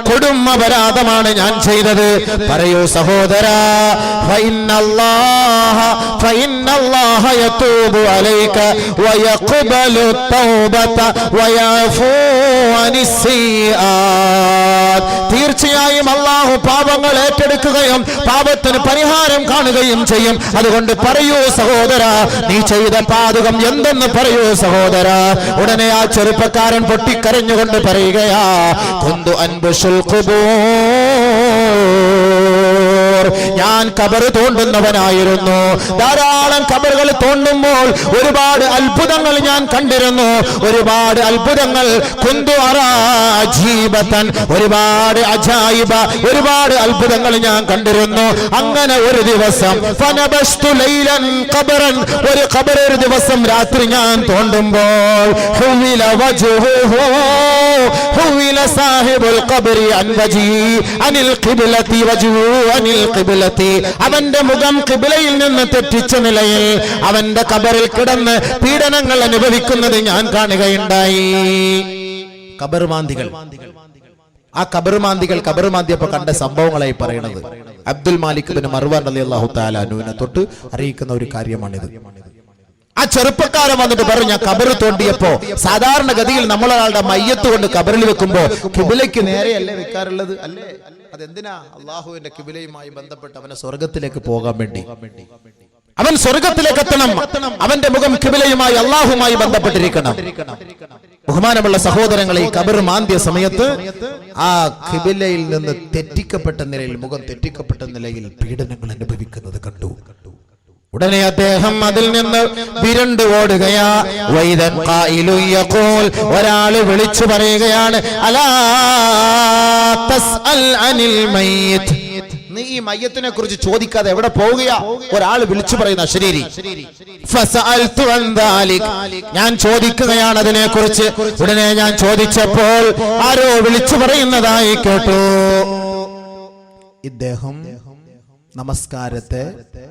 കൊടും അപരാധമാണ് ഞാൻ ചെയ്തത്. പറയൂ സഹോദരാ, ഫഇന്നല്ലാഹ യതൂബു അലൈക വയഖ്ബലു തൗബത വയഅഫൂ അനിസ്സിആത്. തീർച്ചയായും അല്ലാഹു പാപങ്ങൾ ഏറ്റെടുക്കുകയും പാപത്തിന് പരിഹാരം കാണുകയും ചെയ്യും. അതുകൊണ്ട് പറയൂ സഹോദരാ, നീ ചെയ്ത പാതകം എന്തെന്ന് പറയൂ സഹോദരാ. ഉടനെ ആ ചെറുപ്പക്കാരൻ പൊട്ടിക്കരഞ്ഞുകൊണ്ട് പറയുകയാ, ഞാൻ ഖബർ തോണ്ടുന്നവനായിരുന്നു. ധാരാളം ഖബറുകൾ തോണ്ടുമ്പോൾ ഒരുപാട് അത്ഭുതങ്ങൾ ഞാൻ കണ്ടിരുന്നു. ഒരുപാട് അത്ഭുതങ്ങൾ, ഒരുപാട് അജായിബ, ഒരുപാട് അത്ഭുതങ്ങൾ ഞാൻ കണ്ടിരുന്നു. അങ്ങനെ ഒരു ദിവസം ഒരു ഖബർ ഒരു ദിവസം രാത്രി ഞാൻ തോണ്ടുമ്പോൾ അവന്റെ മുഖം ഖിബ്ലയിൽ നിന്ന് തെറ്റിച്ച നിലയിൽ അവന്റെ ഖബറിൽ കിടന്ന് പീഡനങ്ങൾ അനുഭവിക്കുന്നത് ഞാൻ കാണുകയുണ്ടായി. ആ ഖബർ മാന്തിയപ്പോ കണ്ട സംഭവങ്ങളായി പറയുന്നത് അബ്ദുൽ മാലിക് ബിൻ മർവാൻ റളിയല്ലാഹു തആല അൻഹുവിനെ തൊട്ട് അറിയിക്കുന്ന ഒരു കാര്യമാണിത്. ആ ചെറുപ്പക്കാരൻ വന്നിട്ട് പറഞ്ഞു, ഞാൻ ഖബർ തോണ്ടിയപ്പോ സാധാരണഗതിയിൽ നമ്മളൊരാളുടെ മയ്യത്ത് കൊണ്ട് ഖബറിൽ വെക്കുമ്പോ ഖിബ്ലയ്ക്ക് നേരെയല്ലേ വെക്കാറുള്ളത്, അല്ലേ? അതെന്തിനാ? അള്ളാഹുവിന്റെ ഖിബ്ലയുമായി ബന്ധപ്പെട്ട് അവനെ സ്വർഗത്തിലേക്ക് പോകാൻ വേണ്ടി. അവൻ സ്വർഗത്തിലേക്ക് എത്തണം. അവന്റെ മുഖം ഖിബ്ലയുമായി അള്ളാഹുമായി ബന്ധപ്പെട്ടിരിക്കണം. ബഹുമാനമുള്ള സഹോദരങ്ങളെ, ഈ ഖബർ മാന്തിയ സമയത്ത് ആ ഖിബ്ലയിൽ നിന്ന് തെറ്റിക്കപ്പെട്ട നിലയിൽ, മുഖം തെറ്റിക്കപ്പെട്ട നിലയിൽ പീഡനങ്ങൾ അനുഭവിക്കുന്നത് കണ്ടു. ഉടനെ അദ്ദേഹം അതിൽ നിന്ന് വിരണ്ടു ഓടുകയാ. വൈദൻ ഖായിലു യഖൂൽ, ഒരാൾ വിളിച്ചു പറയുകയാണ്, അലാ തസ്അൽ അനിൽ മയ്യിത്ത്, നീ ഈ മയ്യത്തിനെ കുറിച്ച് ചോദിക്കാതെ എവിടെ പോവുകയാ? ഒരാൾ വിളിച്ചു പറയുന്ന ശരീരി. ഫസഅൽതു അൻ ദാലിക്, ഞാൻ ചോദിക്കുകയാണ് അതിനെ കുറിച്ച്. ഉടനെ ഞാൻ ചോദിച്ചപ്പോൾ ആരോ വിളിച്ചു പറയുന്നതായി കേട്ടു. ഇദ്ദേഹം നമസ്കാരത്തെ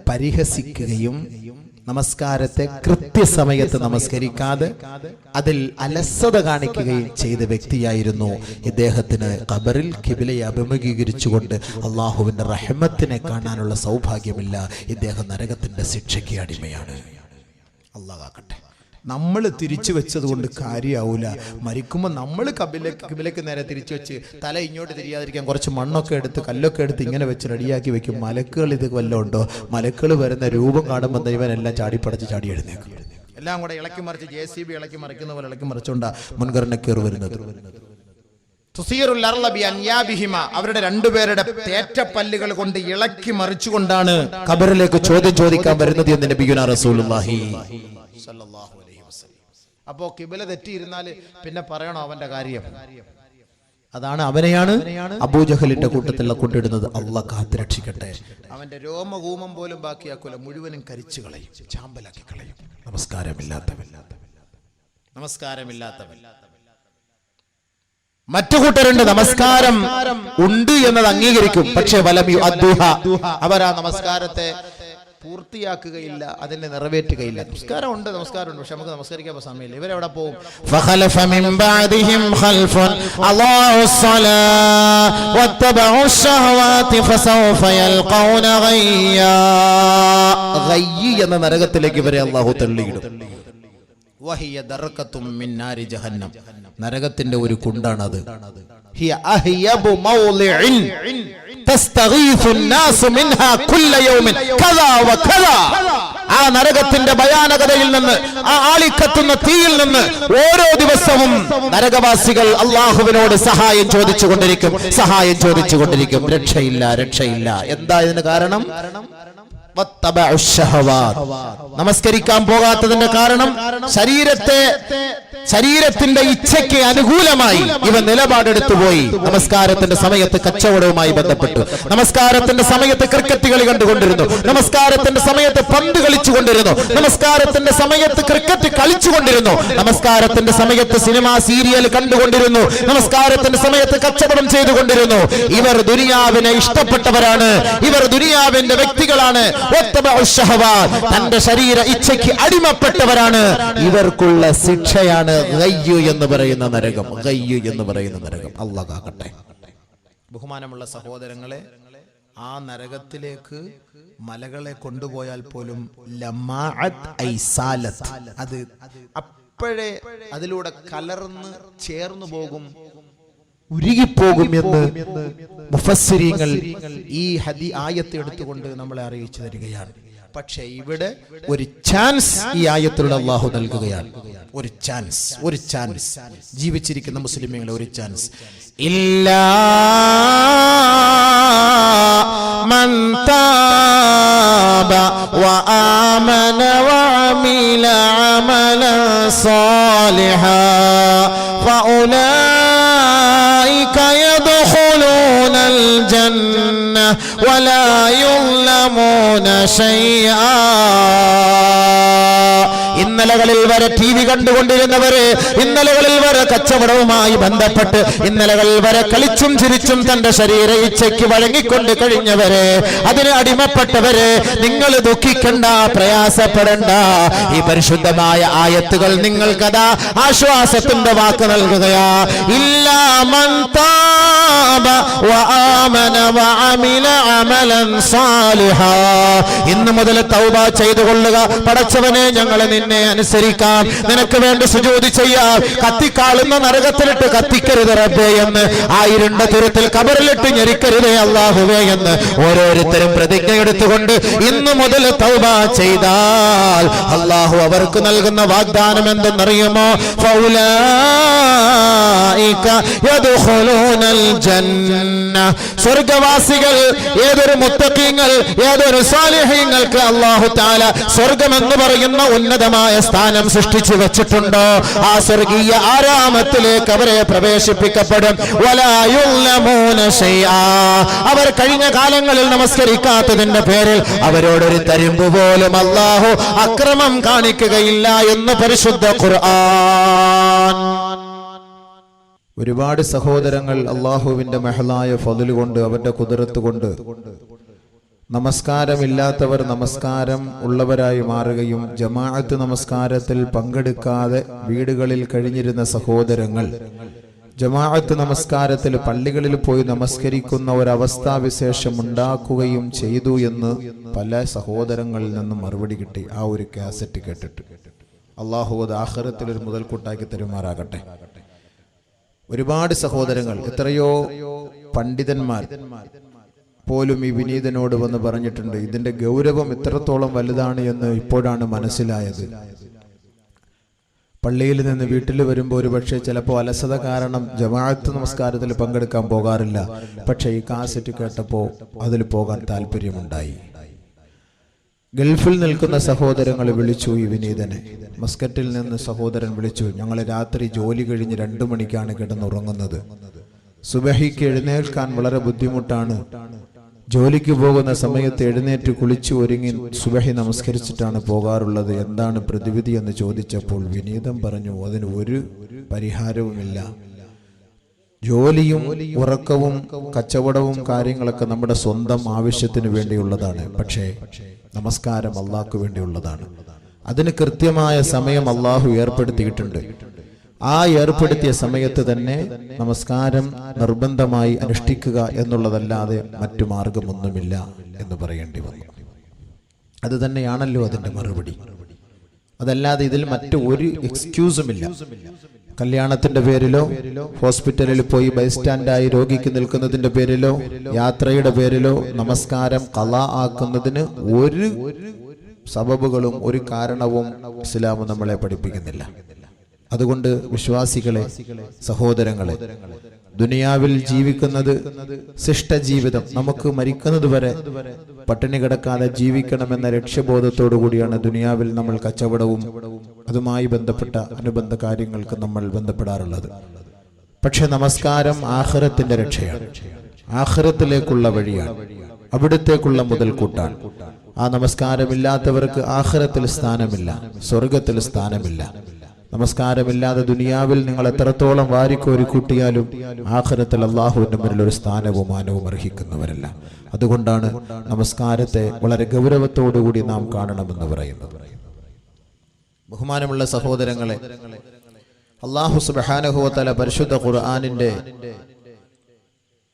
പരിഹസിക്കുകയും നമസ്കാരത്തെ കൃത്യസമയത്ത് നമസ്കരിക്കാതെ അതിൽ അലസത കാണിക്കുകയും ചെയ്ത വ്യക്തിയായിരുന്നു. ഇദ്ദേഹത്തിന് ഖബറിൽ ഖിബ്ലയെ അഭിമുഖീകരിച്ചുകൊണ്ട് അള്ളാഹുവിന്റെ റഹ്മത്തിനെ കാണാനുള്ള സൗഭാഗ്യമില്ല. ഇദ്ദേഹം നരകത്തിന്റെ ശിക്ഷയ്ക്ക് അടിമയാണ്. അല്ലാഹു കാക്കട്ടെ. നമ്മൾ തിരിച്ചു വെച്ചത് കൊണ്ട് കാര്യമാവൂല. മരിക്കുമ്പോൾ നമ്മൾ ഖിബ്ലയ്ക്ക് നേരെ തിരിച്ചു വെച്ച് തല ഇങ്ങോട്ട് തിരിയാതിരിക്കാൻ കുറച്ച് മണ്ണൊക്കെ എടുത്ത് കല്ലൊക്കെ എടുത്ത് ഇങ്ങനെ വെച്ച് റെഡിയാക്കി വെക്കും. മലക്കുകൾ ഇത് വല്ലതും ഉണ്ടോ? മലക്കുകൾ വരുന്ന രൂപം കാണുമ്പോൾ ഇവനെല്ലാം ചാടിപ്പടച്ച് ചാടി എഴുന്നേക്കും. എല്ലാം കൂടെ ഇളക്കി മറിച്ച് JCB ഇളക്കി മറിക്കുന്ന പോലെ ഇളക്കി മറിച്ചുകൊണ്ടാ മുൻഗണന കയറി വരുന്നത്. അവരുടെ രണ്ടുപേരുടെ തേറ്റപ്പല്ലുകൾ കൊണ്ട് ഇളക്കി മറിച്ചുകൊണ്ടാണ് ഖബറിലേക്ക് ചോദ്യം ചോദിക്കാൻ വരുന്നത് എന്ന് നബിയുനാ റസൂലുള്ളാഹി സ്വല്ലല്ലാഹു അലൈഹി വസല്ലം. അപ്പോ ഖിബ്ല തെറ്റിയിരുന്നാല് പിന്നെ പറയണോ അവന്റെ കാര്യം? അതാണ് അവനെയാണ് അബൂജഹലിന്റെ കൂട്ടത്തിലുള്ള കൊണ്ടിടുന്നത്. അള്ളാഹ് കാത്തുരക്ഷിക്കട്ടെ. അവന്റെ രോമകൂമം പോലും ബാക്കിയാക്കൂല, മുഴുവനും കരിച്ചു കളയും, ചാമ്പലാക്കി കളയും. നമസ്കാരമില്ലാത്തവൻ. മറ്റു കൂട്ടരുണ്ട് നമസ്കാരം ഉണ്ട് എന്നത് അംഗീകരിക്കും, പക്ഷെ അവരാ നമസ്കാരത്തെ പൂർത്തിയാക്കുകയില്ല, അതിനെ നിറവേറ്റുകയില്ല. നമസ്കാരമുണ്ട്, പക്ഷെ നമുക്ക് നമസ്കരിക്കാൻ സമയമില്ല. ഇവരെവിടെ പോകും? എന്ന നരകത്തിലേക്ക് ഇവരെ അല്ലാഹു തള്ളിയിടും. നരകത്തിന്റെ ഒരു കുണ്ടാണത്. ആ നരകത്തിന്റെ ഭയാനകതയിൽ നിന്ന്, ആ ആളിക്കത്തുന്ന തീയിൽ നിന്ന് ഓരോ ദിവസവും നരകവാസികൾ അള്ളാഹുവിനോട് സഹായം ചോദിച്ചുകൊണ്ടിരിക്കും. രക്ഷയില്ല. എന്താ ഇതിന് കാരണം? നമസ്കരിക്കാൻ പോകാത്തതിന്റെ കാരണം ശരീരത്തിന്റെ ഇച്ഛയ്ക്ക് അനുകൂലമായി ഇവ നിലപാടെടുത്തു പോയി. നമസ്കാരത്തിന്റെ സമയത്ത് കച്ചവടവുമായി ബന്ധപ്പെട്ടു, നമസ്കാരത്തിന്റെ സമയത്ത് ക്രിക്കറ്റ് കളി കണ്ടുകൊണ്ടിരുന്നു, നമസ്കാരത്തിന്റെ സമയത്ത് പന്ത് കളിച്ചുകൊണ്ടിരുന്നു, നമസ്കാരത്തിന്റെ സമയത്ത് ക്രിക്കറ്റ് കളിച്ചുകൊണ്ടിരുന്നു, നമസ്കാരത്തിന്റെ സമയത്ത് സിനിമ സീരിയൽ കണ്ടുകൊണ്ടിരുന്നു, നമസ്കാരത്തിന്റെ സമയത്ത് കച്ചവടം ചെയ്തുകൊണ്ടിരുന്നു. ഇവർ ദുനിയാവിനെ ഇഷ്ടപ്പെട്ടവരാണ്, ഇവർ ദുനിയാവിന്റെ വ്യക്തികളാണ്. തന്റെ ശരീര ഇച്ഛയ്ക്ക് അടിമപ്പെട്ടവരാണ്. ഇവർക്കുള്ള ശിക്ഷയാണ് ശിക്ഷയാണ് ഗയ്യ് എന്ന് പറയുന്ന നരകം. ഗയ്യ് എന്ന് പറയുന്ന നരകം അല്ലാഹു കാക്കട്ടെ. ബഹുമാനമുള്ള സഹോദരങ്ങളെ, ആ നരകത്തിലേക്ക് മലകളെ കൊണ്ടുപോയാൽ പോലും ലമാഅത്ത് ഐസാലത്ത്, അത് അപ്പോഴേ അതിലൂടെ കലർന്ന് ചേർന്നു പോകും, ഉരുകിപ്പോകും എന്ന് മുഫസ്സിരീങ്ങൾ ഈ ആയത്ത് എടുത്തുകൊണ്ട് നമ്മളെ അറിയിച്ചു തരികയാണ്. പക്ഷേ ഇവിടെ ഒരു ചാൻസ് ഈ ആയത്തിലൂടെ അല്ലാഹു നൽകുകയാണ്. ഒരു ചാൻസ് ജീവിച്ചിരിക്കുന്ന മുസ്ലിമീങ്ങളെ ഒരു ചാൻസ്. ഇല്ലാ മൻ താബ വആമന വഅമില അമലൻ സാലിഹാ ഫഉലൈക യദ്ഖുലൂന الجنة ولا يظلمون شيئا. ഇന്നലകളിൽ വരെ TV കണ്ടുകൊണ്ടിരുന്നവര്, ഇന്നലകളിൽ വരെ കച്ചവടവുമായി ബന്ധപ്പെട്ട് ഇന്നലകളിൽ വരെ കളിച്ചും ചിരിച്ചും തന്റെ ശരീര ഇച്ഛയ്ക്ക് വഴങ്ങിക്കൊണ്ട് കഴിഞ്ഞവര്, അതിന് അടിമപ്പെട്ടവര്, നിങ്ങൾ ദുഃഖിക്കണ്ട, പ്രയാസപ്പെടണ്ട. ഈ പരിശുദ്ധമായ ആയത്തുകൾ നിങ്ങൾക്കതാ ആശ്വാസത്തിന്റെ വാക്ക് നൽകുകയാ. ഇല്ലാ മൻ താബ വആമന വഅമില അമലൻ സാലിഹാ. ഇന്നു മുതൽ തൗബ ചെയ്തുകൊള്ളുക. പടച്ചവനെ, ഞങ്ങളെ നിന്നെ അനുസരിക്കാം, നിനക്ക് വേണ്ടി സുജൂദ് ചെയ്യാം. കത്തിക്കാളുന്ന നരകത്തിലിട്ട് കത്തിക്കരുത് റബ്ബേ എന്ന്, ആയിരുണ്ട തുരത്തിൽ കബറിലിട്ട് ഞെരിക്കരുതേ അല്ലാഹുവേ എന്ന് ഓരോരുത്തരും പ്രതിജ്ഞ എടുത്തുകൊണ്ട് ഇന്നു മുതൽ തൗബ ചെയ്താൽ അല്ലാഹു അവർക്ക് നൽകുന്ന വാഗ്ദാനം എന്തെന്നറിയുമോ? ഫൗലൈക യദ്ഖുലൂനൽ ജന്ന. സ്വർഗ്ഗവാസികൾ, ഏതൊരു മുത്തഖീങ്ങൾ, ഏതൊരു സാലിഹീങ്ങൾക്ക് അല്ലാഹു തആല സ്വർഗ്ഗം എന്ന് പറയുന്ന ഉന്നതമായ സ്ഥാനം സൃഷ്ടിച്ചു വെച്ചിട്ടുണ്ടോ, ആ സ്വർഗീയ ആരാമത്തിലേക്ക് അവരെ പ്രവേശിപ്പിക്കപ്പെടും. വലാ യുളമൂന ശൈആ. അവർ കഴിഞ്ഞ കാലങ്ങളിൽ നമസ്കരിക്കാത്തതിന്റെ പേരിൽ അവരോടൊരു തരിമ്പ് പോലും അല്ലാഹു അക്രമം കാണിക്കുകയില്ല എന്ന് പരിശുദ്ധ ഖുർആൻ. ഒരുപാട് സഹോദരങ്ങൾ അല്ലാഹുവിന്റെ മഹലായ ഫദ്ല് കൊണ്ട്, അവന്റെ ഖുദ്റത്ത് കൊണ്ട് നമസ്കാരമില്ലാത്തവർ നമസ്കാരം ഉള്ളവരായി മാറുകയും ജമാഅത്ത് നമസ്കാരത്തിൽ പങ്കെടുക്കാതെ വീടുകളിൽ കഴിഞ്ഞിരുന്ന സഹോദരങ്ങൾ ജമാഅത്ത് നമസ്കാരത്തിൽ പള്ളികളിൽ പോയി നമസ്കരിക്കുന്ന ഒരവസ്ഥാവിശേഷം ഉണ്ടാക്കുകയും ചെയ്തു എന്ന് പല സഹോദരങ്ങളിൽ നിന്നും മറുപടി കിട്ടി. ആ ഒരു കാസറ്റ് കേട്ടിട്ട് അല്ലാഹു അത് ആഖിറത്തിൽ ഒരു മുതൽക്കൂട്ടാക്കി തരുമാറാകട്ടെ. ഒരുപാട് സഹോദരങ്ങൾ, എത്രയോ പണ്ഡിതന്മാർ പോലും ഈ വിനീതനോട് വന്ന് പറഞ്ഞിട്ടുണ്ട്. ഇതിന്റെ ഗൗരവം എത്രത്തോളം വലുതാണ് എന്ന് ഇപ്പോഴാണ് മനസ്സിലായത്. പള്ളിയിൽ നിന്ന് വീട്ടിൽ വരുമ്പോൾ ഒരുപക്ഷെ ചിലപ്പോൾ അലസത കാരണം ജമാഅത്ത് നമസ്കാരത്തിൽ പങ്കെടുക്കാൻ പോകാറില്ല. പക്ഷെ ഈ കാസറ്റ് കേട്ടപ്പോൾ അതിൽ പോകാൻ താല്പര്യമുണ്ടായി. ഗൾഫിൽ നിൽക്കുന്ന സഹോദരങ്ങൾ വിളിച്ചു ഈ വിനീതനെ. മസ്കറ്റിൽ നിന്ന് സഹോദരൻ വിളിച്ചു, ഞങ്ങൾ രാത്രി ജോലി കഴിഞ്ഞ് 2 മണിക്കാണ് കിടന്നുറങ്ങുന്നത്. സുബഹിക്ക് എഴുന്നേൽക്കാൻ വളരെ ബുദ്ധിമുട്ടാണ്. ജോലിക്ക് പോകുന്ന സമയത്ത് എഴുന്നേറ്റ് കുളിച്ചു ഒരുങ്ങി സുബഹി നമസ്കരിച്ചിട്ടാണ് പോകാറുള്ളത്. എന്താണ് പ്രതിവിധി എന്ന് ചോദിച്ചപ്പോൾ വിനീതം പറഞ്ഞു, അതിന് ഒരു പരിഹാരവുമില്ല. ജോലിയും ഉറക്കവും കച്ചവടവും കാര്യങ്ങളൊക്കെ നമ്മുടെ സ്വന്തം ആവശ്യത്തിന് വേണ്ടിയുള്ളതാണ്. പക്ഷേ നമസ്കാരം അള്ളാഹ്ക്ക് വേണ്ടിയുള്ളതാണ്. അതിന് കൃത്യമായ സമയം അള്ളാഹു ഏർപ്പെടുത്തിയിട്ടുണ്ട്. ആ ഏർപ്പെടുത്തിയ സമയത്ത് തന്നെ നമസ്കാരം നിർബന്ധമായി അനുഷ്ഠിക്കുക എന്നുള്ളതല്ലാതെ മറ്റു മാർഗമൊന്നുമില്ല എന്ന് പറയേണ്ടി വന്നു. അത് തന്നെയാണല്ലോ അതിന്റെ മറുപടി. അതല്ലാതെ ഇതിൽ മറ്റു ഒരു എക്സ്ക്യൂസുമില്ല. കല്യാണത്തിന്റെ പേരിലോ ഹോസ്പിറ്റലിൽ പോയി ബൈസ്റ്റാൻഡായി രോഗിക്ക് നിൽക്കുന്നതിന്റെ പേരിലോ യാത്രയുടെ പേരിലോ നമസ്കാരം ഖളാ ആക്കുന്നതിന് ഒരു സബബുകളും ഒരു കാരണവും ഇസ്ലാം നമ്മളെ പഠിപ്പിക്കുന്നില്ല. അതുകൊണ്ട് വിശ്വാസികളെ, സഹോദരങ്ങളെ, ദുനിയാവിൽ ജീവിക്കുന്നത് ശിഷ്ടജീവിതം, നമുക്ക് മരിക്കുന്നത് വരെ പട്ടിണി കിടക്കാതെ ജീവിക്കണമെന്ന ലക്ഷ്യബോധത്തോടു കൂടിയാണ് ദുനിയാവിൽ നമ്മൾ കച്ചവടവും അതുമായി ബന്ധപ്പെട്ട അനുബന്ധ കാര്യങ്ങൾക്ക് നമ്മൾ ബന്ധപ്പെടാറുള്ളത്. പക്ഷെ നമസ്കാരം ആഖിറത്തിന്റെ രക്ഷയാണ്, ആഖിറത്തിലേക്കുള്ള വഴിയാണ്, അവിടത്തേക്കുള്ള മുതൽക്കൂട്ടാണ്. ആ നമസ്കാരമില്ലാത്തവർക്ക് ആഖിറത്തിൽ സ്ഥാനമില്ല, സ്വർഗത്തിൽ സ്ഥാനമില്ല. നമസ്കാരമില്ലാതെ ദുനിയാവിൽ നിങ്ങൾ എത്രത്തോളം വാരിക്കോരി കൂട്ടിയാലും ആഖിറത്തിൽ അല്ലാഹുവിന്റെ മുന്നിൽ ഒരു സ്ഥാനവും മാനവും അർഹിക്കുന്നവരല്ല. അതുകൊണ്ടാണ് നമസ്കാരത്തെ വളരെ ഗൗരവത്തോടുകൂടി നാം കാണണമെന്ന് പറയുന്നത്. ബഹുമാനമുള്ള സഹോദരങ്ങളെ, അല്ലാഹു സുബ്ഹാനഹു വ തആല പരിശുദ്ധ ഖുർആനിന്റെ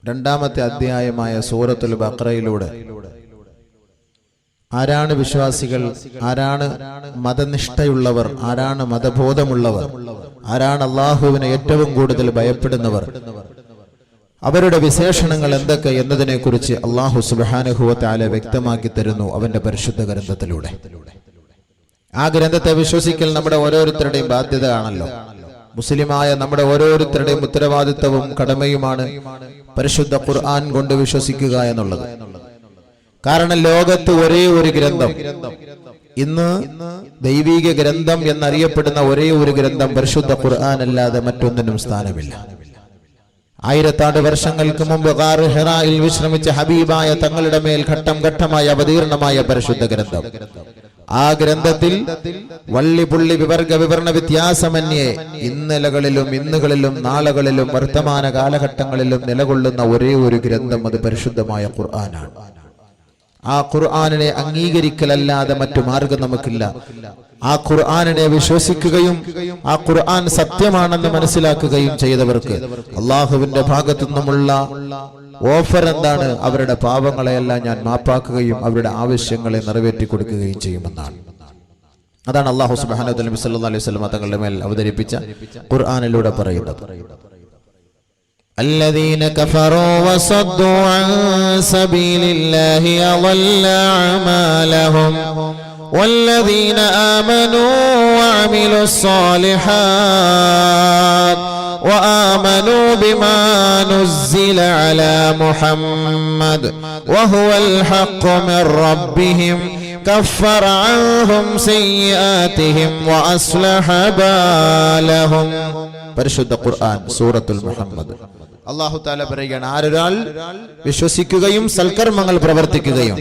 രണ്ടാമത്തെ അധ്യായമായ സൂറത്തുൽ ബഖറയിലൂടെ ആരാണ് വിശ്വാസികൾ, ആരാണ് മതനിഷ്ഠയുള്ളവർ, ആരാണ് മതബോധമുള്ളവർ, ആരാണ് അല്ലാഹുവിനെ ഏറ്റവും കൂടുതൽ ഭയപ്പെടുന്നവർ, അവരുടെ വിശേഷണങ്ങൾ എന്തൊക്കെ എന്നതിനെക്കുറിച്ച് അല്ലാഹു സുബ്ഹാനഹു വ തആല വ്യക്തമാക്കി തരുന്നു അവന്റെ പരിശുദ്ധ ഗ്രന്ഥത്തിലൂടെ. ആ ഗ്രന്ഥത്തെ വിശ്വസിക്കൽ നമ്മുടെ ഓരോരുത്തരുടെയും ബാധ്യത ആണല്ലോ. മുസ്ലിമായ നമ്മുടെ ഓരോരുത്തരുടെയും ഉത്തരവാദിത്തവും കടമയുമാണ് പരിശുദ്ധ ഖുർആൻ കൊണ്ട് വിശ്വസിക്കുക എന്നുള്ളത്. കാരണം ലോകത്ത് ഒരേ ഒരു ഗ്രന്ഥം, ഇന്ന് ദൈവിക ഗ്രന്ഥം എന്നറിയപ്പെടുന്ന ഒരേ ഒരു ഗ്രന്ഥം പരിശുദ്ധ ഖുർആൻ അല്ലാതെ മറ്റൊന്നിനും സ്ഥാനമില്ല. 1000 വർഷങ്ങൾക്ക് മുമ്പ് ഗാർ ഹിറായിൽ വിശ്രമിച്ച ഹബീബായ തങ്ങളുടെ മേൽ ഘട്ടം ഘട്ടമായി അവതീർണമായ പരിശുദ്ധ ഗ്രന്ഥം. ആ ഗ്രന്ഥത്തിൽ വള്ളി പുള്ളി വിവർഗ വിവരണ വ്യത്യാസമന്യേ ഇന്നലകളിലും ഇന്നുകളിലും നാളുകളിലും വർത്തമാന കാലഘട്ടങ്ങളിലും നിലകൊള്ളുന്ന ഒരേ ഒരു ഗ്രന്ഥം അത് പരിശുദ്ധമായ ഖുർആനാണ്. ആ ഖുർആനിനെ അംഗീകരിക്കലല്ലാതെ മറ്റു മാർഗം നമുക്കില്ല. ആ ഖുർആനിനെ വിശ്വസിക്കുകയും ആ ഖുർആൻ സത്യമാണെന്ന് മനസ്സിലാക്കുകയും ചെയ്തവർക്ക് അള്ളാഹുവിന്റെ ഭാഗത്തു നിന്നുമുള്ള ഓഫർ എന്താണ്? അവരുടെ പാപങ്ങളെയെല്ലാം ഞാൻ മാപ്പാക്കുകയും അവരുടെ ആവശ്യങ്ങളെ നിറവേറ്റി കൊടുക്കുകയും ചെയ്യുമെന്നാണ്. അതാണ് അല്ലാഹു സുബ്ഹാനഹു വ തആല നബി സല്ലല്ലാഹു അലൈഹി വസല്ലം തങ്ങളുടെ മേൽ അവതരിപ്പിച്ച ഖുർആനിലൂടെ പറയുന്നത്. الذين كفروا وصدوا عن سبيل الله أضل أعمالهم والذين آمنوا وعملوا الصالحات وآمنوا بما نزل على محمد وهو الحق من ربهم كفر عنهم سيئاتهم وأصلح بالهم. പരിശുദ്ധ ഖുർആൻ സൂറത്തുൽ മുഹമ്മദ്. അല്ലാഹു തആല പറയുകയാണ്, ആരൊരാൾ വിശ്വസിക്കുകയും സൽക്കർമ്മങ്ങൾ പ്രവർത്തിക്കുകയും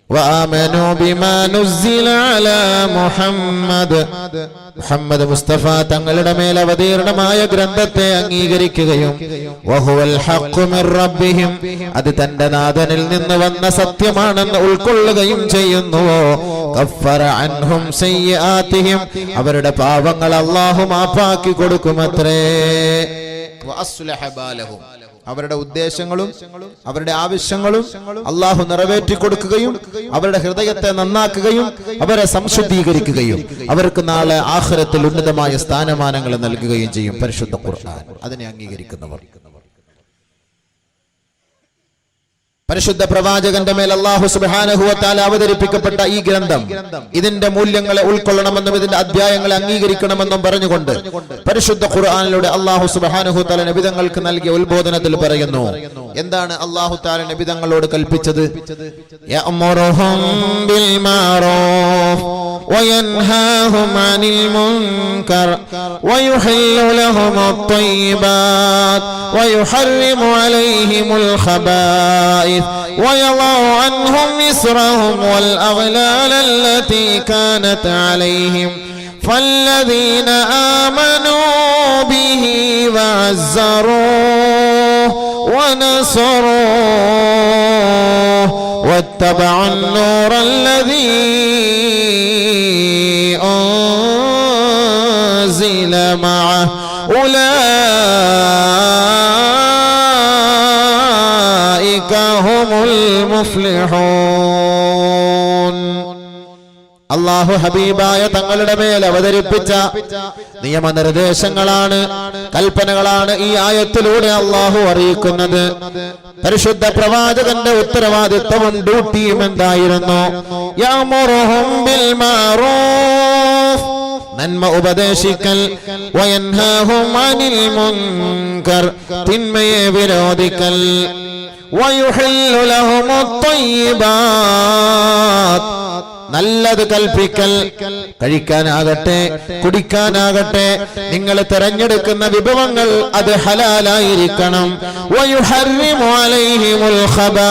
വആമനൂ ബിമാ നുസ്സില അലാ മുഹമ്മദ് മുസ്തഫ തങ്ങളുടെ മേൽ അവതീർണമായ ഗ്രന്ഥത്തെ അംഗീകരിക്കുകയും വഹുവൽ ഹഖ് മിർ റബ്ബിഹിം അത് തന്റെ നാഥനിൽ നിന്ന് വന്ന സത്യമാണെന്ന് ഉൾക്കൊള്ളുകയും ചെയ്യുന്നു. കഫറ അൻഹും സയ്യിആതിഹിം അവരുടെ പാപങ്ങൾ അല്ലാഹു മാപ്പാക്കി കൊടുക്കുമത്രേ. വഅസ്ലഹ ബാലഹും അവരുടെ ഉദ്ദേശങ്ങളും അവരുടെ ആവശ്യങ്ങളും അല്ലാഹു നിറവേറ്റി കൊടുക്കുകയും അവരുടെ ഹൃദയത്തെ നന്നാക്കുകയും അവരെ സംശുദ്ധീകരിക്കുകയും അവർക്ക് നാളെ ആഖിറത്തിൽ ഉന്നതമായ സ്ഥാനമാനങ്ങൾ നൽകുകയും ചെയ്യും പരിശുദ്ധ ഖുർആൻ. അതിനെ അംഗീകരിക്കുന്നവർ. പരിശുദ്ധ പ്രവാചകന്റെ മേൽ അല്ലാഹു സുബ്ഹാനഹു വ തആല അവതരിപ്പിക്കപ്പെട്ട ഈ ഗ്രന്ഥം ഇതിന്റെ മൂല്യങ്ങളെ ഉൾക്കൊള്ളണമെന്നും ഇതിന്റെ അധ്യായങ്ങളെ അംഗീകരിക്കണമെന്നും പറഞ്ഞുകൊണ്ട് പരിശുദ്ധ ഖുർആനിലൂടെ അല്ലാഹു സുബ്ഹാനഹു വ തആല നബിതങ്ങൾക്ക് നൽകിയ ഉത്ബോധനത്തിൽ പറയുന്നു. എന്താണ് അല്ലാഹു തആല നബിതങ്ങളോട് കൽപ്പിച്ചത്? യഅമുറുഹും ബിൽ മഅറൂഫ് വയൻഹാഹും അനിൽ മുൻകർ വയുഹില്ലു ലഹുമുത് ത്വയ്യിബാത് വയുഹർരിമു അലൈഹിമുൽ ഖബായിസ് ويضع عنهم إصرهم والأغلال التي كانت عليهم فالذين آمنوا به وعزروه ونصروه واتبعوا النور الذي أنزل معه അല്ലാഹു ഹബീബായ തങ്ങളുടെ മേൽ അവതരിപ്പിച്ച നിയമനിർദ്ദേശങ്ങളാണ്, കൽപ്പനകളാണ് ഈ ആയത്തിലൂടെ അല്ലാഹു അറിയിക്കുന്നത്. പരിശുദ്ധ പ്രവാചകന്റെ ഉത്തരവാദിത്വവും ഡ്യൂട്ടിയും എന്തായിരുന്നു? യഅമുറുഹും ബിൽ മഅറൂഫ് നന്മ ഉപദേശിക്കൽ, വയൻഹാഹും അനിൽ മുൻകർ തിന്മയെ വിരോധിക്കൽ, വയുഹില്ലു ലഹുമുത് ത്വയ്യിബാത് നല്ലത് കൽപ്പിക്കൽ. കഴിക്കാനാകട്ടെ കുടിക്കാനാകട്ടെ നിങ്ങൾ തിരഞ്ഞെടുക്കുന്ന വിഭവങ്ങൾ അത് ഹലാലായിരിക്കണം. വയുഹർരിമു അലൈഹിമുൽ ഖബായിസ്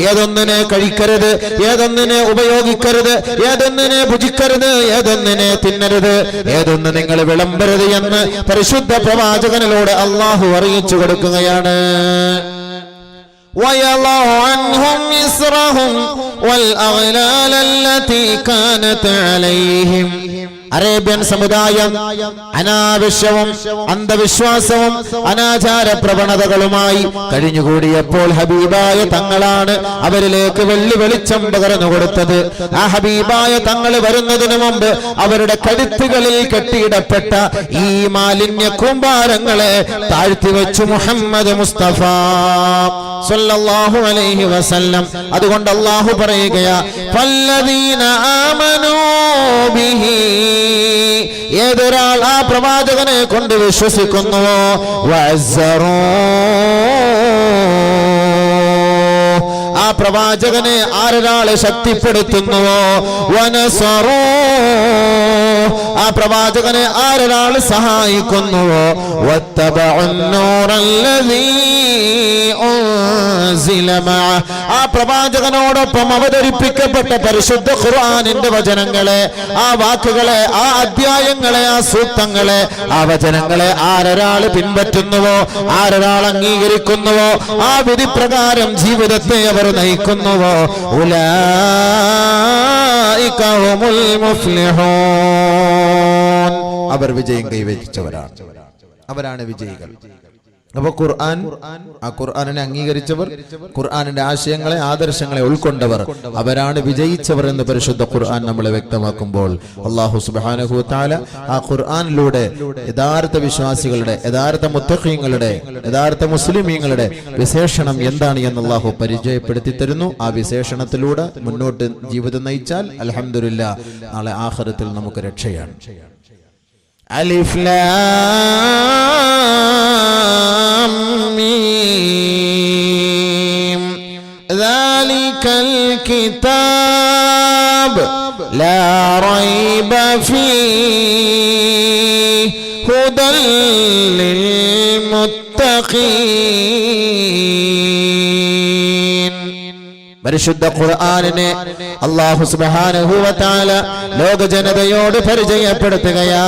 ഏതൊന്നിനെ കഴിക്കരുത്, ഏതൊന്നിനെ ഉപയോഗിക്കരുത്, ഏതൊന്നിനെ ഭുജിക്കരുത്, ഏതൊന്നിനെ തിന്നരുത്, ഏതൊന്ന് നിങ്ങൾ വിളമ്പരുത് എന്ന് പരിശുദ്ധ പ്രവാചകനിലൂടെ അല്ലാഹു അറിയിച്ചു കൊടുക്കുകയാണ്. ويضع عنهم إصرهم والأغلال التي كانت عليهم അറേബ്യൻ സമുദായം അനാവശ്യവും അന്ധവിശ്വാസവും അനാചാര പ്രവണതകളുമായി കഴിഞ്ഞുകൂടിയപ്പോൾ ഹബീബായ തങ്ങളാണ് അവരിലേക്ക് വെള്ളിവെളിച്ചം പകർന്നു കൊടുത്തത്. ആ ഹബീബായ തങ്ങൾ വരുന്നതിന് മുമ്പ് അവരുടെ കഴുത്തുകളിൽ കെട്ടിയിടപ്പെട്ട ഈ മാലിന്യ കൂമ്പാരങ്ങളെ താഴ്ത്തിവെച്ചു മുഹമ്മദ് മുസ്തഫ സല്ലല്ലാഹു അലൈഹി വസല്ലം. അതുകൊണ്ട് അല്ലാഹു പറയുകയാ, ഫല്ലദീന ആമനൂ ബിഹി, ഏതൊരാൾ ആ പ്രവാചകനെ കൊണ്ട് വിശ്വസിക്കുന്നുവോ, വഅസ്സറൂ, ആ പ്രവാചകനെ ആരൊരാളെ ശക്തിപ്പെടുത്തുന്നുവോ, വനസറൂ, ആ പ്രവാചകനെ ആരൊരാൾ സഹായിക്കുന്നുവോ, വത്തബഉന്നൂറല്ലദീ ഉൻസില മഅ, ആ പ്രവാചകനോടൊപ്പം അവതരിപ്പിക്കപ്പെട്ട പരിശുദ്ധ ഖുർആനിന്റെ വചനങ്ങളെ, ആ വാക്കുകളെ, ആ അധ്യായങ്ങളെ, ആ സൂക്തങ്ങളെ, ആ വചനങ്ങളെ ആരൊരാൾ പിൻപറ്റുന്നുവോ, ആരൊരാൾ അംഗീകരിക്കുന്നുവോ, ആ വിധി പ്രകാരം ജീവിതത്തെ അവർ നയിക്കുന്നുവോ, ഉലൈക ഹുമുൽ മുഫ്ലിഹൂൻ, അവർ വിജയം കൈവരിച്ചവരാണ്, അവരാണ് വിജയികൾ. അപ്പൊ ഖുർആൻ, ആ ഖുർആനിനെ അംഗീകരിച്ചവർ, ഖുർആനിന്റെ ആശയങ്ങളെ, ആദർശങ്ങളെ ഉൾക്കൊണ്ടവർ, അവരാണ് വിജയിച്ചവർ എന്ന് പരിശുദ്ധ ഖുർആൻ നമ്മളെ വ്യക്തമാക്കുമ്പോൾ അല്ലാഹു സുബ്ഹാനഹു വ തആല ആ ഖുർആനിലൂടെ യഥാർത്ഥ വിശ്വാസികളുടെ, യഥാർത്ഥ മുത്തഖീങ്ങളുടെ, യഥാർത്ഥ മുസ്ലിമീങ്ങളുടെ വിശേഷണം എന്താണ് എന്ന് അല്ലാഹു പരിചയപ്പെടുത്തി തരുന്നു. ആ വിശേഷണത്തിലൂടെ മുന്നോട്ട് ജീവിതം നയിച്ചാൽ അൽഹംദുലില്ലാഹ് നാളെ ആഖിറത്തിൽ നമുക്ക് രക്ഷയാണ്. അലിഫ് ലാം മീം ദാലികൽ കിതാബ് ലാ റൈബ ഫീഹി ഹുദൽ ലിൽ മുത്തഖീൻ. പരിശുദ്ധ ഖുർആനിനെ അല്ലാഹു സുബ്ഹാനഹു വ തആല ലോക ജനതയോട് പരിചയപ്പെടുത്തുകയാ.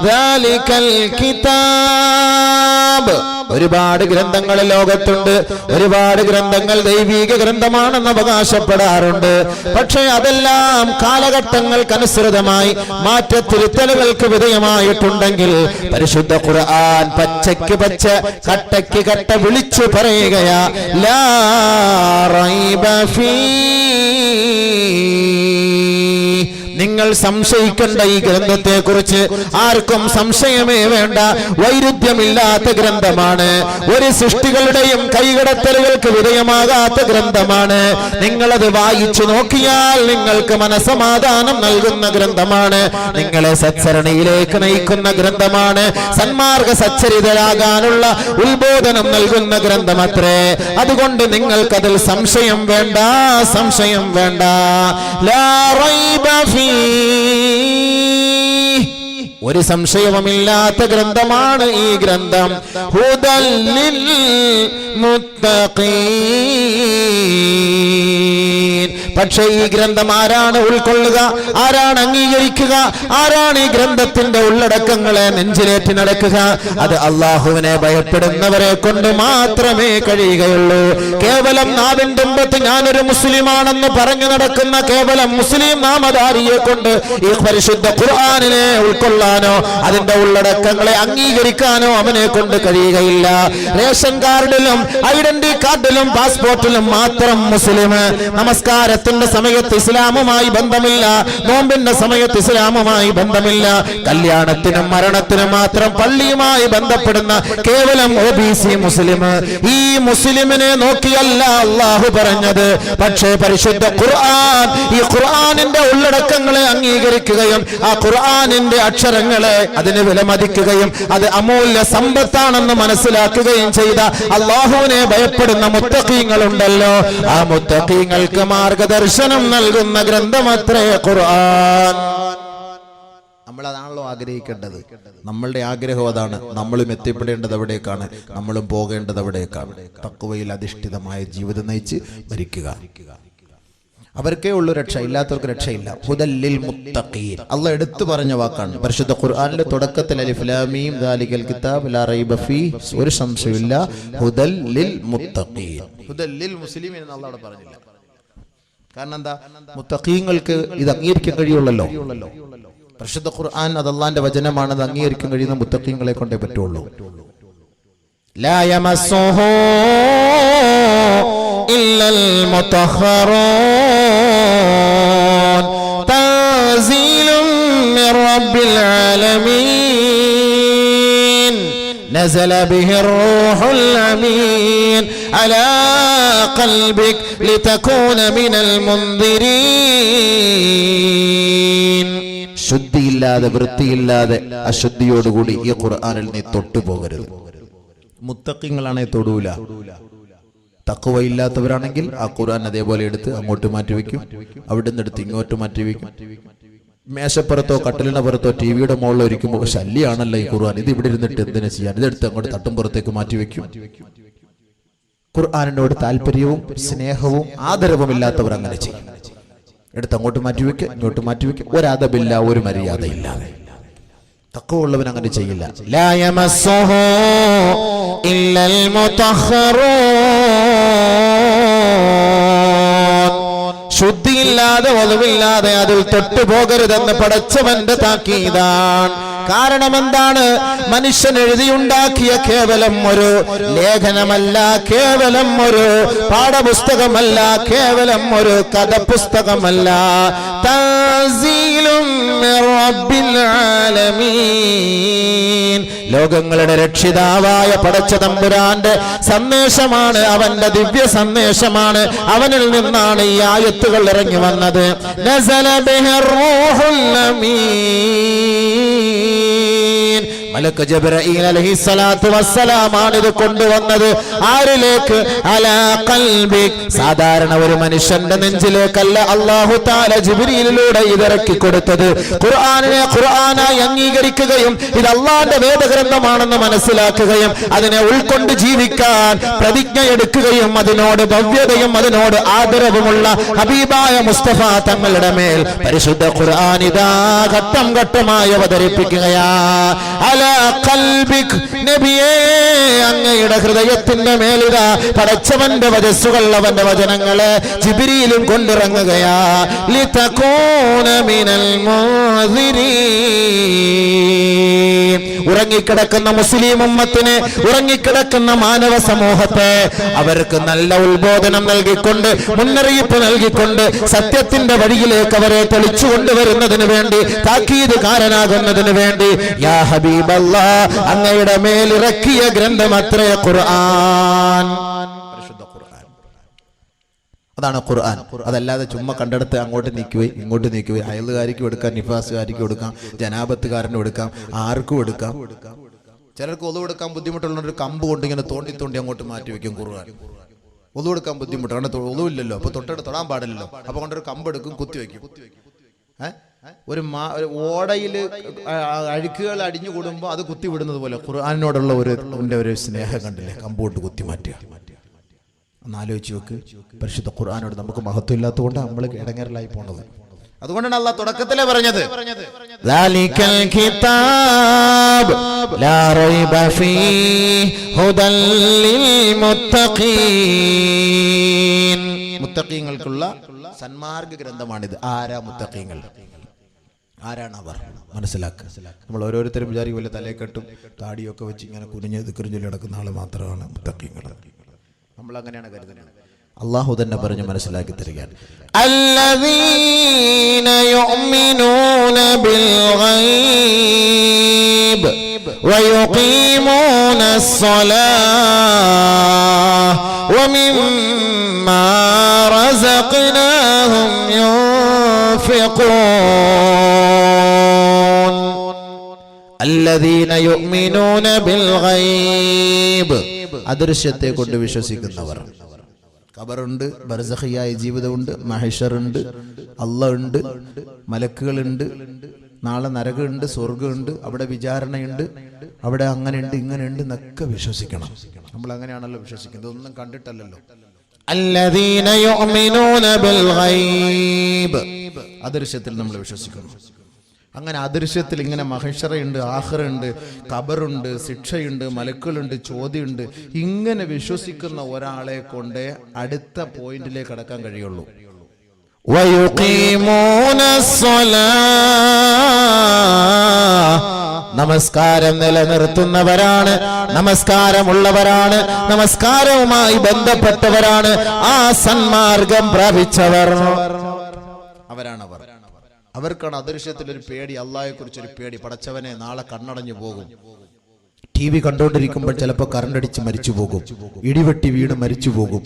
ദാലികൽ കിതാബ്, ഒരുപാട് ഗ്രന്ഥങ്ങൾ ലോകത്തുണ്ട്, ഒരുപാട് ഗ്രന്ഥങ്ങൾ ദൈവിക ഗ്രന്ഥമാണെന്ന് അവകാശപ്പെടാറുണ്ട്. പക്ഷേ അതെല്ലാം കാലഘട്ടങ്ങൾക്കനുസൃതമായി മാറ്റത്തിരുത്തലുകൾക്ക് വിധേയമായിട്ടുണ്ടെങ്കിൽ പരിശുദ്ധ ഖുർആൻ പച്ചയ്ക്ക് പച്ച, കട്ടയ്ക്ക് കട്ട വിളിച്ചു പറയുകയാ, ലാ റൈബ നിങ്ങൾ സംശയിക്കേണ്ട ഈ ഗ്രന്ഥത്തെ കുറിച്ച് ആർക്കും സംശയമേ വേണ്ട. വൈരുദ്ധ്യമില്ലാത്ത ഗ്രന്ഥമാണ്, ഒരു സൃഷ്ടികളുടെയും കൈകടത്തലുകൾക്ക് വിധേയമാകാത്ത ഗ്രന്ഥമാണ്. നിങ്ങളത് വായിച്ചു നോക്കിയാൽ നിങ്ങൾക്ക് മനസമാധാനം നൽകുന്ന ഗ്രന്ഥമാണ്, നിങ്ങളെ സത്സരണിയിലേക്ക് നയിക്കുന്ന ഗ്രന്ഥമാണ്, സന്മാർഗ സച്ചരിതരാകാനുള്ള ഉത്ബോധനം നൽകുന്ന ഗ്രന്ഥമത്രേ. അതുകൊണ്ട് നിങ്ങൾക്കതിൽ സംശയം വേണ്ട, സംശയം വേണ്ട. ലാ റൈബ ഫീ, ഒരു സംശയവുമില്ലാത്ത ഗ്രന്ഥമാണ് ഈ ഗ്രന്ഥം. ഹുദൽ ലിൽ മുത്തഖീൻ. പക്ഷേ ഈ ഗ്രന്ഥം ആരാണ് ഉൾക്കൊള്ളുക, ആരാണ് അംഗീകരിക്കുക, ആരാണ് ഈ ഗ്രന്ഥത്തിന്റെ ഉള്ളടക്കങ്ങളെ നെഞ്ചിലേറ്റി നടക്കുക? അത് അള്ളാഹുവിനെ ഭയപ്പെടുന്നവരെ കൊണ്ട് മാത്രമേ കഴിയുകയുള്ളൂ. കേവലം നാവിന്റെ തുമ്പത്ത് ഞാനൊരു മുസ്ലിമാണെന്ന് പറഞ്ഞു നടക്കുന്ന കേവലം മുസ്ലിം നാമധാരിയെ കൊണ്ട് ഈ പരിശുദ്ധ ഖുർആനിനെ ഉൾക്കൊള്ളാനോ അതിന്റെ ഉള്ളടക്കങ്ങളെ അംഗീകരിക്കാനോ അവനെ കൊണ്ട് കഴിയുകയില്ല. റേഷൻ കാർഡിലും ഐഡന്റിറ്റി കാർഡിലും പാസ്പോർട്ടിലും മാത്രം മുസ്ലിം, നമസ്കാരത്തിന്റെ സമയത്ത് ഇസ്ലാമുമായി ബന്ധമില്ല, നോമ്പിന്റെ സമയത്ത് ഇസ്ലാമുമായി ബന്ധമില്ല, കല്യാണത്തിനും മരണത്തിനും മാത്രം പള്ളിയുമായി ബന്ധപ്പെടുന്ന കേവലം OBC മുസ്ലിം. ഈ മുസ്ലിമിനെ നോക്കിയല്ല അള്ളാഹു പറഞ്ഞത്. പക്ഷേ പരിശുദ്ധ ഖുർആൻ ഈ ഖുർആനിന്റെ ഉള്ളടക്കങ്ങളെ അംഗീകരിക്കുകയും ആ ഖുർആനിന്റെ അക്ഷരങ്ങളെ അതിന് വിലമതിക്കുകയും അത് അമൂല്യ സമ്പത്താണെന്ന് മനസ്സിലാക്കുകയും ചെയ്ത അള്ളാഹുവിനെ ഭയപ്പെടുന്ന മുത്തഖീങ്ങളുണ്ടല്ലോ, ആ മുത്തഖീങ്ങൾക്ക് മാർഗദർശനം നൽകുന്ന ഗ്രന്ഥമത്രേ ഖുർആൻ. നമ്മളതാണല്ലോ ആഗ്രഹിക്കേണ്ടത്. നമ്മളുടെ ആഗ്രഹം അതാണ്. നമ്മളും എത്തിപ്പെടേണ്ടത് അവിടേക്കാണ്, നമ്മളും പോകേണ്ടത് അവിടേക്കാണ്. തഖ്വയിൽ അധിഷ്ഠിതമായ ജീവിതം നയിച്ച് മരിക്കുക. അവർക്കേ ഉള്ളൂ രക്ഷ, ഇല്ലാത്തവർക്ക് രക്ഷയില്ല. ഹുദൽ ലിൽ മുത്തഖീൻ അല്ലാഹ് എടുത്തു പറഞ്ഞ വാക്കാണ്. പരിശുദ്ധ ഖുർആനിലെ തുടക്കത്തിൽ അലിഫ് ലാം മീം ദാലികൽ കിതാബ് ലാ റൈബ ഫീഹി, ഒരു സംശയമില്ല, ഹുദൽ ലിൽ മുത്തഖീൻ. ഹുദൽ ലിൽ മുസ്ലിമീൻ എന്ന് അല്ലാഹ് പറഞ്ഞില്ല. കാരണം എന്താ? മുത്തഖീങ്ങൾക്ക് ഇത് അംഗീകരിക്കാൻ കഴിയുള്ളല്ലോ. പരിശുദ്ധ ഖുർആൻ അത് അല്ലാഹുവിന്റെ വചനമാണെന്ന് അംഗീകരിക്കാൻ കഴിയുന്ന മുത്തഖീങ്ങളെ കൊണ്ടേ പറ്റുള്ളൂ. ലാ യമസ്സുഹു ഇല്ലൽ മുതഹ്ഹറൂൻ തൻസീലും മിർ റബ്ബിൽ ആലമീൻ നസല ബിഹിർ റൂഹുൽ അമീൻ അലാ ഖൽബിക ലിതകൂന മിനൽ മുൻദിരീൻ. ശുദ്ധിയില്ലാതെ വൃത്തിയില്ലാതെ അശുദ്ധിയോടുകൂടി ഈ ഖുർആനിൽ നീ തൊട്ടുപോകരുത്. മുത്തഖീങ്ങളാണെ തൊടൂല. തഖ്വയില്ലാത്തവരാണെങ്കിൽ ആ ഖുർആൻ അതേപോലെ എടുത്ത് അങ്ങോട്ട് മാറ്റിവെക്കും, അവിടെ നിന്ന് എടുത്ത് ഇങ്ങോട്ട് മാറ്റിവെക്കും. മേശപ്പുറത്തോ കട്ടിലിന്റെ പുറത്തോ ടിവിയുടെ മുകളിലോ ഇരിക്കുമ്പോൾ ശല്യാണല്ലോ ഈ ഖുർആൻ, ഇത് ഇവിടെ ഇരുന്നിട്ട് എന്തിനാ ചെയ്യാൻ, ഇതെടുത്ത് അങ്ങോട്ട് തട്ടുംപുറത്തേക്ക് മാറ്റിവെക്കും. ഖുർആനിനോട് താല്പര്യവും സ്നേഹവും ആദരവും ഇല്ലാത്തവർ അങ്ങനെ ചെയ്യും. എടുത്ത് അങ്ങോട്ട് മാറ്റിവെക്കുക, ഇങ്ങോട്ട് മാറ്റിവെക്കുക. ഒരദബില്ല, ഒരു മര്യാദയില്ലാതെ. തഖ്വയുള്ളവൻ അങ്ങനെ ചെയ്യില്ല. ലാ യമസ്സുഹു ഇല്ലൽ മുതഹ്ഹറൂൻ. ശുദ്ധിയില്ലാതെ ഒളിവില്ലാതെ അതിൽ തൊട്ടുപോകരുതെന്ന് പടച്ചവന്റെ താക്കീതാണ്. കാരണം എന്താണ്? മനുഷ്യൻ എഴുതിയുണ്ടാക്കിയ കേവലം ഒരു ലേഖനമല്ല, കേവലം ഒരു പാഠപുസ്തകമല്ല, കേവലം ഒരു കഥപുസ്തകമല്ല. തൻസീലും മിർ റബ്ബിൽ ആലമീൻ. ലോകങ്ങളുടെ രക്ഷിതാവായ പടച്ച തമ്പുരാന്റെ സന്ദേശമാണ്, അവന്റെ ദിവ്യ സന്ദേശമാണ്. അവനിൽ നിന്നാണ് ഈ ആയത്തുകൾ ഇറങ്ങി വന്നത്. നസല ബിഹിർ റൂഹുൽ അമീൻ. മലക്ക് ജിബ്രീൽ അലൈഹിസ്സലാത്തു വസ്സലാമാണ് ഇത് കൊണ്ടുവന്നത്. ആരിലേക്ക്? അലാ ഖൽബിക്. സാധാരണ ഒരു മനുഷ്യന്റെ നെഞ്ചിലേക്കല്ല അല്ലാഹു തആല ജിബ്രീലിലൂടെ ഇതിറക്കി കൊടുത്തത്. ഖുർആനിനെ ഖുർആനായി അംഗീകരിക്കുകയും ഇത് അല്ലാഹുവിന്റെ വേദഗ്രന്ഥമാണെന്ന് മനസ്സിലാക്കുകയും അതിനെ ഉൾക്കൊണ്ട് ജീവിക്കാൻ പ്രതിജ്ഞയെടുക്കുകയും അതിനോട് ഭവ്യതയും അതിനോട് ആദരവുമുള്ള ഹബീബായ മുസ്തഫ തങ്ങളുടെ മേൽ പരിശുദ്ധ ഖുർആൻ ഇതാ ഘട്ടം ഘട്ടമായി അവതരിപ്പിക്കുകയാ. നബിയേ, അങ്ങയുടെ ഹൃദയത്തിന്റെ മേലിതാ പടച്ചവന്റെ വചസ്സുകൾ, അവന്റെ വചനങ്ങളെ ജിബ്രീലും കൊണ്ടിറങ്ങുകയാ. ലിതകൂന മിനൽ മുൻദിരീൻ. ഉറങ്ങിക്കിടക്കുന്ന മുസ്ലിം ഉമ്മത്തിനെ, ഉറങ്ങിക്കിടക്കുന്ന മാനവ സമൂഹത്തെ അവർക്ക് നല്ല ഉത്ബോധനം നൽകിക്കൊണ്ട്, മുന്നറിയിപ്പ് നൽകിക്കൊണ്ട് സത്യത്തിന്റെ വഴിയിലേക്ക് അവരെ തെളിച്ചു കൊണ്ടുവരുന്നതിന് വേണ്ടി, താക്കീതുകാരനാകുന്നതിന് വേണ്ടി യാ ഹബീബ് അങ്ങയുടെ മേലിറക്കിയ ഗ്രന്ഥം അത്രേ ഖുർആൻ. പരിശുദ്ധ ഖുർആൻ, അതാണ് ഖുർആൻ. അതല്ലാതെ ചുമ്മാ കണ്ടെടുത്ത് അങ്ങോട്ട് നീക്കുകയും ഇങ്ങോട്ട് നീക്കുകയും അയൽക്കാരിക്കും എടുക്കാം, നിഫാസുകാരിക്കും എടുക്കാം, ജനാപത്തുകാരനും എടുക്കാം, ആർക്കും എടുക്കാം. ചിലർക്ക് ഒതു കൊടുക്കാൻ ബുദ്ധിമുട്ടുള്ള ഒരു കമ്പ് കൊണ്ട് ഇങ്ങനെ തോണ്ടി തോണ്ടി അങ്ങോട്ട് മാറ്റി വെക്കും ഖുർആൻ. ഒതു കൊടുക്കാൻ ബുദ്ധിമുട്ട്, കാരണം ഒതുവില്ലല്ലോ, അപ്പൊ തൊട്ടെടുത്ത് തൊടാൻ പാടില്ലല്ലോ, അപ്പൊ കൊണ്ടൊരു കമ്പ് എടുക്കും, കുത്തി വെക്കും. ഒരു ഓടയിൽ അഴുക്കുകൾ അടിഞ്ഞു കൂടുമ്പോൾ അത് കുത്തി വിടുന്നത് പോലെ ഖുർആനിനോടുള്ള ഒരു സ്നേഹം കണ്ടില്ലേ, കമ്പോട്ട് കുത്തി മാറ്റുക. ഒന്ന് ആലോചിച്ച് നോക്ക്. പരിശുദ്ധ ഖുർആനോട് നമുക്ക് മഹത്വം ഇല്ലാത്തതുകൊണ്ട് നമ്മൾ ഇടങ്ങേറലായി പോണത്. അതുകൊണ്ടാണ് അല്ലാഹ് തുടക്കത്തിലേ പറഞ്ഞത് ദാലികൽ കിതാബ് ലാ റൈബ ഫീഹി ഹുദൽ ലിൽ മുത്തഖീൻ. മുത്തഖീങ്ങൾക്കുള്ള സന്മാർഗ ഗ്രന്ഥമാണിത്. ആരാ മുത്തഖീങ്ങൾ? ആരാണ് അവർ? മനസ്സിലാക്കുക. നമ്മൾ ഓരോരുത്തരും വിചാരിക്കും വലിയ തലയെക്കെട്ടും താടിയൊക്കെ വെച്ച് ഇങ്ങനെ കുനിഞ്ഞ് ദിക്റും ചൊല്ലി നടക്കുന്ന ആൾ മാത്രമാണ് മുത്തഖീങ്ങൾ. നമ്മൾ അങ്ങനെയാണ് കരുതുന്നത്. അല്ലാഹു തന്നെ പറഞ്ഞ് മനസ്സിലാക്കി തരികയാണ്. അല്ലദീന യുഅ്മിനൂന ബിൽ ഗൈബ് വയുഖീമൂന സ്സലാഹ വമിമ്മാ റസഖ്നാഹും യുൻഫിഖൂൻ. അല്ലദീന യുഅ്മിനൂന ബിൽ ഗൈബ്. അദൃശ്യത്തെ കൊണ്ട് വിശ്വസിക്കുന്നവർ. ഖബറുണ്ട്, ബർസഖിയായ ജീവിതമുണ്ട്, മഹ്ശറുണ്ട്, അല്ലാഹ് ഉണ്ട്, മലക്കുകളുണ്ട്, നാളെ നരകമുണ്ട്, സ്വർഗ്ഗമുണ്ട്, അവിടെ വിചാരണയുണ്ട്, അവിടെ അങ്ങനെയുണ്ട് ഇങ്ങനെയുണ്ട് എന്നൊക്കെ വിശ്വസിക്കണം. നമ്മൾ അങ്ങനെയാണല്ലോ വിശ്വസിക്കുന്നത്, ഒന്നും കണ്ടിട്ടല്ലല്ലോ. അല്ലദീന യുഅ്മിനൂന ബിൽ ഗൈബ്. അദൃശ്യത്തിൽ നമ്മൾ വിശ്വസിക്കണം. അങ്ങനെ അദൃശ്യത്തിൽ ഇങ്ങനെ മഹ്ശറയുണ്ട്, ആഖിറയുണ്ട്, ഖബറുണ്ട്, ശിക്ഷയുണ്ട്, മലക്കുകളുണ്ട്, ചോദ്യമുണ്ട്. ഇങ്ങനെ വിശ്വസിക്കുന്ന ഒരാളെ കൊണ്ട് അടുത്ത പോയിന്റിലേക്ക് കടക്കാൻ കഴിയുള്ളൂ. വയുഖീമൂന സ്വലാഹ്, നമസ്കാരം നിലനിർത്തുന്നവരാണ്, നമസ്കാരമുള്ളവരാണ്, നമസ്കാരവുമായി ബന്ധപ്പെട്ടവരാണ്, ആ സന്മാർഗം പ്രാപിച്ചവർ അവരാണവർ. അവർക്കാണ് അദൃശ്യത്തിൽ ഒരു പേടി, അള്ളാഹയെ കുറിച്ചൊരു പേടി. പടച്ചവനെ നാളെ കണ്ണടഞ്ഞു പോകും. ടി വി കണ്ടുകൊണ്ടിരിക്കുമ്പോൾ ചിലപ്പോൾ കറണ്ടടിച്ച് മരിച്ചു പോകും, ഇടിവെട്ടി വീണ് മരിച്ചു പോകും,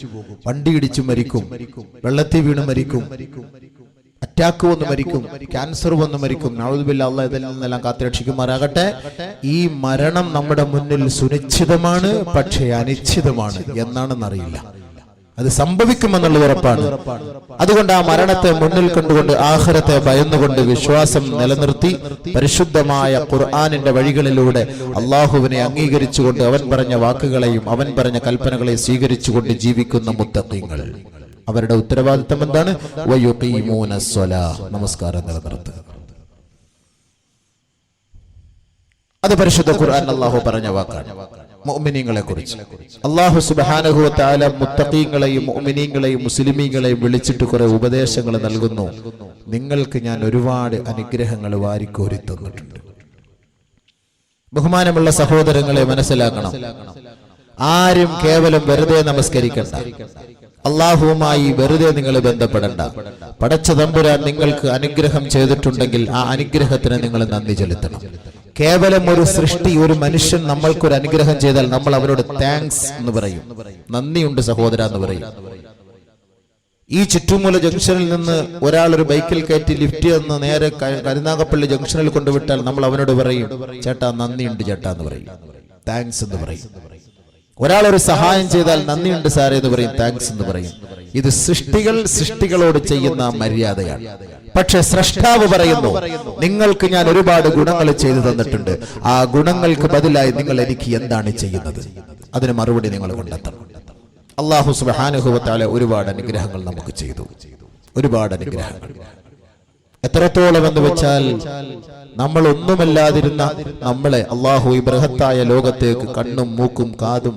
വണ്ടി ഇടിച്ചു മരിക്കും, വെള്ളത്തിൽ വീണ് മരിക്കും, അറ്റാക്ക് വന്ന് മരിക്കും, ക്യാൻസർ വന്ന് മരിക്കും. നഊദുബില്ലാ, അല്ലാഹ് ഇതിൽ നിന്നെല്ലാം കാത്തുരക്ഷിക്കുമാറാകട്ടെ. ഈ മരണം നമ്മുടെ മുന്നിൽ സുനിശ്ചിതമാണ്, പക്ഷേ അനിശ്ചിതമാണ്. എന്നാണെന്നറിയില്ല, അത് സംഭവിക്കുമെന്നുള്ള ഉറപ്പാണ്. അതുകൊണ്ട് ആ മരണത്തെ മുന്നിൽ കണ്ടുകൊണ്ട് ആഖിറത്തെ ഭയന്നുകൊണ്ട് വിശ്വാസം നിലനിർത്തി പരിശുദ്ധമായ ഖുർആനിന്റെ വഴികളിലൂടെ അള്ളാഹുവിനെ അംഗീകരിച്ചുകൊണ്ട് അവൻ പറഞ്ഞ വാക്കുകളെയും അവൻ പറഞ്ഞ കൽപ്പനകളെയും സ്വീകരിച്ചുകൊണ്ട് ജീവിക്കുന്ന മുത്തഖീങ്ങൾ, അവരുടെ ഉത്തരവാദിത്തം എന്താണ്? വയുഖീമൂന സ്വലാഹ്, നമസ്കാരം നിലനിർത്തുക. അത് പരിശുദ്ധ ഖുർആൻ അല്ലാഹു പറഞ്ഞ വാക്കാണ് മുഅ്മിനീങ്ങളെ കുറിച്ച്. അല്ലാഹു സുബ്ഹാനഹു വ തആല മുത്തഖീങ്ങളെയും മുഅ്മിനീങ്ങളെയും മുസ്ലിമീങ്ങളെയും വിളിച്ചിട്ട് കുറെ ഉപദേശങ്ങൾ നൽകുന്നു. നിങ്ങൾക്ക് ഞാൻ ഒരുപാട് അനുഗ്രഹങ്ങൾ വാരിക്കോരി തന്നിട്ടുണ്ട്. ബഹുമാനമുള്ള സഹോദരങ്ങളെ, മനസ്സിലാക്കണം, ആരും കേവലം വെറുതെ നമസ്കരിക്കണ്ട, അള്ളാഹുവുമായി വെറുതെ നിങ്ങൾ ബന്ധപ്പെടണ്ട. പടച്ച തമ്പുരാൻ നിങ്ങൾക്ക് അനുഗ്രഹം ചെയ്തിട്ടുണ്ടെങ്കിൽ ആ അനുഗ്രഹത്തിന് നിങ്ങൾ നന്ദി ചെലുത്തണം. കേവലം ഒരു സൃഷ്ടി, ഒരു മനുഷ്യൻ നമ്മൾക്കൊരു അനുഗ്രഹം ചെയ്താൽ നമ്മൾ അവരോട് താങ്ക്സ് എന്ന് പറയും, നന്ദിയുണ്ട് സഹോദര എന്ന് പറയും. ഈ ചുറ്റുമൂല ജംഗ്ഷനിൽ നിന്ന് ഒരാൾ ഒരു ബൈക്കിൽ കയറ്റി ലിഫ്റ്റ് എന്ന് നേരെ കരുനാഗപ്പള്ളി ജംഗ്ഷനിൽ കൊണ്ടുവിട്ടാൽ നമ്മൾ അവനോട് പറയും, ചേട്ടാ നന്ദിയുണ്ട് ചേട്ടാ എന്ന് പറയും, താങ്ക്സ് എന്ന് പറയും. ഒരാൾ ഒരു സഹായം ചെയ്താൽ നന്ദിയുണ്ട് സാറേ എന്ന് പറയും, താങ്ക്സ് എന്ന് പറയും. ഇത് സൃഷ്ടികളോട് ചെയ്യുന്ന മര്യാദയാണ്. പക്ഷെ സ്രഷ്ടാവ് പറയുന്നു, നിങ്ങൾക്ക് ഞാൻ ഒരുപാട് ഗുണങ്ങൾ ചെയ്തു തന്നിട്ടുണ്ട്, ആ ഗുണങ്ങൾക്ക് ബദലായി നിങ്ങൾ എനിക്ക് എന്താണ് ചെയ്യുന്നത്? അതിന് മറുപടി നിങ്ങൾ കണ്ടെത്തണം. അല്ലാഹു സുബ്ഹാനഹു വ തആല ഒരുപാട് അനുഗ്രഹങ്ങൾ നമുക്ക് ചെയ്തു, ഒരുപാട് അനുഗ്രഹങ്ങൾ. എത്രത്തോളം എന്ന് വെച്ചാൽ, നമ്മൾ ഒന്നുമല്ലാതിരുന്ന നമ്മളെ അള്ളാഹു ഈ ബൃഹത്തായ ലോകത്തേക്ക് കണ്ണും മൂക്കും കാതും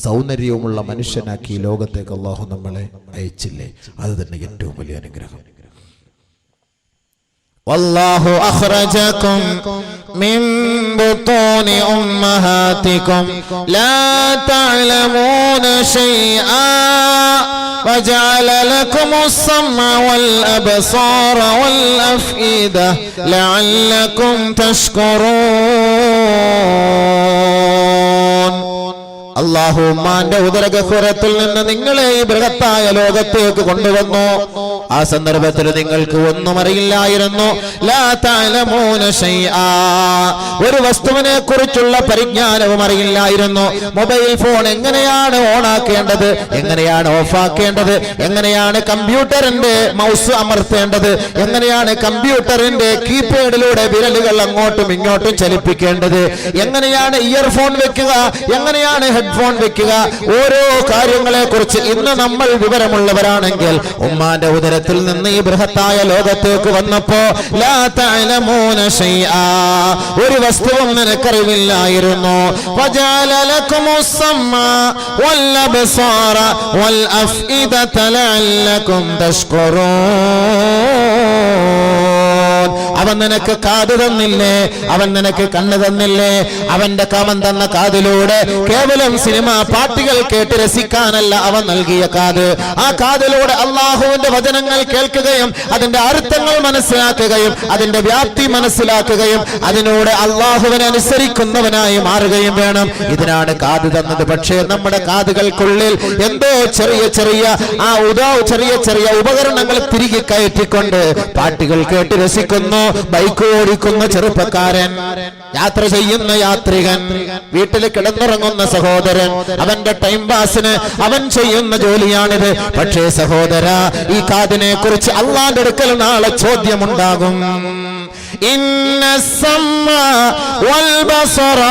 സൗന്ദര്യവുമുള്ള മനുഷ്യനാക്കി ഈ ലോകത്തേക്ക് അള്ളാഹു നമ്മളെ അയച്ചില്ലേ? അത് തന്നെ ഏറ്റവും വലിയ അനുഗ്രഹം. വല്ലാഹു അഖ്റജകും മിൻ ബുതൂനി ഉമ്മഹാതികും ലാ തഅലമൂന ശൈആ وجعل لكم السمع والأبصار والأفئدة لعلكم تشكرون. അല്ലാഹു ഉമ്മാന്റെ ഉദരഗഹ്വരത്തിൽ നിന്ന് നിങ്ങളെ ഈ ബൃഹത്തായ ലോകത്തേക്ക് കൊണ്ടുവന്നു. ആ സന്ദർഭത്തിൽ നിങ്ങൾക്ക് ഒന്നും അറിയില്ലായിരുന്നു. ലാ തഅലമൂന ശൈആ, ഒരു വസ്തുവിനെ കുറിച്ചുള്ള പരിജ്ഞാനവും അറിയില്ലായിരുന്നു. മൊബൈൽ ഫോൺ എങ്ങനെയാണ് ഓണാക്കേണ്ടത്, എങ്ങനെയാണ് ഓഫാക്കേണ്ടത്, എങ്ങനെയാണ് കമ്പ്യൂട്ടറിന്റെ മൗസ് അമർത്തേണ്ടത്, എങ്ങനെയാണ് കമ്പ്യൂട്ടറിന്റെ കീപാഡിലൂടെ വിരലുകൾ അങ്ങോട്ടും ഇങ്ങോട്ടും ചലിപ്പിക്കേണ്ടത്, എങ്ങനെയാണ് ഇയർഫോൺ വെക്കുക, എങ്ങനെയാണ് ഹെഡ്ഫോൺ വെക്കുക, ഓരോ കാര്യങ്ങളെ കുറിച്ച് ഇന്ന് നമ്മൾ വിവരമുള്ളവരാണെങ്കിൽ ഉമ്മാന്റെ ഉദരത്തിൽ നിന്ന് ഈ ബൃഹത്തായ ലോകത്തേക്ക് വന്നപ്പോ ലാ തഅലമൂന ശൈആ, ഒരു വസ്തുവും നിനക്കറിവില്ലായിരുന്നു. വജഅല ലക്കുമുസ് സമഅ വൽ അബ്സാറ വൽ അഫ്ഇദത ലഅല്ലകും തഷ്കുറൂൻ. അവൻ നിനക്ക് കാത് തന്നില്ലേ, അവൻ നിനക്ക് കണ്ണ് തന്നില്ലേ? അവന്റെ കമൻ തന്ന കാതിലൂടെ കേവലം സിനിമ പാട്ടുകൾ കേട്ട് രസിക്കാനല്ല അവൻ നൽകിയ കാത്. ആ കാതിലൂടെ അള്ളാഹുവിന്റെ വചനങ്ങൾ കേൾക്കുകയും അതിന്റെ അർത്ഥങ്ങൾ മനസ്സിലാക്കുകയും അതിന്റെ വ്യാപ്തി മനസ്സിലാക്കുകയും അതിനോട് അള്ളാഹുവിനെ അനുസരിക്കുന്നവനായി മാറുകയും വേണം. ഇതിനാണ് കാത് തന്നത്. പക്ഷേ നമ്മുടെ കാതുകൾക്കുള്ളിൽ എന്തോ ചെറിയ ചെറിയ ഉപകരണങ്ങൾ തിരികെ കയറ്റിക്കൊണ്ട് പാട്ടുകൾ കേട്ട് രസിക്കുന്നു. ബൈക്ക് ഓടിക്കുന്ന ചെറുപ്പക്കാരൻ, യാത്ര ചെയ്യുന്ന യാത്രികൻ, വീട്ടിൽ കിടന്നുറങ്ങുന്ന സഹോദരൻ, അവന്റെ ടൈം പാസിന് അവൻ ചെയ്യുന്ന ജോലിയാണിത്. പക്ഷേ സഹോദര, ഈ കാതിനെ കുറിച്ച് അള്ളാന്റെ അടുക്കൽ നാളെ ചോദ്യമുണ്ടാകും. ഇന്ന സമഅ വൽ ബസറ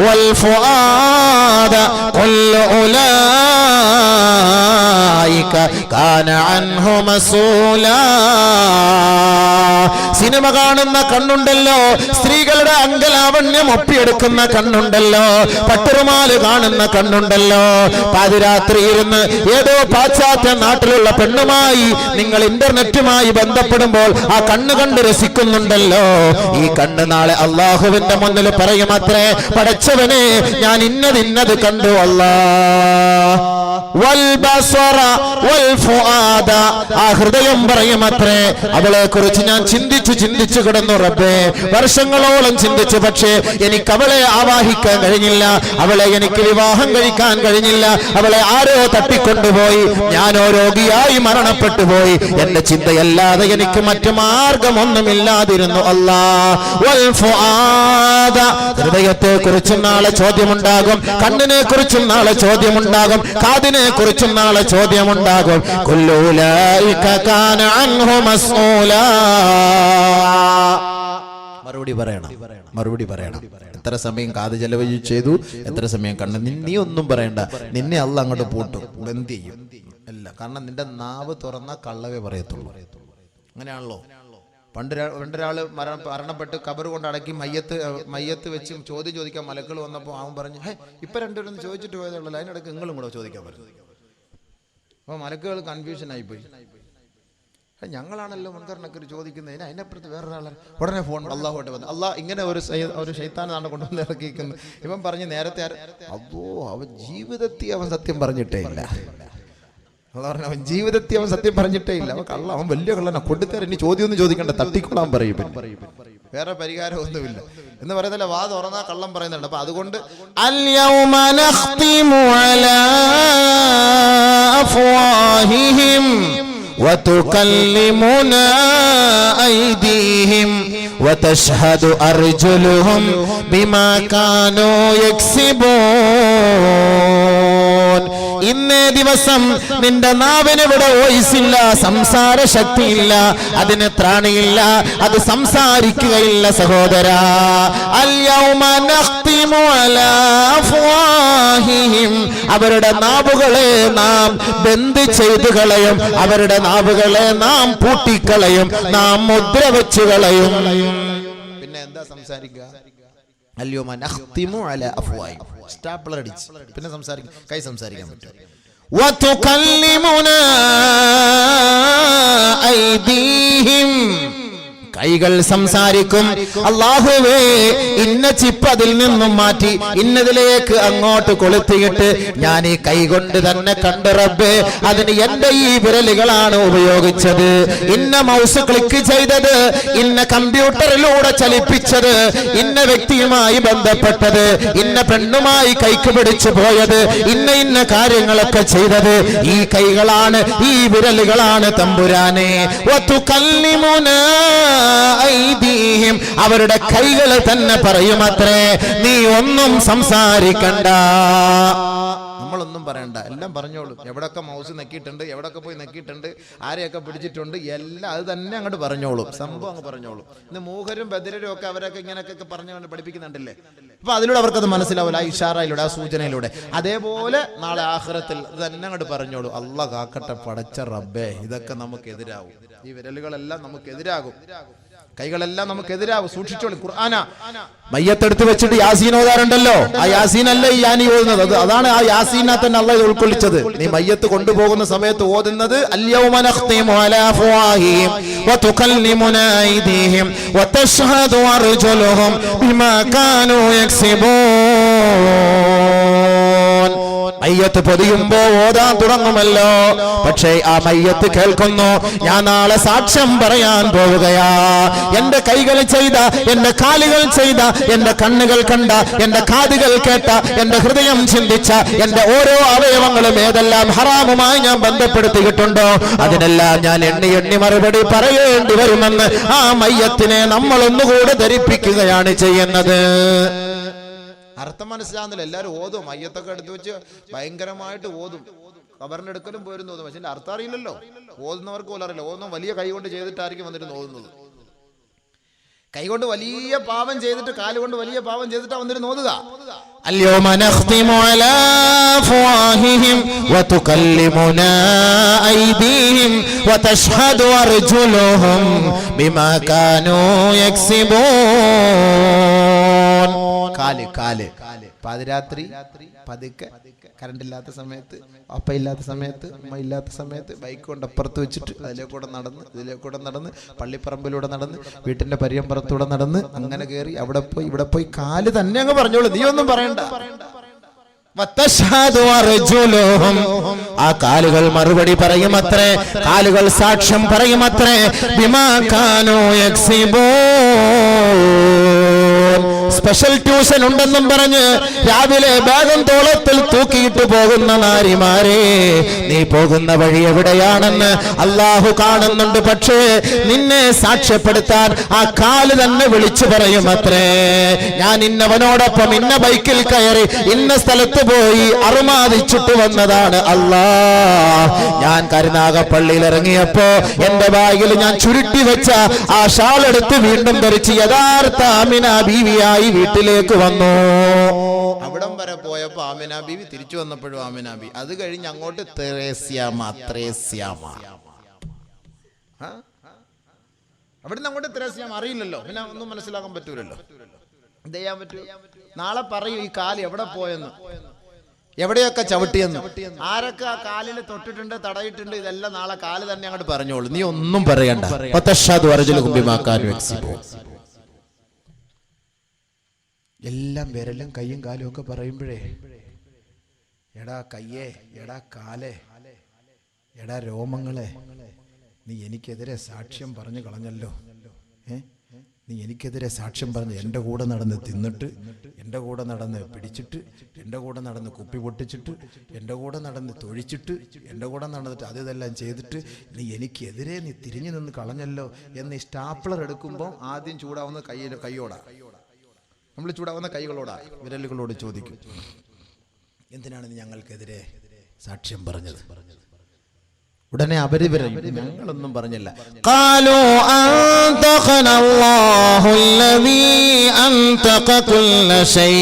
വൽ ഫുആദ കുല്ലു ഉലൈക ഉലൈക കാന അൻഹു മസൂലാ. സിനിമ കാണുന്ന കണ്ണുണ്ടല്ലോ, സ്ത്രീകളുടെ അംഗലാവണ്യം ഒപ്പിയെടുക്കുന്ന കണ്ണുണ്ടല്ലോ, പട്ടുറുമാല് കാണുന്ന കണ്ണുണ്ടല്ലോ, പാതിരാത്രി ഇരുന്ന് ഏതോ പാശ്ചാത്യ നാട്ടിലുള്ള പെണ്ണുമായി നിങ്ങൾ ഇന്റർനെറ്റുമായി ബന്ധപ്പെടുമ്പോൾ ആ കണ്ണ് കണ്ട് രസിക്കുന്നുണ്ടല്ലോ, ഈ കണ്ണ് നാളെ അള്ളാഹുവിന്റെ മുന്നിൽ പറയുമത്രേ, പടച്ചവനെ ഞാൻ ഇന്നത് കണ്ടു അല്ലാ. ആ ഹൃദയം പറയുമത്രേ, അവളെ കുറിച്ച് ഞാൻ ചിന്തിച്ചു കിടന്നു റബ്ബേ, വർഷങ്ങളോളം ചിന്തിച്ചു, പക്ഷേ എനിക്ക് അവളെ ആവാഹിക്കാൻ കഴിഞ്ഞില്ല, അവളെ എനിക്ക് വിവാഹം കഴിക്കാൻ കഴിഞ്ഞില്ല, അവളെ ആരോ തട്ടിക്കൊണ്ടുപോയി, ഞാനോ രോഗിയായി മരണപ്പെട്ടു പോയി, എന്റെ ചിന്തയല്ലാതെ എനിക്ക് മറ്റു മാർഗമൊന്നുമില്ലാതിരുന്നു അല്ലാ. ഹൃദയത്തെ കുറിച്ചും നാളെ ചോദ്യമുണ്ടാകും, കണ്ണിനെ കുറിച്ചും നാളെ ചോദ്യമുണ്ടാകും, കാതിനെ കുറിച്ചും നാളെ ചോദ്യമുണ്ടാകും. കുല്ലു ഉലൈക കാന അൻഹു മസ്ഊലാ. മറുപടി പറയണം. എത്ര സമയം കാത് ചെലവഴി ചെയ്തു, എത്ര സമയം കണ്ണ്. നീ ഒന്നും പറയണ്ട, നിന്നെ അല്ല അങ്ങോട്ട് പൂട്ടും, ബന്ദ് ചെയ്യും. അല്ല, കാരണം നിന്റെ നാവ് തുറന്ന കള്ളവേ പറയത്തുള്ളൂ. അങ്ങനെയാണല്ലോ. പണ്ടൊരാള് മരണപ്പെട്ട് കബർ കൊണ്ട് അടക്കി മയ്യത്ത് വെച്ച് ചോദിക്കാൻ മലക്കൾ വന്നപ്പോൾ അവൻ പറഞ്ഞു, ഇപ്പൊ രണ്ടുപേരും ചോദിച്ചിട്ട് പോയതുള്ളൂ, അതിനിടയ്ക്ക് നിങ്ങളും കൂടെ ചോദിക്കാൻ പറഞ്ഞു. അപ്പൊ മലക്കുകൾ കൺഫ്യൂഷൻ ആയിപ്പോയി. ഞങ്ങളാണല്ലോ മുൻകറിനൊക്കെ ചോദിക്കുന്നതിന്, അതിനപ്പുറത്ത് വേറൊരാളെ ഉടനെ ഫോൺ അള്ളാഹുമായിട്ട് വന്നു. അള്ളാഹ് ഇങ്ങനെ ഒരു ശൈത്താനാണ് കൊണ്ടുവന്ന് ഇറക്കിയിരിക്കുന്നത്. ഇവൻ പറഞ്ഞ് നേരത്തെ അവൻ ജീവിതത്തിൽ അവൻ സത്യം പറഞ്ഞിട്ടേ ഇല്ല. അവൻ ജീവിതത്തിൽ അവൻ സത്യം പറഞ്ഞിട്ടേ ഇല്ല. അവൻ വലിയ കള്ളനാ, കൊടുത്തേരം ഇനി ചോദ്യമൊന്നും ചോദിക്കണ്ട, തട്ടിക്കൊള്ളാൻ പറയും, വേറെ പരിഹാരം ഒന്നുമില്ല എന്ന് പറയുന്നില്ല. വാ തുറന്നാ കള്ളം പറയുന്നുണ്ട്. അപ്പൊ അതുകൊണ്ട് അൽയൗമ നഖ്തിമു അലാ അഫ്വാഹിഹിം وتكلمنا أيديهم وتشهد أرجلهم بما كانوا يكسبون. ഇന്നേ ദിവസം നിന്റെ നാവിനിവിടെ വോയിസില്ല, സംസാര ശക്തിയില്ല, അതിന് ത്രാണിയില്ല, അത് സംസാരിക്കുകയില്ല സഹോദരാ. അൽയൗമ നഖ്തിമു അലാ അഫ്വാഹിഹിം, അവരുടെ നാവുകളെ നാം ബന്ദ് ചെയ്തു കളയും, അവരുടെ നാവുകളെ നാം പൂട്ടിക്കളയും, നാം മുദ്ര വെച്ചു കളയും. പിന്നെ എന്താ സംസാരിക്കുക? അൽയൗമ നഖ്തിമു അലാ അഫ്വാഹിഹിം, സ്റ്റാപ്ലർ അടിച്ച് പിന്നെ സംസാരിക്കും, കൈ സംസാരിക്കാൻ പറ്റും. വതുകല്ലിമുനാ ഐദീഹിം, കൈകൾ സംസാരിക്കും. അല്ലാഹുവേ, ഇന്ന ചിപ്പ് അതിൽ നിന്നും മാറ്റി ഇന്നതിലേക്ക് അങ്ങോട്ട് കൊളുത്തിയിട്ട് ഞാൻ ഈ കൈ കൊണ്ട് തന്നെ കണ്ട് റബ്ബേ, അതിന് എന്റെ ഈ വിരലുകളാണ് ഉപയോഗിച്ചത്, ഇന്ന മൗസ് ക്ലിക്ക് ചെയ്തത്, ഇന്ന കമ്പ്യൂട്ടറിലൂടെ ചലിപ്പിച്ചത്, ഇന്ന വ്യക്തിയുമായി ബന്ധപ്പെട്ടത്, ഇന്ന പെണ്ണുമായി കൈക്ക് പിടിച്ചു പോയത്, ഇന്ന കാര്യങ്ങളൊക്കെ ചെയ്തത് ഈ കൈകളാണ്, ഈ വിരലുകളാണ് തമ്പുരാനെ. വതുകല്ലിമുനാ ഐദീഹിം, അവരുടെ കൈകൾ തന്നെ പറയുമത്രേ, നീ ഒന്നും സംസാരിക്കണ്ട, നമ്മളൊന്നും പറയണ്ട, എല്ലാം പറഞ്ഞോളൂ. എവിടൊക്കെ മൗസ് നെക്കിയിട്ടുണ്ട്, എവിടൊക്കെ പോയി നെക്കിയിട്ടുണ്ട്, ആരെയൊക്കെ പിടിച്ചിട്ടുണ്ട്, എല്ലാം അത് തന്നെ അങ്ങോട്ട് പറഞ്ഞോളൂ, സംഭവം അങ്ങ് പറഞ്ഞോളൂ. ഇന്ന് മൂഹരും ബദരും ഒക്കെ അവരൊക്കെ ഇങ്ങനെയൊക്കെ പറഞ്ഞു പഠിപ്പിക്കുന്നുണ്ടല്ലേ. അപ്പൊ അതിലൂടെ അവർക്കത് മനസ്സിലാവില്ല, ആ ഇഷാറയിലൂടെ, ആ സൂചനയിലൂടെ. അതേപോലെ നാളെ ആഖിറത്തിൽ ഇത് തന്നെ അങ്ങോട്ട് പറഞ്ഞോളൂ. അല്ലാഹ് കാക്കട്ടെ പടച്ച റബ്ബേ, ഇതൊക്കെ നമുക്കെതിരാവും, ഈ വിരലുകളെല്ലാം നമുക്കെതിരാകും, കൈകളെല്ലാം നമുക്കെതിരാവും, സൂക്ഷിച്ചോളൂ. ഖുർആന മയ്യത്തെടുത്ത് വെച്ചിട്ട് യാസീൻ ഓതാറുണ്ടല്ലോ, ആ യാസീൻ അല്ല ഈ യാനി ഓതുന്നത്, അതാണ് ആ യാസീനെ തന്നെ അല്ലാഹ് ഉൾക്കൊള്ളിച്ചത്. നീ മയ്യത്ത് കൊണ്ടുപോകുന്ന സമയത്ത് ഓതുന്നത് അൽയൗമ നഖ്തിമു അലാ അഫ്വാഹിഹിം വതുകല്ലിമുനാ ഐദീഹിം വതശ്ഹദു അർജുലുഹും ബിമാ കാനൂ യക്സിബൂൻ. മയ്യത്ത് പൊതിയുമ്പോ ഓതാൻ തുടങ്ങുമല്ലോ, പക്ഷേ ആ മയ്യത്ത് കേൾക്കുന്നു, ഞാൻ നാളെ സാക്ഷ്യം പറയാൻ പോവുകയാ, എന്റെ കൈകൾ ചെയ്ത, എന്റെ കാലുകൾ ചെയ്ത, എന്റെ കണ്ണുകൾ കണ്ട, എന്റെ കാതുകൾ കേട്ട, എന്റെ ഹൃദയം ചിന്തിച്ച, എന്റെ ഓരോ അവയവങ്ങളും ഏതെല്ലാം ഹറാമുമായി ഞാൻ ബന്ധപ്പെടുത്തിയിട്ടുണ്ടോ അതിനെല്ലാം ഞാൻ എണ്ണി മറുപടി പറയേണ്ടി വരുമെന്ന് ആ മയ്യത്തിനെ നമ്മൾ ഒന്നുകൂടെ ധരിപ്പിക്കുകയാണ് ചെയ്യുന്നത്. അർത്ഥം മനസ്സിലാകുന്നില്ല. എല്ലാവരും ഓതും, മയ്യത്തൊക്കെ എടുത്തു വെച്ച് ഭയങ്കരമായിട്ട് ഓതും, ഖബറിന്റെ അടുക്കലും പോയിരുന്നു ഓതും, പക്ഷെ അർത്ഥം അറിയില്ലല്ലോ. ഓതുന്നവർക്ക് പോലും അറിയില്ല. ഓതുന്ന വലിയ കൈ കൊണ്ട് ചെയ്തിട്ടായിരിക്കും വന്നിരുന്ന് ഓതുന്നത്. കൈകൊണ്ട് വലിയ പാപം ചെയ്തിട്ട്, കാലുകൊണ്ട് വലിയ പാപം ചെയ്തിട്ടാ വന്നിരുന്ന് ഓതുക. അൽയൗമ നഖ്തിമു അലാ أفواههم وتكلمنا أيديهم وتشهد أرجلهم بما كانوا يكسبون. കാല് പാതിരാത്രി പതുക്കെ, കറണ്ട് ഇല്ലാത്ത സമയത്ത്, അപ്പ ഇല്ലാത്ത സമയത്ത്, അമ്മ ഇല്ലാത്ത സമയത്ത് ബൈക്ക് കൊണ്ട് അപ്പുറത്ത് വെച്ചിട്ട് അതിലേക്കൂടെ നടന്ന് ഇതിലേക്കൂടെ നടന്ന് പള്ളിപ്പറമ്പിലൂടെ നടന്ന് വീട്ടിന്റെ പരിയമ്പറത്തൂടെ നടന്ന് അങ്ങനെ കയറി അവിടെ പോയി ഇവിടെ പോയി കാല് തന്നെ അങ്ങ് പറഞ്ഞോളൂ, നീ ഒന്നും പറയണ്ട. ആ കാലുകൾ മറുപടി പറയുമത്രേ, കാലുകൾ സാക്ഷ്യം പറയുമത്രേ. ബിമാ കാനൂ യക്സിബൂൻ. സ്പെഷ്യൽ ട്യൂഷൻ ഉണ്ടെന്നും പറഞ്ഞ് രാവിലെ ബാഗം തോളത്തിൽ തൂക്കിയിട്ട് പോകുന്ന നാരിമാരെ, നീ പോകുന്ന വഴി എവിടെയാണെന്ന് അള്ളാഹു കാണുന്നുണ്ട്. പക്ഷേ നിന്നെ സാക്ഷ്യപ്പെടുത്താൻ ആ കാല് തന്നെ വിളിച്ചു പറയുമത്രേ, ഞാൻ ഇന്നവനോടൊപ്പം ഇന്ന ബൈക്കിൽ കയറി ഇന്ന സ്ഥലത്ത് പോയി അറുമാദിച്ചിട്ട് വന്നതാണ് അല്ലാ. ഞാൻ കരുനാഗപ്പള്ളിയിൽ ഇറങ്ങിയപ്പോ എന്റെ ബാഗിൽ ഞാൻ ചുരുട്ടി വെച്ച ആ ഷാൾ എടുത്ത് വീണ്ടും ധരിച്ച് യഥാർത്ഥ ആമിന ബീവിയായി വീട്ടിലേക്ക് വന്നു. അവിടം വരെ പോയപ്പോ ആമിന ബീവി, തിരിച്ചു വന്നപ്പോഴും ആമിന ബീവി. അത് കഴിഞ്ഞ് അങ്ങോട്ട് ത്രേസ്യാമ. അവിടുന്ന് അങ്ങോട്ട് ത്രേസ്യാമ അറിയില്ലല്ലോ, പിന്നെ ഒന്നും മനസ്സിലാക്കാൻ പറ്റൂലല്ലോ. എന്ത് ചെയ്യാൻ പറ്റൂ? നാളെ പറയൂ ഈ കാല് എവിടെ പോയെന്ന്, എവിടെയൊക്കെ ചവിട്ടിയെന്ന്, ആരൊക്കെ ആ കാലിൽ തൊട്ടിട്ടുണ്ട്, തടയിട്ടുണ്ട്, ഇതെല്ലാം നാളെ കാല് തന്നെ അങ്ങോട്ട് പറഞ്ഞോളൂ, നീ ഒന്നും പറയണ്ട. എല്ലാം വിരലും കയ്യും കാലും ഒക്കെ പറയുമ്പോഴേ, എടാ കയ്യേ, എടാ കാലേ, എടാ രോമങ്ങളെ, നീ എനിക്കെതിരെ സാക്ഷ്യം പറഞ്ഞു കളഞ്ഞല്ലോ. നീ എനിക്കെതിരെ സാക്ഷ്യം പറഞ്ഞ് എൻ്റെ കൂടെ നടന്ന് തിന്നിട്ട്, എൻ്റെ കൂടെ നടന്ന് പിടിച്ചിട്ട്, എൻ്റെ കൂടെ നടന്ന് കുപ്പി പൊട്ടിച്ചിട്ട്, എൻ്റെ കൂടെ നടന്ന് തൊഴിച്ചിട്ട്, എൻ്റെ കൂടെ നടന്നിട്ട് അതെല്ലാം ചെയ്തിട്ട് നീ എനിക്കെതിരെ നീ തിരിഞ്ഞു നിന്ന് കളഞ്ഞല്ലോ എന്ന് സ്റ്റാപ്ലർ എടുക്കുമ്പോൾ ആദ്യം ചൂടാവുന്ന കൈയോടാ, നമ്മൾ ചൂടാവുന്ന കൈകളോടാ, വിരലുകളോട് ചോദിക്കും, എന്തിനാണ് നീ ഞങ്ങൾക്കെതിരെ സാക്ഷ്യം പറഞ്ഞത്? ഉടനെ അവര് പറയും, ഞങ്ങളൊന്നും പറഞ്ഞില്ല. ഖാലൂ അൻതഖന അല്ലാഹുല്ലദീ അൻതഖ കുല്ല ശൈ,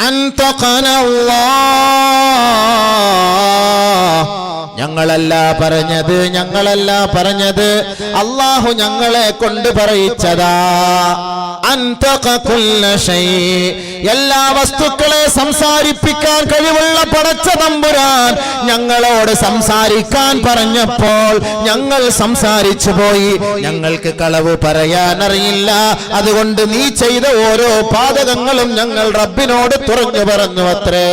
അൻതഖന അല്ലാഹ്, ഞങ്ങളല്ല പറഞ്ഞത്, അല്ലാഹു ഞങ്ങളെ കൊണ്ട് പറയിച്ചതാ. അൻതഖ കുല്ല ശൈ, എല്ലാ വസ്തുക്കളെ സംസാരിപ്പിക്കാൻ കഴിവുള്ള പടച്ച തമ്പുരാൻ ഞങ്ങളോട് സംസാരിക്കാൻ പറഞ്ഞപ്പോൾ ഞങ്ങൾ സംസാരിച്ചു പോയി. ഞങ്ങൾക്ക് കളവ് പറയാനറിയില്ല, അതുകൊണ്ട് നീ ചെയ്ത ഓരോ പാതകങ്ങളും ഞങ്ങൾ റബ്ബിനോട് തുറന്നു പറഞ്ഞു. അത്രേ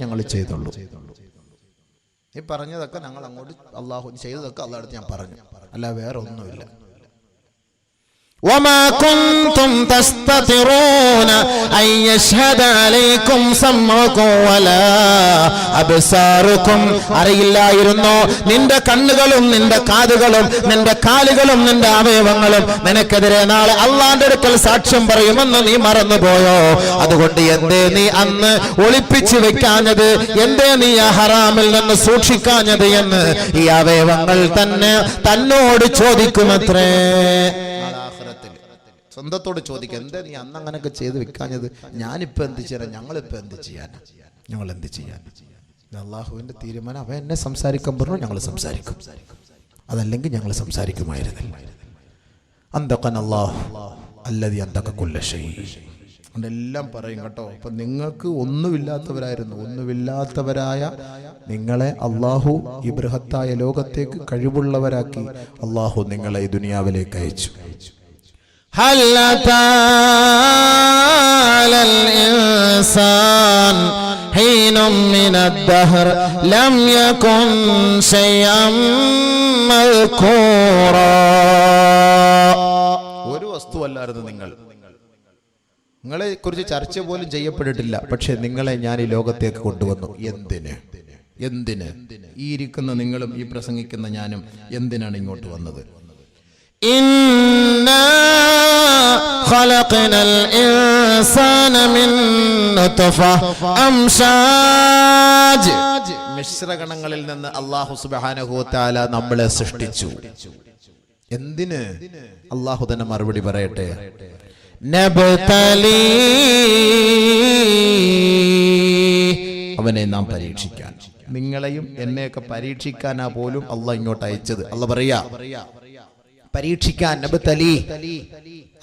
ഞങ്ങൾ ചെയ്തുള്ളൂ. ഈ പറഞ്ഞതൊക്കെ ഞങ്ങൾ അങ്ങോട്ട് അള്ളാഹു ചെയ്തതൊക്കെ അള്ളാഹുടെ ഞാൻ പറഞ്ഞു, അല്ല വേറെ ഒന്നുമില്ല. وما كنتم تستترون أن يشهد عليكم سمعكم ولا أبصاركم. അറിയില്ലായിരുന്നോ നിന്റെ കണ്ണുകളും നിന്റെ കാതുകളും നിന്റെ കാലുകളും നിന്റെ അവയവങ്ങളും നിനക്കെതിരെ നാളെ അള്ളാന്റെ അടുക്കൽ സാക്ഷ്യം പറയുമെന്ന് നീ മറന്നുപോയോ? അതുകൊണ്ട് എന്തേ നീ അന്ന് ഒളിപ്പിച്ചു വെക്കാഞ്ഞത്, എന്തേ നീ ആ ഹറാമിൽ നിന്ന് സൂക്ഷിക്കാഞ്ഞത് എന്ന് ഈ അവയവങ്ങൾ തന്നെ തന്നോട് ചോദിക്കുമത്രേ. സ്വന്തത്തോട് ചോദിക്കുക, എന്താ നീ അന്ന് അങ്ങനെയൊക്കെ ചെയ്ത് വെക്കാഞ്ഞത്? ഞാനിപ്പോൾ എന്ത് ചെയ്യാൻ, ഞങ്ങളിപ്പോൾ എന്ത് ചെയ്യാനാ, ഞങ്ങൾ എന്ത് ചെയ്യാൻ? അള്ളാഹുവിൻ്റെ തീരുമാനം. അവൻ എന്നെ സംസാരിക്കാൻ പറഞ്ഞു, ഞങ്ങൾ സംസാരിക്കും, അതല്ലെങ്കിൽ ഞങ്ങൾ സംസാരിക്കുമായിരുന്നില്ല. അന്തഖനല്ലാഹു അല്ലദീ അന്തഖ കുല്ല ശൈ. എല്ലാം പറയും കേട്ടോ. അപ്പൊ നിങ്ങൾക്ക് ഒന്നുമില്ലാത്തവരായ നിങ്ങളെ അള്ളാഹു ഈ ബൃഹത്തായ ലോകത്തേക്ക് കഴിവുള്ളവരാക്കി അള്ളാഹു നിങ്ങളെ ഈ ദുനിയാവിലേക്ക് അയച്ചു. هل أتى على الإنسان حين من الدهر لم يكن شيئا مذكورا. ഒരു വസ്തുവല്ലായിരുന്നു നിങ്ങളെ കുറിച്ച് ചർച്ച പോലും ചെയ്യപ്പെട്ടിട്ടില്ല. പക്ഷെ നിങ്ങളെ ഞാൻ ഈ ലോകത്തേക്ക് കൊണ്ടുവന്നു. എന്തിന്? ഈ ഇരിക്കുന്ന നിങ്ങളും ഈ പ്രസംഗിക്കുന്ന ഞാനും എന്തിനാണ് ഇങ്ങോട്ട് വന്നത്? ഇന്നാ ഖലഖനൽ ഇൻസാന മിൻ നുത്ഫ അംശാജ്. മിശ്രകണങ്ങളിൽ നിന്ന് അല്ലാഹു സുബ്ഹാനഹു വ തആല നമ്മളെ സൃഷ്ടിച്ചു. എന്തിന്? അല്ലാഹു തന്നെ മറുപടി പറയട്ടെ. നബ്തലീ അവനെ നാം പരീക്ഷിക്കാൻ. നിങ്ങളെയും എന്നെയൊക്കെ പരീക്ഷിക്കാനാ പോലും അള്ളാഹ് ഇങ്ങോട്ട് അയച്ചത്. അള്ളാഹ് പറയാ പരീക്ഷിക്കാൻ, നബ്തലി,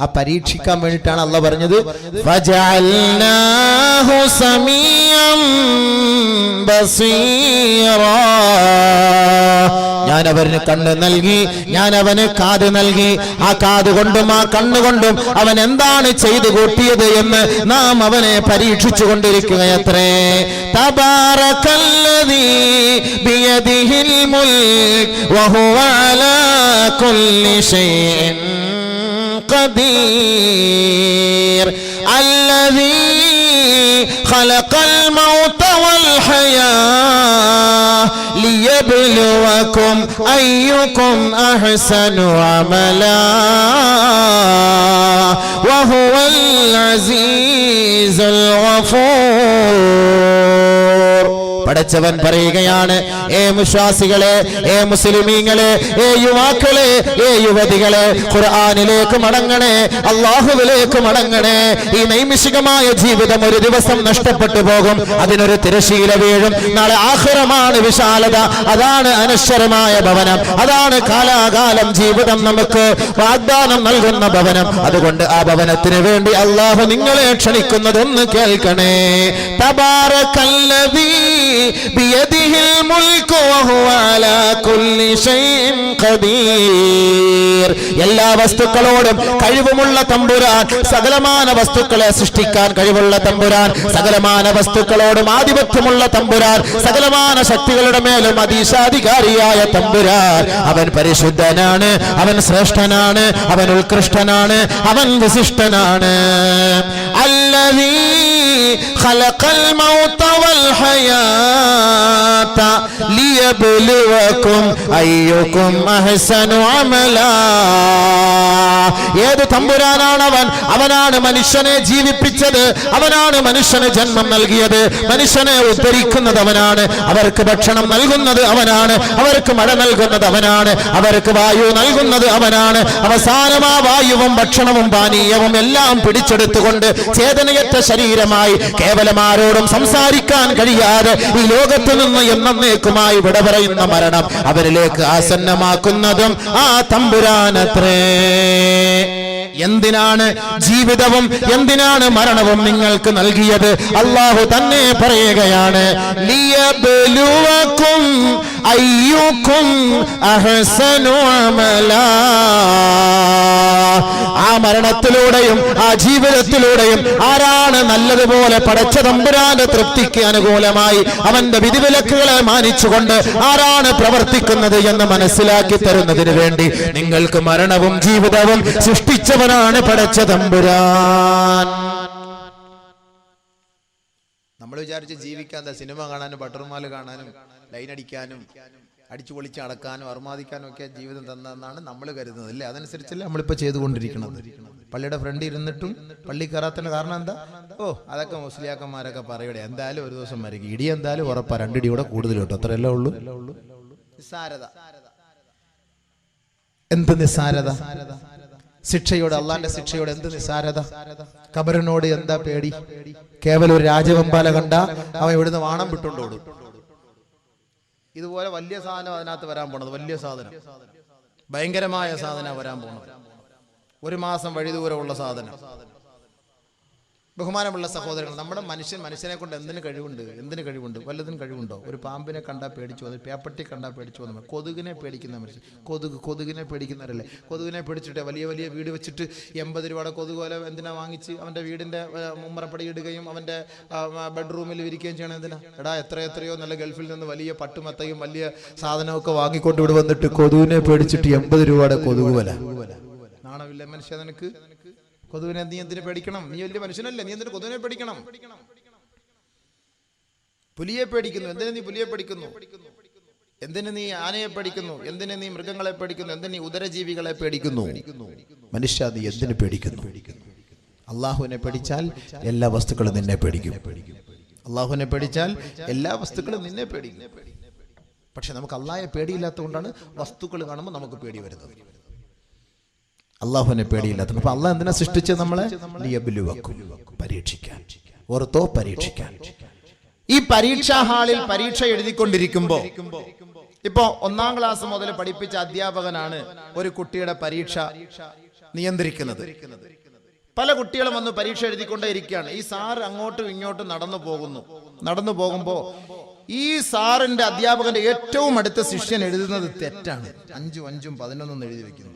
ആ പരീക്ഷിക്കാൻ വേണ്ടിയിട്ടാണ് അള്ളാഹ് പറഞ്ഞത് ഫജഅൽനാഹു സമീഅൻ ബസീറാ. ഞാൻ അവന് കണ്ണ് നൽകി, ഞാൻ അവന് കാത് നൽകി. ആ കാത് കൊണ്ടും ആ കണ്ണുകൊണ്ടും അവൻ എന്താണ് ചെയ്തു കൂട്ടിയത് എന്ന് നാം അവനെ പരീക്ഷിച്ചു കൊണ്ടിരിക്കുകയത്രേ. തബാറകല്ലദീ ബിയദിഹിൽ മുൽക് വഹുവ അലാ കുല്ലി ഷൈഇൻ ഖദീർ അല്ലദീ ഖലഖൽ മൗത വൽ ഹയാ ليبلوكم أيكم أحسن عملا وهو العزيز الغفور. പടച്ചവൻ പറയുകയാണ്, ഏ വിശ്വാസികളെ, ഏ മുസ്ലിമീങ്ങളെ, ഏ യുവാക്കളെ, ഏ യുവതികളെ, ഖുർആനിലേക്ക് മടങ്ങണേ, അല്ലാഹുവിലേക്ക് മടങ്ങണേ. ഈ നൈമിഷികമായ ജീവിതം ഒരു ദിവസം നഷ്ടപ്പെട്ടു പോകും, അതിനൊരു തിരശീല വീഴും. നാളെ ആഖിറമാണ് വിശാലത, അതാണ് അനശ്വരമായ ഭവനം, അതാണ് കാലാകാലം ജീവിതം നമുക്ക് വാഗ്ദാനം നൽകുന്ന ഭവനം. അതുകൊണ്ട് ആ ഭവനത്തിന് വേണ്ടി അല്ലാഹു നിങ്ങളെ ക്ഷണിക്കുന്നതൊന്ന് കേൾക്കണേ. തബാറകല്ലദീ ബിയദിഹിൽ മുൽകു വഹുവ അലാ കുല്ലി ഷൈഇൻ ഖദീർ. എല്ലാ വസ്തുക്കളോടും കഴിവുമുള്ള തമ്പുരാൻ, സകലമാന വസ്തുക്കളെ സൃഷ്ടിക്കാൻ കഴിവുള്ള തമ്പുരാൻ, സകലമാന വസ്തുക്കളോടും ആധിപത്യമുള്ള തമ്പുരാൻ, സകലമാന ശക്തികളുടെ മേലും അതീശാധികാരിയായ തമ്പുരാൻ. അവൻ പരിശുദ്ധനാണ്, അവൻ ശ്രേഷ്ഠനാണ്, അവൻ ഉത്കൃഷ്ടനാണ്, അവൻ വിശിഷ്ടനാണ്. അല്ലദീ ഖലഖൽ മൗത വൽ ഹയാത ലിയബ്ലുവകും അയ്യുകും അഹ്സനു അമലാ. ഏത് തമ്പുരാനാണ് അവൻ? അവനാണ് മനുഷ്യനെ ജീവിപ്പിച്ചത്, അവനാണ് മനുഷ്യന് ജന്മം നൽകിയത്, മനുഷ്യനെ ഉദ്ധരിക്കുന്നത് അവനാണ്, അവർക്ക് ഭക്ഷണം നൽകുന്നത് അവനാണ്, അവർക്ക് മഴ നൽകുന്നത് അവനാണ്, അവർക്ക് വായു നൽകുന്നത് അവനാണ്. അവസാനം ആ വായുവും ഭക്ഷണവും പാനീയവും എല്ലാം പിടിച്ചെടുത്തുകൊണ്ട് ചേതനയറ്റ ശരീരമായി കേവലം ആരോടും സംസാരിക്കാൻ കഴിയാതെ ഈ ലോകത്ത് നിന്ന് എന്നേക്കുമായി വിട പറയുന്ന മരണം അവരിലേക്ക് ആസന്നമാക്കുന്നതും ആ തമ്പുരാനത്രേ. എന്തിനാണ് ജീവിതവും എന്തിനാണ് മരണവും നിങ്ങൾക്ക് നൽകിയത്? അല്ലാഹു തന്നെ പറയുകയാണ്, ലിയബ്ലുവകും അയ്യുകും അഹ്സനു അമലാ. ആ മരണത്തിലൂടെയും ആ ജീവിതത്തിലൂടെയും ആരാണ് നല്ലതുപോലെ പടച്ച തമ്പുരാന്റെ തൃപ്തിക്ക് അനുകൂലമായി അവന്റെ വിധിവിലക്കുകളെ മാനിച്ചുകൊണ്ട് ആരാണ് പ്രവർത്തിക്കുന്നത് എന്ന് മനസ്സിലാക്കി തരുന്നതിന് വേണ്ടി നിങ്ങൾക്ക് മരണവും ജീവിതവും സൃഷ്ടിച്ചവനാണ് പടച്ച തമ്പുരാൻ. നമ്മൾ വിചാരിച്ച് ജീവിക്കാൻ സിനിമ കാണാനും ബട്ടർമാല് കാണാനും ലൈൻ അടിക്കാനും അടിച്ചു പൊളിച്ച് അടക്കാനും അർമാദിക്കാനും ഒക്കെ ജീവിതം തന്നെന്നാണ് നമ്മൾ കരുതുന്നത്, അല്ലേ? അതനുസരിച്ചല്ലേ നമ്മളിപ്പോൾ ചെയ്തുകൊണ്ടിരിക്കുന്നത്. പള്ളിയുടെ ഫ്രണ്ട് ഇരുന്നിട്ടും പള്ളി കയറാത്തതിന്റെ കാരണം എന്താ? അതൊക്കെ മുസ്ലിയാക്കന്മാരൊക്കെ പറയൂടെ, എന്തായാലും ഒരു ദിവസം മരിക്കും, ഇടി എന്തായാലും ഉറപ്പാ, 2 ഇടിയോടെ കൂടുതൽ കിട്ടും, അത്രയല്ലേ ഉള്ളൂ. നിസ്സാരത. എന്ത് നിസ്സാരത? ശിക്ഷയോട്, അള്ളാന്റെ ശിക്ഷയോട് എന്ത് നിസ്സാരത? ഖബറിനോട് എന്താ പേടി? കേവലം ഒരു രാജവെമ്പാല കണ്ട അവൻ ഇവിടുന്ന് വാണം വിട്ടുകൊണ്ടോടും. ഇതുപോലെ വലിയ സാധനം അതിനകത്ത് വരാൻ പോണത്, വലിയ സാധനം, ഭയങ്കരമായ സാധനം വരാൻ പോണത്, 1 മാസം വഴി ദൂരമുള്ള സാധനം. ബഹുമാനമുള്ള സഹോദരങ്ങൾ, നമ്മുടെ മനുഷ്യനെ കൊണ്ട് എന്തിനു കഴിവുണ്ട്? വല്ലതിനും കഴിവുണ്ടോ? ഒരു പാമ്പിനെ കണ്ടാൽ പേടിച്ചു വന്നു, പേപ്പട്ടി കണ്ടാൽ പേടിച്ചു വന്നു. കൊതുകിനെ പേടിക്കുന്ന മനുഷ്യൻ, കൊതുകിനെ പേടിക്കുന്നവരല്ലേ? കൊതുകിനെ പേടിച്ചിട്ട് വലിയ വലിയ വീട് വെച്ചിട്ട് 80 രൂപയുടെ കൊതുകോല എന്തിനാ വാങ്ങിച്ച് അവൻ്റെ വീടിൻ്റെ മുമ്മറപ്പടി ഇടുകയും അവൻ്റെ ബെഡ്റൂമിൽ ഇരിക്കുകയും ചെയ്യണം? എന്തിനാ? എടാ, എത്രയോ നല്ല ഗൾഫിൽ നിന്ന് വലിയ പട്ടുമത്തയും വലിയ സാധനമൊക്കെ വാങ്ങിക്കൊണ്ട് ഇവിടെ വന്നിട്ട് കൊതുകിനെ പേടിച്ചിട്ട് 80 രൂപയുടെ കൊതുകുവല. നാണമില്ല മനുഷ്യ നിനക്ക്? കൊതുവിനെ നീ എന്തിനു പേടിക്കണം? നീ വലിയ മനുഷ്യനല്ലേ, നീ എന്തിനു കൊതുവിനെ പേടിക്കണം? പുലിയെ പേടിക്കുന്നു, എന്തിനു നീ പുലിയെ പേടിക്കുന്നു? എന്തിനു നീ ആനയെ പേടിക്കുന്നു? എന്തിനു നീ മൃഗങ്ങളെ പേടിക്കുന്നു? എന്തിനു നീ ഉദരജീവികളെ പേടിക്കുന്നു? മനുഷ്യ, നീ എന്തിനു പേടിക്കുന്നു? അള്ളാഹുവിനെ പേടിച്ചാൽ എല്ലാ വസ്തുക്കളും നിന്നെ പേടിക്കും. അള്ളാഹുവിനെ പേടിച്ചാൽ എല്ലാ വസ്തുക്കളും നിന്നെ പേടിക്കും. പക്ഷെ നമുക്ക് അള്ളാഹയെ പേടിയില്ലാത്തതുകൊണ്ടാണ് വസ്തുക്കൾ കാണുമ്പോൾ നമുക്ക് പേടി വരുന്നത്. അള്ളാഹുവിനെ പേടിയില്ലാത്ത. അപ്പൊ അള്ളാഹ് എന്തിനാ സൃഷ്ടിച്ചത് നമ്മളെ? ലിയബ്ലുവക്കും, പരീക്ഷിക്കാൻ. ഓർത്തോ, പരീക്ഷിക്കാൻ. ഈ പരീക്ഷാ ഹാളിൽ പരീക്ഷ എഴുതിക്കൊണ്ടിരിക്കുമ്പോ, ഇപ്പോ 1ാം ക്ലാസ് മുതൽ പഠിപ്പിച്ച അധ്യാപകനാണ് ഒരു കുട്ടിയുടെ പരീക്ഷ നിയന്ത്രിക്കുന്നത്. പല കുട്ടികളും വന്ന് പരീക്ഷ എഴുതിക്കൊണ്ടേ ഇരിക്കുകയാണ്. ഈ സാർ അങ്ങോട്ടും ഇങ്ങോട്ടും നടന്നു പോകുമ്പോ ഈ സാറിന്റെ അധ്യാപകന്റെ ഏറ്റവും അടുത്ത ശിഷ്യൻ എഴുതുന്നത് തെറ്റാണ്. 5 5 11 എഴുതി വെക്കുന്നു.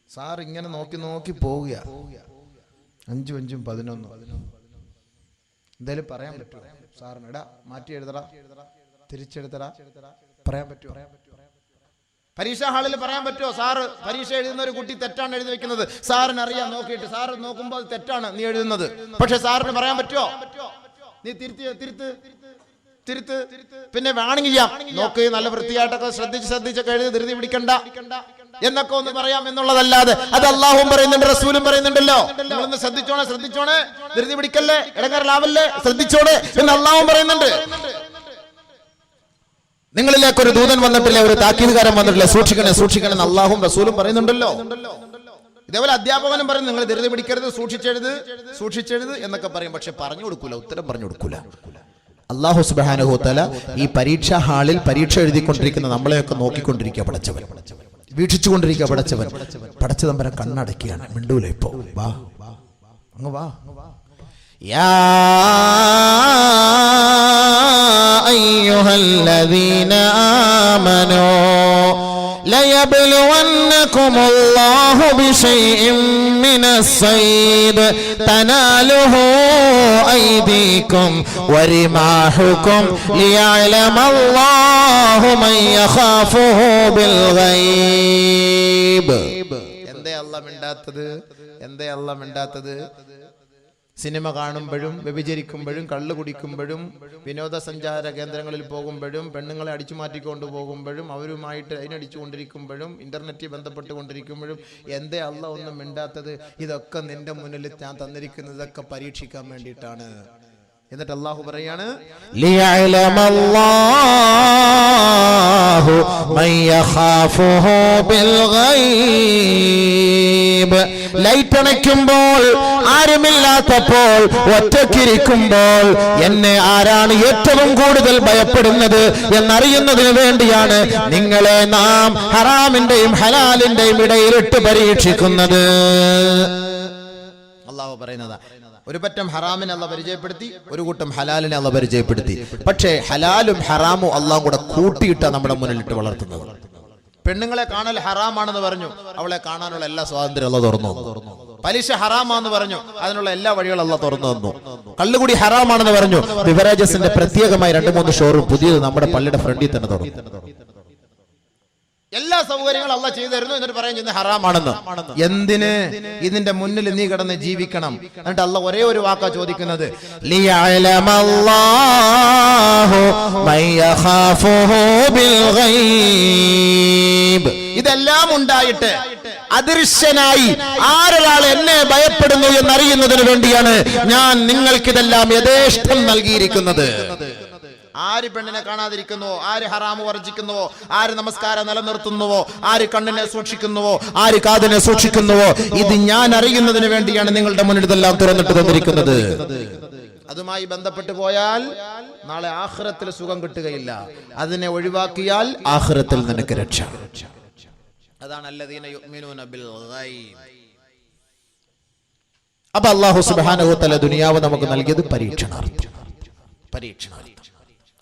സാർ ഇങ്ങനെ നോക്കി പോവുക. 5 5 11 എന്തായാലും പറയാൻ പറ്റുമോ സാറിന്? എടാ മാറ്റി എഴുതടാ, തിരിച്ചെഴുതടാ, പറയാൻ പറ്റുമോ? പരീക്ഷാ ഹാളിൽ പറയാൻ പറ്റുമോ? സാറ് പരീക്ഷ എഴുതുന്ന ഒരു കുട്ടി തെറ്റാണ് എഴുതി വെക്കുന്നത്, സാറിന് അറിയാം. നോക്കിയിട്ട് സാറ് നോക്കുമ്പോൾ അത് തെറ്റാണ് നീ എഴുതുന്നത്, പക്ഷെ സാറിന് പറയാൻ പറ്റുമോ? നീ തിരുത്ത്. പിന്നെ വേണമെങ്കിൽ ചെയ്യാം, നോക്ക് നല്ല വൃത്തിയായിട്ടൊക്കെ ശ്രദ്ധിച്ചൊക്കെ എഴുതി ധൃതി പിടിക്കണ്ട എന്നൊക്കെ ഒന്ന് പറയാം എന്നുള്ളതല്ലാതെ അത് അള്ളാഹുവും പറയുന്നുണ്ട്, റസൂലും പറയുന്നുണ്ടല്ലോ. നിങ്ങളൊന്ന് ശ്രദ്ധിച്ചോണേ, ധൃതി പിടിക്കല്ലേ, ഇടങ്ങാറിലാവല്ലേ, ശ്രദ്ധിച്ചോണേ എന്ന് അള്ളാഹുവും പറയുന്നുണ്ട്. നിങ്ങളിലേക്ക് ഒരു ദൂതൻ വന്നിട്ടില്ല, ഒരു താക്കീതുകാരൻ വന്നിട്ടില്ല, സൂക്ഷിക്കണം എന്ന് അള്ളാഹും റസൂലും പറയുന്നുണ്ടല്ലോ. ഇതേപോലെ അധ്യാപകനും പറയും നിങ്ങൾ ധൃതി പിടിക്കരുത്, സൂക്ഷിച്ചെഴുത് എന്നൊക്കെ പറയും. പക്ഷെ പറഞ്ഞു കൊടുക്കൂല, ഉത്തരം പറഞ്ഞു കൊടുക്കൂല. അല്ലാഹു സുബ്ഹാനഹു വ തആല ഈ പരീക്ഷാ ഹാളിൽ പരീക്ഷ എഴുതിക്കൊണ്ടിരിക്കുന്ന നമ്മളെയൊക്കെ നോക്കിക്കൊണ്ടിരിക്കുക പടച്ചവൻ, വീക്ഷിച്ചുകൊണ്ടിരിക്കുക പടച്ചവൻ. പടച്ചതമ്പരം കണ്ണടക്കുകയാണ്, മിണ്ടൂല. ഇപ്പോ വാ, അങ്ങ് വാ. യാ അയ്യുഹല്ലദീന ആമനൂ ليبلونكم الله بشيء من الصيد تناله أيديكم ورماحكم ليعلم الله من يخافه بالغيب. എന്തേ അല്ലാഹ് മിണ്ടാത്തത്? സിനിമ കാണുമ്പോഴും വ്യഭിചരിക്കുമ്പോഴും കള്ളു കുടിക്കുമ്പോഴും വിനോദസഞ്ചാര കേന്ദ്രങ്ങളിൽ പോകുമ്പോഴും പെണ്ണുങ്ങളെ അടിച്ചു മാറ്റിക്കൊണ്ടു പോകുമ്പോഴും അവരുമായിട്ട് അതിനടിച്ചുകൊണ്ടിരിക്കുമ്പോഴും ഇന്റർനെറ്റിൽ ബന്ധപ്പെട്ടുകൊണ്ടിരിക്കുമ്പോഴും എന്തേ അല്ലാഹ് ഒന്നും മിണ്ടാത്തത്? ഇതൊക്കെ നിന്റെ മുന്നിൽ ഞാൻ തന്നിരിക്കുന്നതൊക്കെ പരീക്ഷിക്കാൻ വേണ്ടിയിട്ടാണ്. എന്നിട്ട് അല്ലാഹു പറയാണ്, ലിയഅലമല്ലാഹു മൻ യഖാഫുഹു ബിൽ ഗൈബ്. ലൈറ്റ് അണയ്ക്കുമ്പോൾ, ആരുമില്ലാത്തപ്പോൾ, ഒറ്റയ്ക്കിരിക്കുമ്പോൾ എന്നെ ആരാണ് ഏറ്റവും കൂടുതൽ ഭയപ്പെടുന്നത് എന്നറിയുന്നതിന് വേണ്ടിയാണ് നിങ്ങളെ നാം ഹറാമിന്റെയും ഹലാലിന്റെയും ഇടയിലിട്ട് പരീക്ഷിക്കുന്നത്. അല്ലാഹു പറയുന്നതാ. ഒരു പറ്റം ഹറാമിനെ അല്ലാഹ് പരിചയപ്പെടുത്തി, ഒരു കൂട്ടം ഹലാലിനെ അല്ലാഹ് പരിചയപ്പെടുത്തി. പക്ഷേ ഹലാലും ഹറാമും അല്ലാഹു കൂടെ കൂട്ടിയിട്ടാണ് നമ്മുടെ മുന്നിലിട്ട് വളർത്തുന്നത്. പെണ്ണുങ്ങളെ കാണൽ ഹറാമാണെന്ന് പറഞ്ഞു, അവളെ കാണാനുള്ള എല്ലാ സ്വാതന്ത്ര്യം അല്ലാഹ് തുറന്നു തന്നു. പലിശ ഹറാമാണെന്ന് പറഞ്ഞു, അതിനുള്ള എല്ലാ വഴികളും അല്ലാഹ് തുറന്നു തന്നു. കള്ളുകുടി ഹറാമാണെന്ന് പറഞ്ഞു, ബിവറേജസിന്റെ പ്രത്യേകമായി 2-3 ഷോറൂം പുതിയത് നമ്മുടെ പള്ളിയുടെ ഫ്രണ്ടിൽ തന്നെ തുറന്നു. എല്ലാ സൗകര്യങ്ങളും അല്ലാഹ് ചെയ്തു തരുന്നു. എന്നിട്ട് പറയാൻ ചെയ്യുന്നത് ഹറാമാണെന്ന്. എന്തിന്? ഇതിന്റെ മുന്നിൽ നീ കിടന്ന് ജീവിക്കണം. എന്നിട്ട് അല്ലാഹ് ഒരേ ഒരു വാക്കാ ചോദിക്കുന്നത്, ലിയഅലമല്ലാഹു മൻ യഖാഫുഹു ബിൽ ഗൈബ്. ഇതെല്ലാം ഉണ്ടായിട്ട് അദൃശ്യനായി ആരൊരാൾ എന്നെ ഭയപ്പെടുന്നു എന്നറിയുന്നതിന് വേണ്ടിയാണ് ഞാൻ നിങ്ങൾക്കിതെല്ലാം യഥേഷ്ടം നൽകിയിരിക്കുന്നത്. ആര് പെണ്ണിനെ കാണാതിരിക്കുന്നുവോ, ആര് ഹറാമ് വർജിക്കുന്നുവോ, ആര് നമസ്കാരം നിലനിർത്തുന്നുവോ, ആര് കണ്ണിനെ സൂക്ഷിക്കുന്നുവോ, ആര് കാതിനെ സൂക്ഷിക്കുന്നുവോ, ഇത് ഞാൻ അറിയുന്നതിന് വേണ്ടിയാണ് നിങ്ങളുടെ മുന്നിൽ ഇതെല്ലാം തുറന്നിട്ട് തന്നിരിക്കുന്നത്. അതുമായി ബന്ധപ്പെട്ടു പോയാൽ നാളെ ആഖിറത്തിൽ സുഖം കിട്ടുകയില്ല. അതിനെ ഒഴിവാക്കിയാൽ ആഖിറത്തിൽ നിനക്ക് രക്ഷ. അതാണ് അല്ലദീന യുഅ്മിനൂന ബിൽ ഗൈബ്. അപ്പോൾ അല്ലാഹു സുബ്ഹാനഹു വ തആല ദുനിയാവ് നമുക്ക് നൽകിയത് പരീക്ഷണാർത്ഥം.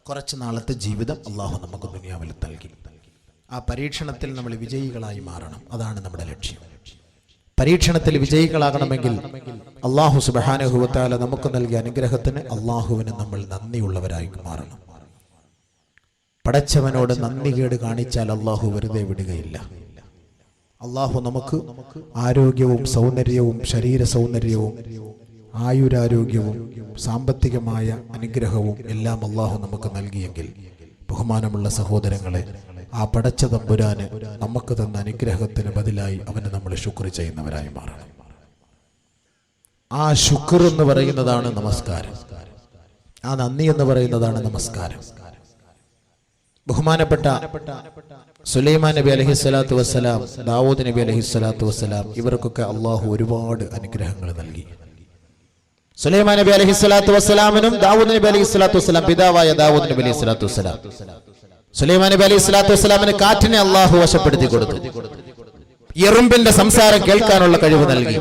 കുറച്ച് നാളത്തെ ജീവിതം അള്ളാഹു നമുക്ക് ദുനിയാവിൽ നൽകി. ആ പരീക്ഷണത്തിൽ നമ്മൾ വിജയികളായി മാറണം. അതാണ് നമ്മുടെ ലക്ഷ്യം. പരീക്ഷണത്തിൽ വിജയികളാകണമെങ്കിൽ അള്ളാഹു സുബ്ഹാനഹു വ തആല നമുക്ക് നൽകിയ അനുഗ്രഹത്തിന് അള്ളാഹുവിന് നമ്മൾ നന്ദിയുള്ളവരായി മാറണം. പടച്ചവനോട് നന്ദികേട് കാണിച്ചാൽ അള്ളാഹു വെറുതെ വിടുകയില്ല. അള്ളാഹു നമുക്ക് ആരോഗ്യവും സൗന്ദര്യവും ശരീര സൗന്ദര്യവും ആയുരാരോഗ്യവും സാമ്പത്തികമായ അനുഗ്രഹവും എല്ലാം അള്ളാഹു നമുക്ക് നൽകിയെങ്കിൽ, ബഹുമാനമുള്ള സഹോദരങ്ങളെ, ആ പടച്ച തമ്പുരാന് നമുക്ക് തന്ന അനുഗ്രഹത്തിന് ബദലായി അവന് നമ്മൾ ശുക്ർ ചെയ്യുന്നവരായി മാറണം. ആ ശുക്ർ എന്ന് പറയുന്നതാണ് നമസ്കാരം. ആ നന്ദി എന്ന് പറയുന്നതാണ് നമസ്കാരം. ബഹുമാനപ്പെട്ട സുലൈമാൻ നബി അലൈഹിസ്സലാത്തു വസ്സലാം, ദാവൂദ് നബി അലൈഹിസ്സലാത്തു വസ്സലാം, ഇവർക്കൊക്കെ അള്ളാഹു ഒരുപാട് അനുഗ്രഹങ്ങൾ നൽകി. സുലൈമാൻ നബി അലൈഹിസ്സലാത്തു വസ്സലാമിനും ദാവൂദ് നബി അലൈഹിസ്സലാത്തു വസ്സലാം പിതാവായ ദാവൂദ് നബി അലൈഹിസ്സലാത്തു വസ്സലാം സുലൈമാൻ നബി അലൈഹിസ്സലാത്തു വസ്സലാമിന് കാറ്റിനെ അള്ളാഹു വശപ്പെടുത്തി കൊടുത്തു. എറുമ്പിന്റെ സംസാരം കേൾക്കാനുള്ള കഴിവ് നൽകി.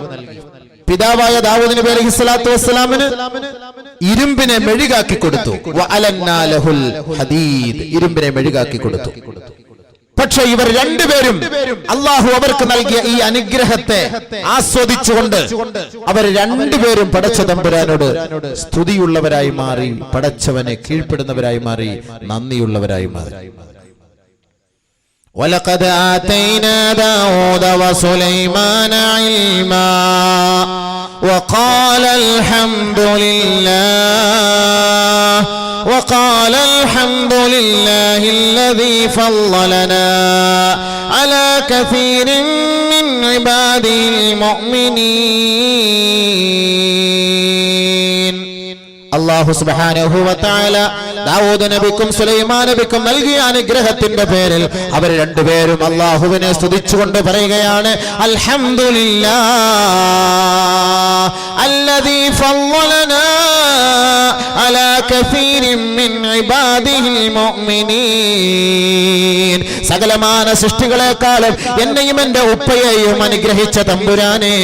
പിതാവായ ദാവൂദ് നബി അലൈഹിസ്സലാത്തു വസ്സലാമിന് ഇരുമ്പിനെ മെഴുകാക്കി കൊടുത്തു. വഅലന്നാ ലഹുൽ ഹദീദ്, ഇരുമ്പിനെ മെഴുകാക്കി കൊടുത്തു. പക്ഷെ ഇവർ രണ്ടുപേരും അള്ളാഹു അവർക്ക് നൽകിയ ഈ അനുഗ്രഹത്തെ ആസ്വദിച്ചുകൊണ്ട് അവർ രണ്ടുപേരും പടച്ച തമ്പുരാനോട് സ്തുതിയുള്ളവരായി മാറി, പടച്ചവനെ കീഴ്പ്പെടുന്നവരായി മാറി, നന്ദിയുള്ളവരായി മാറി. وَلَقَدْ آتَيْنَا دَاوُودَ وَسُلَيْمَانَ عِلْمًا وَقَالَ الْحَمْدُ لِلَّهِ الَّذِي فَضَّلَنَا عَلَى كَثِيرٍ مِّنْ عِبَادِهِ الْمُؤْمِنِينَ. അല്ലാഹു സുബ്ഹാനഹു വ തആല ദാവൂദ് നബിക്കും സുലൈമാൻ നബിക്കും നൽകിയ അനുഗ്രഹത്തിന്റെ പേരിൽ അവർ രണ്ടുപേരും അല്ലാഹുവിനെ സ്തുതിച്ചുകൊണ്ട് പറയുകയാണ്, അൽഹംദുലില്ലാഹ് അല്ലദീ ഫളലനാ അലാ കസീരിൻ മിൻ ഇബാദിഹിൽ മുഅ്മിനീൻ. സകലമാന സൃഷ്ടികളെക്കാളും എന്നെയും എന്റെ ഉപ്പയെയും അനുഗ്രഹിച്ച തമ്പുരാനെ,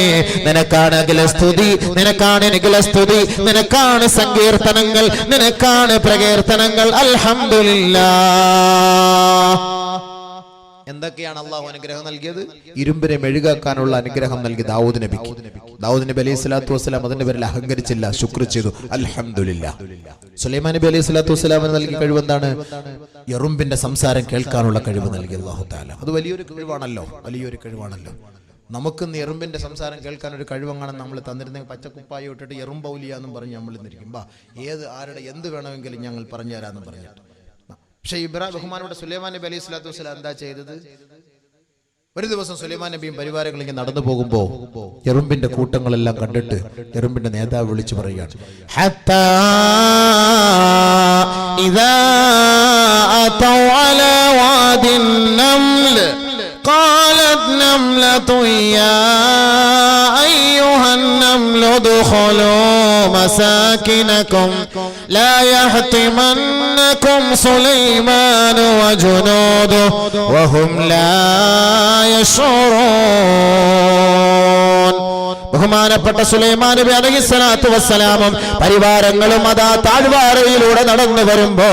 നിനക്കാണ് അഖില സ്തുതി, നിനക്കാണ് അഖില സ്തുതി, നിനക്കാണ് സങ്കീർത്തനങ്ങൾ, നിനക്കാണ് പ്രകീർത്തനങ്ങൾ. അൽഹംദുലില്ലാഹ്. എന്തൊക്കെയാണ് അള്ളാഹു അനുഗ്രഹം നൽകിയത്? ഇരുമ്പിനെ മെഴുകാക്കാനുള്ള അനുഗ്രഹം നൽകി ദാവൂദ് നബിക്ക്. ദാവൂദ് നബി അലൈഹി സ്വലാത്തു വസ്സലാം അതിന്റെ പേരിൽ അഹങ്കരിച്ചില്ല, ശുക്ർ ചെയ്തു. അൽഹംദുലില്ലാഹ്. സുലൈമാൻ നബി അലൈഹി സ്വലാത്തു വസ്സലാമിന് നൽകിയ കഴിവ് എന്താണ്? എറുമ്പിന്റെ സംസാരം കേൾക്കാനുള്ള കഴിവ് നൽകി അല്ലാഹു തആല. അത് വലിയൊരു കഴിവാണല്ലോ, വലിയൊരു കഴിവാണല്ലോ. നമുക്ക് എറുമ്പിന്റെ സംസാരം കേൾക്കാൻ ഒരു കഴിവങ്ങാണ് നമ്മൾ തന്നിരുന്നെങ്കിൽ പച്ചക്കുപ്പായി ഇട്ടിട്ട് എറുമ്പൗലിയ എന്നും പറഞ്ഞ് നമ്മൾ ഇന്നിരിക്കുമ്പോ ആരുടെ എന്ത് വേണമെങ്കിലും ഞങ്ങൾ പറഞ്ഞു തരാമെന്ന് പറഞ്ഞിട്ട്. പക്ഷെ ബഹുമാനോടെ സുലൈമാൻ നബി അലൈഹി സ്വലാത്തു വസ്സലാം എന്താ ചെയ്തത്? ഒരു ദിവസം സുലൈമാൻ നബിയും പരിവാരങ്ങൾ ഇങ്ങനെ നടന്നു പോകുമ്പോ എറുമ്പിന്റെ കൂട്ടങ്ങളെല്ലാം കണ്ടിട്ട് എറുമ്പിന്റെ നേതാവ് വിളിച്ചു പറയുകയാണ്, ഹത്താ ഇദാ അതൗ അലാ വാദിൻ നംൽ قالت نملة يا أيها النمل ادخلوا مساكنكم لا يحطمنكم سليمان وجنوده وهم لا يشعرون. ബഹുമാനപ്പെട്ട സുലൈമാൻ നബി അലൈഹിസ്സലാത്തു വസ്സലാമും പരിവാരങ്ങളും അതാ താഴ്വാരയിലൂടെ നടന്നു വരുമ്പോ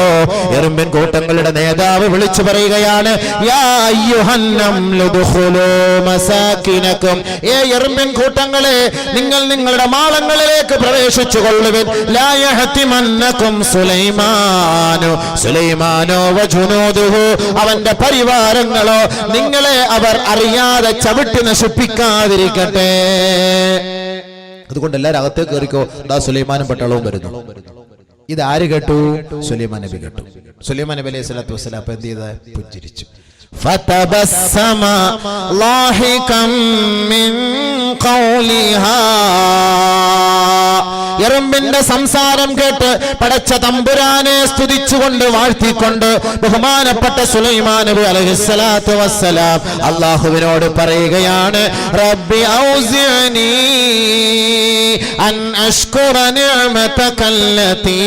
എറുമ്പിൻ കൂട്ടങ്ങളുടെ നേതാവ് വിളിച്ചു പറയുകയാണ്, യാ അയ്യുഹൻ നംലു ദുഖുലൂ മസാകിനകും. ഏ എറുമ്പിൻ കൂട്ടങ്ങളെ, നിങ്ങൾ നിങ്ങളുടെ മാളങ്ങളിലേക്ക് പ്രവേശിച്ചു കൊള്ളുവിൻ. ലാ യഹ്തിമന്നകും സുലൈമാനോ വജുനൂദുഹു, അവന്റെ പരിവാരങ്ങളോ നിങ്ങളെ അവർ അറിയാതെ ചവിട്ടി നശിപ്പിക്കാതിരിക്കട്ടെ. അതുകൊണ്ട് എല്ലാവരും അകത്തേക്ക് കയറിക്കോ, ദാ സുലൈമാനും പട്ടാളവും വരുന്നു. ഇത് ആര് കേട്ടു? സുലൈമാൻ നബി കേട്ടു. സുലൈമാൻ നബി അലൈഹി സ്വലാത്തു വസ്സലാം എന്ത് ചെയ്ത്? പുഞ്ചിരിച്ചു. ഫതബസ്സമ ളാഹികം മിൻ ഖൗലിഹാ. എറുമ്പിന്റെ സംസാരം കേട്ട് പടച്ച തമ്പുരാനെ സ്തുതിച്ചുകൊണ്ട് വാഴ്ത്തിക്കൊണ്ട് ബഹുമാനപ്പെട്ട സുലൈമാൻ നബി അലൈഹിസ്സലാത്തു വസ്സലാം അല്ലാഹുവിനോട് പറയുകയാണ്, റബ്ബി ഔസിഅനി അൻ അഷ്കുറ നിഅമതകല്ലതി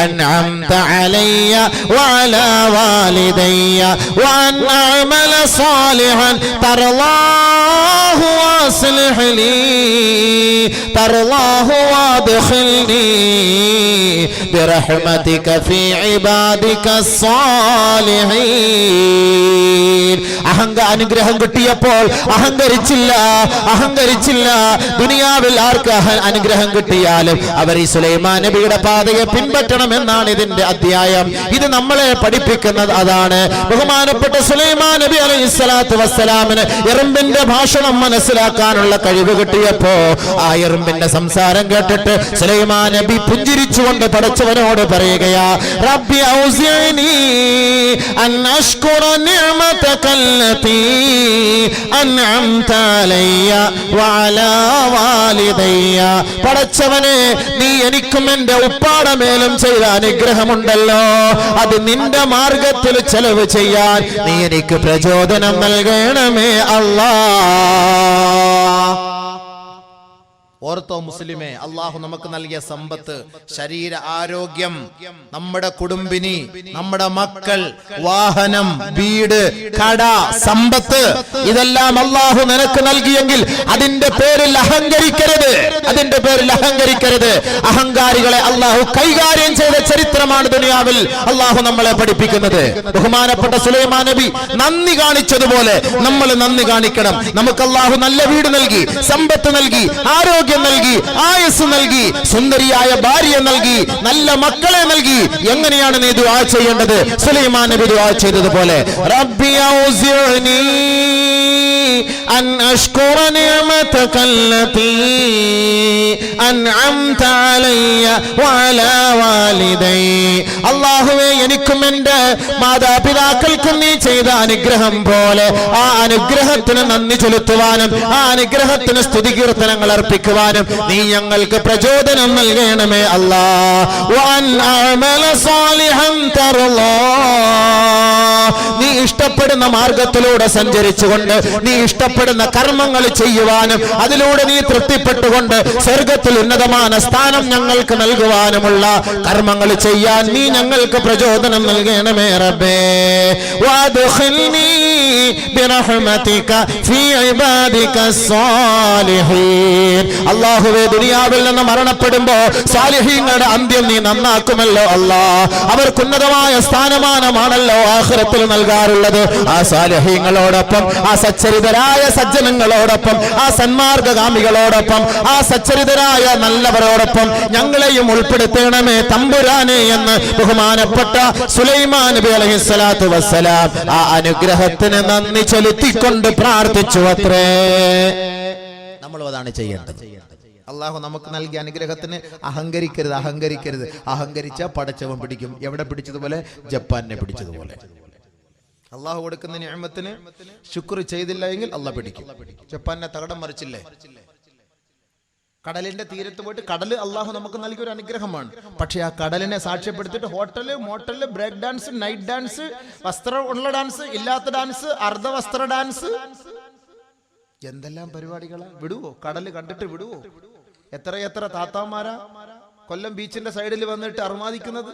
അൻഅംത അലയ്യ വഅലാ വാലിദയ്യ വഅൻ അഅമല സാലിഹൻ തർളാഹു വഅസ്ലിഹ് ലീ തർളാഹു وادخلني برحمتك في عبادك الصالحين. അനുഗ്രഹം കിട്ടിയപ്പോൾ അഹങ്കരിച്ചില്ല. ദുനിയാവിൽ ആർക്ക് അനുഗ്രഹം കിട്ടിയാലും അവർ ഈ സുലൈമാൻ നബിയുടെ പാതയെ പിൻപറ്റണം എന്നാണ് ഇതിന്റെ അധ്യായം. ഇത് നമ്മളെ പഠിപ്പിക്കുന്നത് അതാണ്. ബഹുമാനപ്പെട്ട സുലൈമാൻ നബി അലൈഹിസ്സലാത്തു വസ്സലാമിന് എറുമ്പിന്റെ ഭാഷണം മനസ്സിലാക്കാനുള്ള കഴിവ് കിട്ടിയപ്പോ ആ എറുമ്പിന്റെ സംസാരം കേട്ടിട്ട് സുലൈമാൻ നബി പുഞ്ചിരിച്ചുകൊണ്ട് പടച്ചവനോട് പറയുകയാ, റബ്ബി ഔസിഅനി അൻ അഷ്കുറ നിഅമതകല്ലതി അൻഅംത അലയ്യ വഅലാ വാലിദയ്യ. പടച്ചവനെ, നീ എനിക്കും എന്റെ ഉപ്പാടെ മേലും ചെയ്ത അനുഗ്രഹമുണ്ടല്ലോ, അത് നിന്റെ മാർഗത്തിൽ ചെലവ് ചെയ്യാൻ നീ എനിക്ക് പ്രചോദനം നൽകണമേ അല്ലാഹ്. ഓർത്തോ മുസ്ലിമേ, അള്ളാഹു നമുക്ക് നൽകിയ സമ്പത്ത്, ശരീര ആരോഗ്യം, നമ്മുടെ കുടുംബിനി, നമ്മുടെ മക്കൾ, വാഹനം, വീട്, കട, സമ്പത്ത്, ഇതെല്ലാം അള്ളാഹു നിനക്ക് നൽകിയെങ്കിൽ അതിന്റെ പേരിൽ അഹങ്കരിക്കരുത്. അതിന്റെ പേരിൽ അഹങ്കരിക്കരുത്. അഹങ്കാരികളെ അള്ളാഹു കൈകാര്യം ചെയ്ത ചരിത്രമാണ് ദുനിയാവിൽ അള്ളാഹു നമ്മളെ പഠിപ്പിക്കുന്നത്. ബഹുമാനപ്പെട്ട സുലൈമാൻ നബി നന്ദി കാണിച്ചതുപോലെ നമ്മൾ നന്ദി കാണിക്കണം. നമുക്ക് അള്ളാഹു നല്ല വീട് നൽകി, സമ്പത്ത് നൽകി, ആരോഗ്യം നൽകി, ആയുസ് നൽകി, സുന്ദരിയായ ഭാര്യ നൽകി, നല്ല മക്കളെ നൽകി. എങ്ങനെയാണ് നീ ദുആ ചെയ്യേണ്ടത്? സുലൈമാൻ നബി ദുആ ചെയ്തതുപോലെ, റബ്ബി ഔസിഅനി അൻ അഷ്കുറ നിഅമതക അല്ലതി അൻഅംത അലയ്യ വഅലാ വാലിദൈ. അല്ലാഹുവേ, എനിക്കും എൻ്റെ മാതാപിതാക്കൾക്കും നീ ചെയ്ത അനുഗ്രഹം പോലെ ആ അനുഗ്രഹത്തിന് നന്ദി ചെലുത്തുവാനും ആ അനുഗ്രഹത്തിന് സ്തുതി കീർത്തനങ്ങൾ അർപ്പിക്കുവാനും നീ ഞങ്ങൾക്ക് പ്രചോദനം നൽകണമേ അല്ലാഹ്. വഅൻ അഅമല സാലിഹൻ തർളാ. നീ ഇഷ്ടപ്പെടുന്ന മാർഗത്തിലൂടെ സഞ്ചരിച്ചുകൊണ്ട് നീ ഇഷ്ടപ്പെടുന്ന കർമ്മങ്ങൾ ചെയ്യുവാനും അതിലൂടെ നീ തൃപ്തിപ്പെട്ടുകൊണ്ട് സ്വർഗത്തിൽ ഉന്നതമായ സ്ഥാനം ഞങ്ങൾക്ക് നൽകുവാനുമുള്ള കർമ്മങ്ങൾ ചെയ്യാൻ നീ ഞങ്ങൾക്ക് പ്രചോദനം നൽകണമേ റബ്ബേ. വഅദ്ഖിൽനി ബിറഹ്മതിക ഫീ ഇബാദിക സ്സാലിഹീൻ. അല്ലാഹുവേ, ദുനിയാവിൽ നിന്ന് മരണപ്പെടുമ്പോ സാലിഹീങ്ങളുടെ അന്ത്യം നീ നന്നാക്കുമല്ലോ അല്ലാഹ്. അവർക്ക് ഉന്നതമായ സ്ഥാനമാനമാണല്ലോ ആഖിറത്തിൽ നൽകാറുള്ളത്. ആ സാലിഹീങ്ങളോടൊപ്പം, ആ സച്ചരിതരായ സജ്ജനങ്ങളോടൊപ്പം, ആ സന്മാർഗകാമികളോടൊപ്പം, ആ സച്ചരിതരായ നല്ലവരോടൊപ്പം ഞങ്ങളെയും ഉൾപ്പെടുത്തണമേ തമ്പുരാനെ എന്ന് ബഹുമാനപ്പെട്ട സുലൈമാൻ നബി അലൈഹിസ്സലാത്തു വസ്സലാം ആ അനുഗ്രഹത്തിന് നന്ദി ചെലുത്തിക്കൊണ്ട് പ്രാർത്ഥിച്ചു അത്രേ. നമ്മൾ അതാണ് ചെയ്യേണ്ടത്. അള്ളാഹു നമുക്ക് നൽകിയ അനുഗ്രഹത്തിന് അഹങ്കരിക്കരുത്, അഹങ്കരിക്കരുത്. അഹങ്കരിച്ച പടച്ചവൻ പിടിക്കും. എവിടെ പിടിച്ചതുപോലെ? ജപ്പാനെ പിടിച്ചതുപോലെ. അള്ളാഹു കൊടുക്കുന്ന നിഅമത്തിന് ശുക്ർ ചെയ്തില്ല എങ്കിൽ അള്ളാഹ് പിടിക്കും. ജപ്പാനെ തകടം മറിച്ചില്ലേ? കടലിന്റെ തീരത്ത് പോയിട്ട്, കടല് അള്ളാഹു നമുക്ക് നൽകിയ ഒരു അനുഗ്രഹമാണ്. പക്ഷെ ആ കടലിനെ സാക്ഷ്യപ്പെടുത്തിയിട്ട് hotel, motel, break dance, night dance, വസ്ത്രം ഉള്ള ഡാൻസ്, ഇല്ലാത്ത ഡാൻസ്, അർദ്ധവസ്ത്ര ഡാൻസ്, എന്തെല്ലാം പരിപാടികളാ. വിടുവോ? കടല് കണ്ടിട്ട് വിടുവോ? എത്ര താത്താമാരാ കൊല്ലം ബീച്ചിന്റെ സൈഡിൽ വന്നിട്ട് അർമാദിക്കുന്നത്.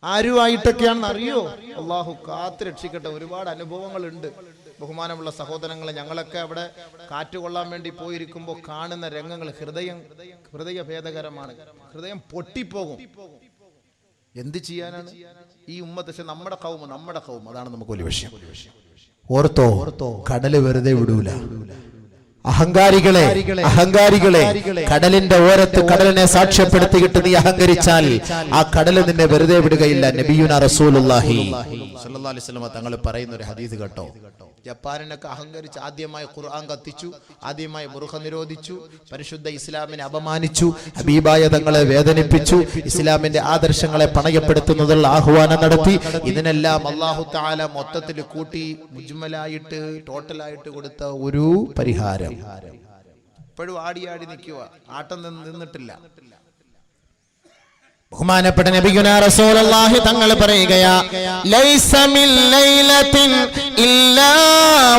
ആരുമായിട്ടൊക്കെയാണെന്ന് അറിയോ? അള്ളാഹു കാത്ത് രക്ഷിക്കട്ടെ. ഒരുപാട് അനുഭവങ്ങളുണ്ട് ബഹുമാനമുള്ള സഹോദരങ്ങളെ. ഞങ്ങളൊക്കെ അവിടെ കാറ്റുകൊള്ളാൻ വേണ്ടി പോയിരിക്കുമ്പോൾ കാണുന്ന രംഗങ്ങൾ ഹൃദയഭേദകരമാണ്. ഹൃദയം പൊട്ടിപ്പോകും. എന്ത് ചെയ്യാനാണ് ഈ ഉമ്മത്ത്? നമ്മുടെ കൗമ അതാണ് നമുക്ക് വലിയ വിഷയം. ഓർത്തോ, കടല് വെറുതെ വിടൂല. അഹങ്കാരികളെ കടലിന്റെ ഓരത്ത് കടലിനെ സാക്ഷ്യപ്പെടുത്തിയിട്ട് നീ അഹങ്കരിച്ചാൽ ആ കടല് നിന്നെ വെറുതെ വിടുകയില്ല. നബിയുനാ റസൂലുള്ളാഹി സ്വല്ലല്ലാഹു അലൈഹി വസല്ലം തങ്ങൾ പറയുന്ന ഒരു ഹദീസ് കേട്ടോ. ജപ്പാനിനൊക്കെ അഹങ്കരിച്ച് ആദ്യമായി ഖുർആൻ കത്തിച്ചു, ആദ്യമായി മുറുഖ നിരോധിച്ചു, പരിശുദ്ധ ഇസ്ലാമിനെ അപമാനിച്ചു, ഹബീബായ തങ്ങളെ വേദനിപ്പിച്ചു, ഇസ്ലാമിന്റെ ആദർശങ്ങളെ പണയപ്പെടുത്തുന്നതിനുള്ള ആഹ്വാനം നടത്തി. ഇതിനെല്ലാം അല്ലാഹു തആല മൊത്തത്തിൽ കൂട്ടി മുജ്മലായിട്ട് ടോട്ടലായിട്ട് കൊടുത്ത ഒരു പരിഹാരം. ഇപ്പോഴും ആടി നിൽക്കുക, ആട്ടം നിന്നിട്ടില്ല. ബഹുമാനപ്പെട്ട നബിയുനാ റസൂലുള്ളാഹി തങ്ങൾ പറയുകയാ, ലൈസ മിൻ ലൈലത്തിൻ ഇല്ലാ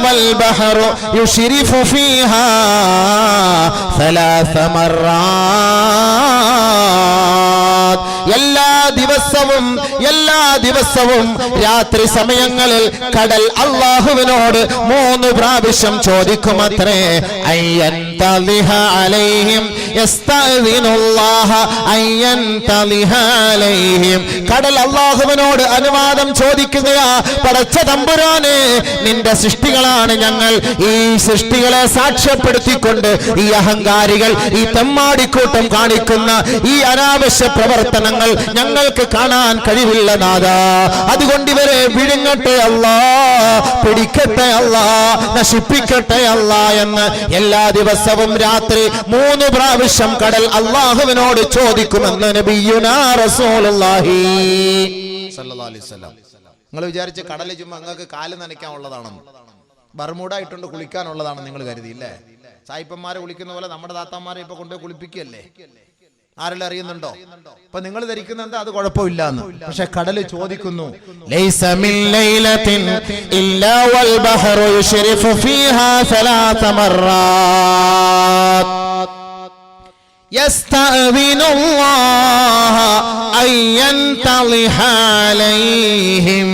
വൽ ബഹറു യുശ്രിഫു ഫീഹാ സലാസ മർറാത്ത്. എല്ലാ ദിവസവും രാത്രി സമയങ്ങളിൽ കടൽ അല്ലാഹുവിനോട് 3 പ്രാവശ്യം ചോദിക്കുമത്രേ. അയ്യൻതലിഹ അലൈഹിം യസ്തഅ്ദിനുല്ലാഹ അയ്യൻതലിഹ അലൈഹിം. കടൽ അല്ലാഹുവിനോട് അനുവാദം ചോദിക്കുകയാ, പടച്ച തമ്പുരാനെ, നിന്റെ സൃഷ്ടികളാണ് ഞങ്ങൾ. ഈ സൃഷ്ടികളെ സാക്ഷ്യപ്പെടുത്തിക്കൊണ്ട് ഈ അഹങ്കാരികൾ, ഈ തെമ്മാടിക്കൂട്ടം കാണിക്കുന്ന ഈ അനാവശ്യ പ്രവർത്തനങ്ങൾ ഞങ്ങൾക്ക് കാണാൻ കഴിവില്ല നാഥാ. അതുകൊണ്ട് ഇവരെ വിഴുങ്ങട്ടെ അല്ലാ, പിടിക്കട്ടെ അല്ലാ, നശിപ്പിക്കട്ടെ അല്ലാ എന്ന് എല്ലാ ദിവസവും രാത്രി 3 പ്രാവശ്യം കടൽ അല്ലാഹുവിനോട് ചോദിക്കുമെന്ന് നബിയുനാ റസൂലുള്ളാഹി സ്വല്ലല്ലാഹു അലൈഹി വസല്ലം. നിങ്ങൾ വിചാരിച്ച കടല് ചുമ്മാ നിങ്ങൾക്ക് കാല് നനയ്ക്കാനുള്ളതാണെന്ന്, ബർമൂഡ ഇട്ടുകൊണ്ട് കുളിക്കാനുള്ളതാണെന്ന് നിങ്ങൾ കരുതിയില്ലേ? സായിപ്പന്മാരെ കുളിക്കുന്ന പോലെ നമ്മുടെ താത്താമാരെ ഇപ്പൊ കൊണ്ടുപോയി കുളിപ്പിക്കുകയല്ലേ? ആരെല്ലാം അറിയുന്നുണ്ടോ? അപ്പൊ നിങ്ങൾ ധരിക്കുന്ന എന്താ? അത് കുഴപ്പമില്ല എന്ന്. പക്ഷെ കടല് ചോദിക്കുന്നു, ലൈസ മിൻ ലൈലത്തിൻ ഇല്ലാ വൽ ബഹറു യുശ്രിഫു ഫീഹാ സലാസ മർറാത്ത്. യസ്തഅ്ദിനുല്ലാഹ അയ്യൻതളിഹ അലൈഹിം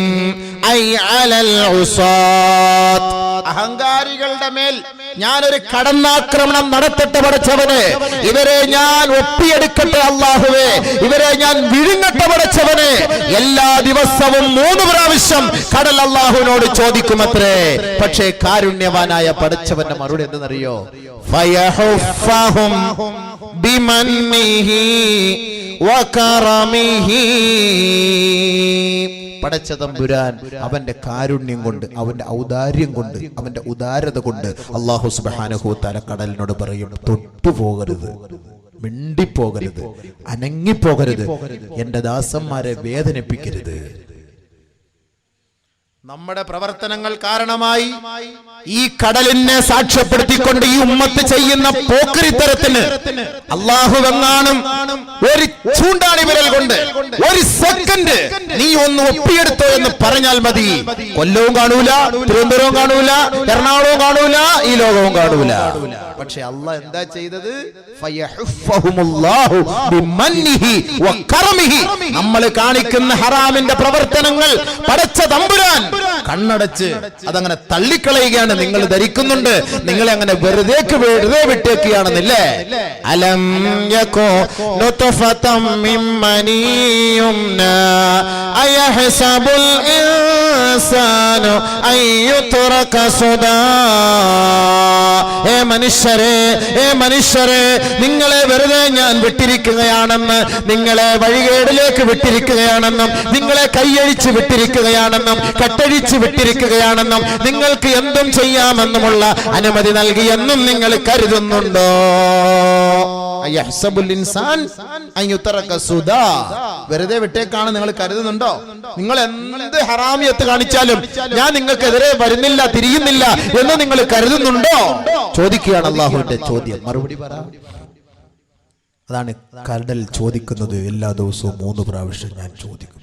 ഐ അലൽ ഉസാത്ത്. അഹങ്കാരികളുടെ മേൽ ഞാനൊരു കടന്നാക്രമണം നടത്തട്ടെ പടച്ചവനെ, ഇവരെ ഞാൻ ഒപ്പിയെടുക്കട്ടെ അല്ലാഹുവേ, ഇവരെ ഞാൻ വിഴുങ്ങട്ടെ പടച്ചവനെ. എല്ലാ ദിവസവും 3 പ്രാവശ്യം കടൽ അല്ലാഹുവിനോട് ചോദിക്കുമത്രേ. പക്ഷേ കാരുണ്യവാനായ പടച്ചവന്റെ മറുപടി എന്തെന്നറിയോ? ഫയഹുഫഹും ബിമന്നിഹി വകറമിഹി. പടച്ചതമ്പുരാൻ അവന്റെ കാരുണ്യം കൊണ്ട്, അവന്റെ ഔദാര്യം കൊണ്ട്, അവന്റെ ഉദാരത കൊണ്ട് അല്ലാഹു സുബ്ഹാനഹു വ തആല കടലിനോട് പറയും, തൊട്ടുപോകരുത്, മിണ്ടിപ്പോകരുത്, അനങ്ങിപ്പോകരുത്, എന്റെ ദാസന്മാരെ വേദനിപ്പിക്കരുത്. നമ്മുടെ പ്രവർത്തനങ്ങൾ കാരണമായി ഈ കടലിനെ സാക്ഷ്യപ്പെടുത്തിക്കൊണ്ട് ഈ ഉമ്മത്ത് ചെയ്യുന്ന പോക്കരിത്തരത്തിന് അല്ലാഹുവെങ്ങാനും ഒരു ചൂണ്ടാണി വിരൽ കൊണ്ട് ഒരു സെക്കൻഡ് നീ ഒന്ന് ഒപ്പിയെടുത്തോ എന്ന് പറഞ്ഞാൽ മതി, കൊല്ലവും കാണൂല, തിരുവനന്തപുരവും കാണൂല, എറണാകുളവും കാണൂല, ഈ ലോകവും കാണൂല. പക്ഷെ അല്ലാഹ് എന്താ ചെയ്തത്? ഫയഹുഫഹുമുല്ലാഹു ബിമന്നിഹി വകറമിഹി. നമ്മൾ കാണിക്കുന്ന ഹറാമിന്റെ പ്രവർത്തനങ്ങൾ പടച്ച തമ്പുരാൻ കണ്ണടച്ച് അതങ്ങനെ തള്ളിക്കളയുകയാണ്. നിങ്ങൾ ധരിക്കുന്നുണ്ട് നിങ്ങളെ അങ്ങനെ വെറുതെ വിട്ടേക്കുകയാണെന്നില്ലേ? അലം യകൂ നുത്ഫതം മിൻ മനിയുംനാ അയഹ്സബുൽ ഇൻസാനു അയ്യുത്രക സുദാ. മനുഷ്യരെ നിങ്ങളെ വെറുതെ ഞാൻ വിട്ടിരിക്കുകയാണെന്ന്, നിങ്ങളെ വഴികേടിലേക്ക് വിട്ടിരിക്കുകയാണെന്നും, നിങ്ങളെ കൈയഴിച്ച് വിട്ടിരിക്കുകയാണെന്നും, കെട്ടഴിച്ച് വിട്ടിരിക്കുകയാണെന്നും, നിങ്ങൾക്ക് എന്തും ചെയ്യാമെന്നുമുള്ള അനുമതി നൽകിയെന്നും നിങ്ങൾ കരുതുന്നുണ്ടോ? വെറുതെ വിട്ടേക്കാണ് നിങ്ങൾ കരുതുന്നുണ്ടോ? നിങ്ങൾ എന്ത് ഹറാമിയത്ത് കാണിച്ചാലും ഞാൻ നിങ്ങൾക്കെതിരെ വരുന്നില്ല, തിരിയുന്നില്ല എന്ന് നിങ്ങൾ കരുതുന്നുണ്ടോ? ചോദിക്കുകയാണ് അല്ലാഹുവിന്റെ ചോദ്യം. മറുപടി പറ. അതാണ് കടൽ ചോദിക്കുന്നത്. എല്ലാ ദിവസവും 3 പ്രാവശ്യം ഞാൻ ചോദിക്കും.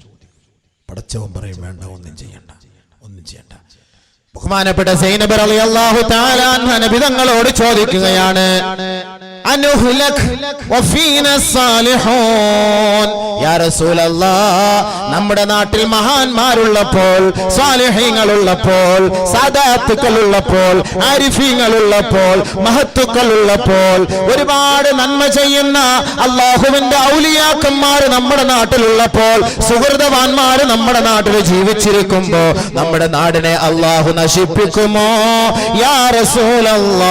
പടച്ചവൻ പറയും, വേണ്ട, ഒന്നും ചെയ്യണ്ട. ബഹുമാനപ്പെട്ട സൈനബ് റളിയല്ലാഹു തആല അൻഹ നബി തങ്ങളോട് ചോദിക്കുകയാണ്, അനുഹ്ലക് വഫീന സാലിഹൂൻ. യാ റസൂലല്ലാഹ്, നമ്മുടെ നാട്ടിൽ മഹാന്മാരുള്ളപ്പോൾ, സാലിഹീങ്ങളുള്ളപ്പോൾ, സാദാത്തുക്കളുള്ളപ്പോൾ, ആരിഫീങ്ങളുള്ളപ്പോൾ, മഹത്തുക്കളുള്ളപ്പോൾ, ഒരുപാട് നന്മ ചെയ്യുന്ന അല്ലാഹുവിന്റെ ഔലിയാക്കന്മാർ നമ്മുടെ നാട്ടിലുള്ളപ്പോൾ, സുഹൃതവാന്മാർ നമ്മുടെ നാട്ടിൽ ജീവിച്ചിരിക്കുമ്പോ നമ്മുടെ നാടിനെ അല്ലാഹു നശിപ്പിക്കുമോ യാ റസൂലല്ലാഹ്?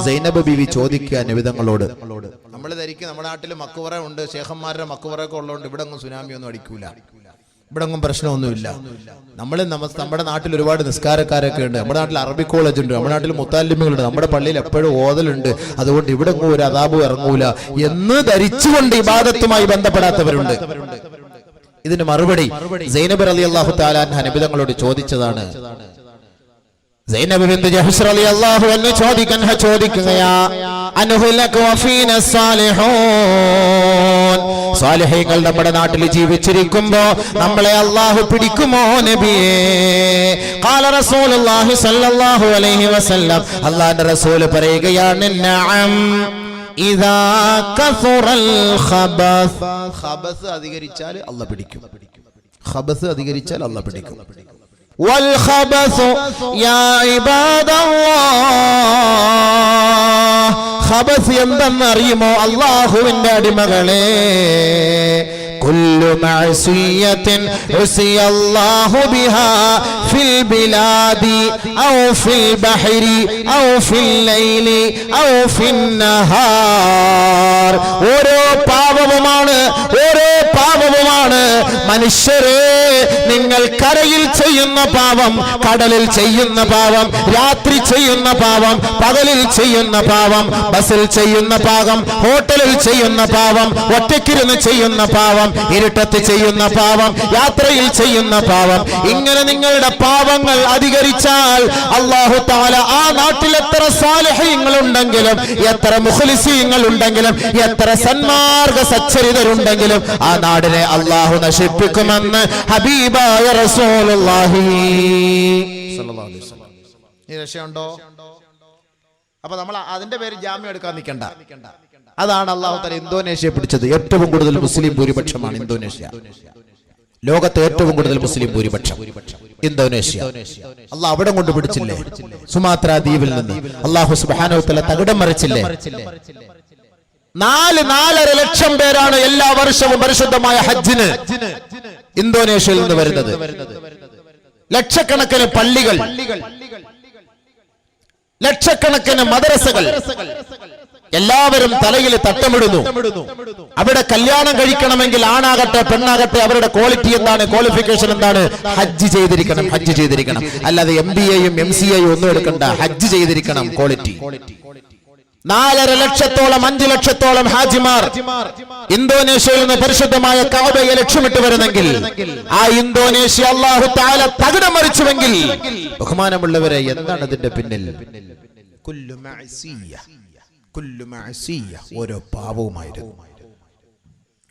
സൈനബ് ബീവി ചോദിക്കുക നബിതങ്ങളോട്. നമ്മൾ ധരിക്കും നമ്മുടെ നാട്ടിൽ മക്കുവറ ഉണ്ട്, ശേഖന്മാരുടെ മക്കുവറൊക്കെ ഉള്ളതുകൊണ്ട് ഇവിടെ ഒന്നും സുനാമി ഒന്നും അടിക്കൂല, ഇവിടെ ഒന്നും പ്രശ്നമൊന്നുമില്ല. നമ്മുടെ നാട്ടിൽ ഒരുപാട് നിസ്കാരക്കാരൊക്കെ ഉണ്ട്, നമ്മുടെ നാട്ടിൽ അറബി കോളേജ് ഉണ്ട്, നമ്മുടെ നാട്ടിൽ മുത്താലിമുകളുണ്ട്, നമ്മുടെ പള്ളിയിൽ എപ്പോഴും ഓതലുണ്ട്, അതുകൊണ്ട് ഇവിടെ ഒരു അദാബും ഇറങ്ങൂല എന്ന് ധരിച്ചുകൊണ്ട് ഇബാദത്തുമായി ബന്ധപ്പെടാത്തവരുണ്ട്. ഇതിന് മറുപടി സൈനബ് റളിയല്ലാഹു തആല അൻഹ നബിതങ്ങളോട് ചോദിച്ചതാണ്. സൈനബ് ബിൻത് ജഹ്ഷ് റളിയല്ലാഹു അൻഹ ചോദിക്കുകയാ, അൻഹുലക വഫീന സാലിഹൂൻ. സാലിഹീങ്ങൾ നമ്മുടെ നാട്ടിൽ ജീവിച്ചിരിക്കുമ്പോ നമ്മളെ അല്ലാഹു പിടിക്കുമോ നബിയേ? ഖാല റസൂലുള്ളാഹി സ്വല്ലല്ലാഹു അലൈഹി വസല്ലം, അല്ലാഹുവിന്റെ റസൂൽ പറയുകയാണ്, നഅം ഇദാ കസുറൽ ഖബസ്. ഖബസ് അധികരിച്ചാൽ അല്ലാഹു പിടിക്കും. ഖബസ് അധികരിച്ചാൽ അല്ലാഹു പിടിക്കും. വൽ ഖബസു യാ ഇബാദല്ലാഹ്. ഖബസ് എന്തെന്ന് അറിയുമോ അല്ലാഹുവിന്റെ അടിമകളെ? കുല്ലു മഅസിയത്തിൻ ഉസിയ അല്ലാഹു ബിഹാ ഫിൽ ബിലാദി ഔ ഫിൽ ബഹരി ഔ ഫിൽ ലൈലി ഔ ഫിൻ നഹാർ. ഓരോ പാപവുമാണ് മനുഷ്യരെ നിങ്ങൾ കരയിൽ ചെയ്യുന്ന പാപം, കടലിൽ ചെയ്യുന്ന പാപം, രാത്രി ചെയ്യുന്ന പാപം, പകലിൽ ചെയ്യുന്ന പാപം, ബസ്സിൽ ചെയ്യുന്ന പാപം, ഹോട്ടലിൽ ചെയ്യുന്ന പാപം, ഒറ്റയ്ക്കിരുന്ന് ചെയ്യുന്ന പാപം, ഇരുട്ടത്ത് ചെയ്യുന്ന പാപം, യാത്രയിൽ ചെയ്യുന്ന പാപം. ഇങ്ങനെ നിങ്ങളുടെ പാപങ്ങൾ അധികരിച്ചാൽ അല്ലാഹു തആല ആ നാട്ടിൽ എത്ര സാലിഹീങ്ങൾ ഉണ്ടെങ്കിലും, എത്ര മുഖ്ലിസീങ്ങൾ ഉണ്ടെങ്കിലും, എത്ര സന്മാർഗ സച്ചരിതരുണ്ടെങ്കിലും ആ നാടിനെ അല്ലാഹു നശിപ്പിക്കുമെന്ന് ഹബീബായ റസൂലുള്ളാഹി സ്വല്ലല്ലാഹു അലൈഹി വസല്ലം. ഈ രക്ഷയുണ്ടോ? അപ്പൊ നമ്മൾ അതിന്റെ പേര് ജാമ്യം എടുക്കാൻ നിൽക്കണ്ട. അതാണ് അല്ലാഹു തആല ഇന്തോനേഷ്യയെ പിടിച്ചത്. ഏറ്റവും കൂടുതൽ മുസ്ലിം ഭൂരിപക്ഷമാണ് ഇന്തോനേഷ്യ. ലോകത്തെ ഏറ്റവും കൂടുതൽ മുസ്ലിം ഭൂരിപക്ഷം ഇന്തോനേഷ്യ. അള്ളാഹ് അവിടെ കൊണ്ട് പിടിച്ചില്ലേ? സുമാത്ര ദ്വീപിൽ നിന്ന് അല്ലാഹു സുബ്ഹാനഹു വ തആല തകിടം മറിച്ചില്ലേ? 4.5 ലക്ഷം പേരാണ് എല്ലാ വർഷവും പരിശുദ്ധമായ ഹജ്ജിന് ഇന്തോനേഷ്യയിൽ നിന്ന് വരുന്നത്. ലക്ഷക്കണക്കിന് പള്ളികൾ, ലക്ഷക്കണക്കിന് മദ്രസകൾ, എല്ലാവരും തലയിൽ തട്ടമിടുന്നു. അവിടെ കല്യാണം കഴിക്കണമെങ്കിൽ ആണാകട്ടെ പെണ്ണാകട്ടെ അവരുടെ ക്വാളിറ്റി എന്താണ്, ക്വാളിഫിക്കേഷൻ എന്താണ്? ഹജ്ജ് ചെയ്തിരിക്കണം, ഹജ്ജ് ചെയ്തിരിക്കണം. അല്ലാതെ MBAയും MCAയും ഒന്നും എടുക്കണ്ട, ഹജ്ജ് ചെയ്തിരിക്കണം ക്വാളിറ്റി. 4.5 ലക്ഷത്തോളം 5 ലക്ഷത്തോളം ഹാജിമാർ ഇന്തോനേഷ്യയിൽ നിന്ന് പരിശുദ്ധമായ കഅബയെ ലക്ഷ്യമിട്ട് വരുന്നെങ്കിൽ ആ ഇന്തോനേഷ്യ അല്ലാഹു തആല തകിടം മറിച്ചുവെങ്കിൽ ബഹുമാനമുള്ളവരെ എന്താണ് അതിന്റെ പിന്നിൽ? കുല്ലു മഅസിയ്യ, ഓരോ പാപവുമായിരുന്നു.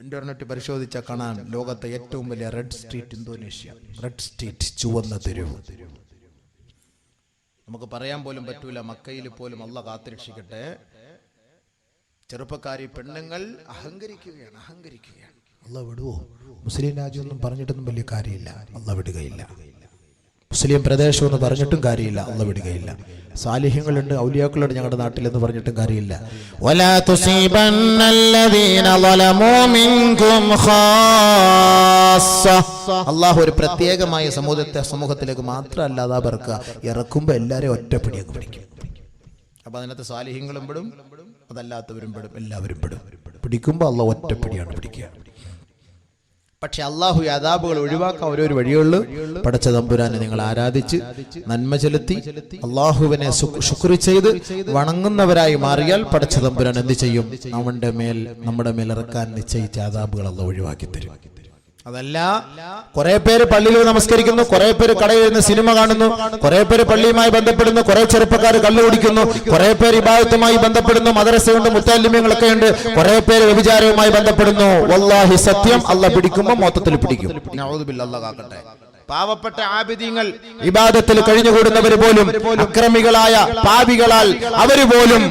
ഇന്റർനെറ്റ് പരിശോധിച്ചാൽ കാണാൻ ലോകത്തെ ഏറ്റവും വലിയ red street Indonesia. Red street, ചുവന്ന തെരുവ്. നമുക്ക് പറയാൻ പോലും പറ്റൂല. മക്കയിൽ പോലും അള്ളാഹ് കാത്തുരക്ഷിക്കട്ടെ, ചെറുപ്പക്കാരി പെണ്ണുങ്ങൾ അഹങ്കരിക്കുകയാണ്. അള്ളാഹ് വിടുവോ? മുസ്ലിം രാജ്യമൊന്നും പറഞ്ഞിട്ടൊന്നും വലിയ കാര്യമില്ല, അള്ളാഹ് വിടുകയില്ല. മുസ്ലിം പ്രദേശം എന്ന് പറഞ്ഞിട്ടും കാര്യമില്ല, അള്ളാഹ് വിടുകയില്ല. സാലിഹ്യങ്ങളുണ്ട്, ഔലിയാക്കളുണ്ട് ഞങ്ങളുടെ നാട്ടിൽ എന്ന് പറഞ്ഞിട്ടും കാര്യമില്ല. വലാ തുസീബന്നല്ലദീന ളലമൂ മിൻകും ഖാസ്സ. അല്ലാഹു ഒരു പ്രത്യേകമായ സമൂഹത്തിലേക്ക് മാത്രമല്ല അതാ ബർക്ക ഇറക്കുമ്പോൾ എല്ലാവരെയും ഒറ്റപ്പിടിയൊക്കെ പിടിക്കും. അപ്പൊ അതിനകത്ത് സാലിഹ്യങ്ങളും പെടും, അതല്ലാത്തവരും പെടും, എല്ലാവരും പെടും. പിടിക്കുമ്പോൾ അള്ളാഹ് ഒറ്റപ്പിടിയാണ് പിടിക്കുക. പക്ഷെ അള്ളാഹു അദാബുകൾ ഒഴിവാക്കാൻ ഓരോരു വഴിയുള്ളൂ. പടച്ച തമ്പുരാനെ നിങ്ങൾ ആരാധിച്ച് നന്മ ചെലുത്തി അള്ളാഹുവിനെ ശുക്ർ ചെയ്ത് വണങ്ങുന്നവരായി മാറിയാൽ പടച്ച തമ്പുരാൻ എന്ത് ചെയ്യും? നമ്മുടെ മേൽ ഇറക്കാൻ നിശ്ചയിച്ച അദാബുകൾ അള്ളാഹു ഒഴിവാക്കി തരും. അതല്ല, കുറെ പേര് പള്ളിയിൽ നമസ്കരിക്കുന്നു, കുറെ പേര് കടയിൽ നിന്ന് സിനിമ കാണുന്നു, കുറെ പേര് പള്ളിയുമായി ബന്ധപ്പെടുന്നു, കുറെ ചെറുപ്പക്കാർ കള്ളു കുടിക്കുന്നു, കുറെ പേര് ഇബാദത്തുമായി ബന്ധപ്പെടുന്നു, മദ്രസയുണ്ട്, മുത്തല്ലിമീങ്ങളൊക്കെ ഉണ്ട്, കുറെ പേര് വ്യഭിചാരവുമായി ബന്ധപ്പെടുന്നു. വല്ലാഹി സത്യം, അള്ളാഹ് പിടിക്കുമ്പോൾ മൊത്തത്തിൽ പിടിക്കും. നഊദു ബില്ലാഹ്, അല്ലാഹ് കാക്കട്ടെ. പാവപ്പെട്ട ആബിദീങ്ങൾ ഇബാദത്തിൽ കഴിഞ്ഞുകൂടുന്നവർ പോലും അക്രമികളായ പാപികളാൽ അവര് പോലും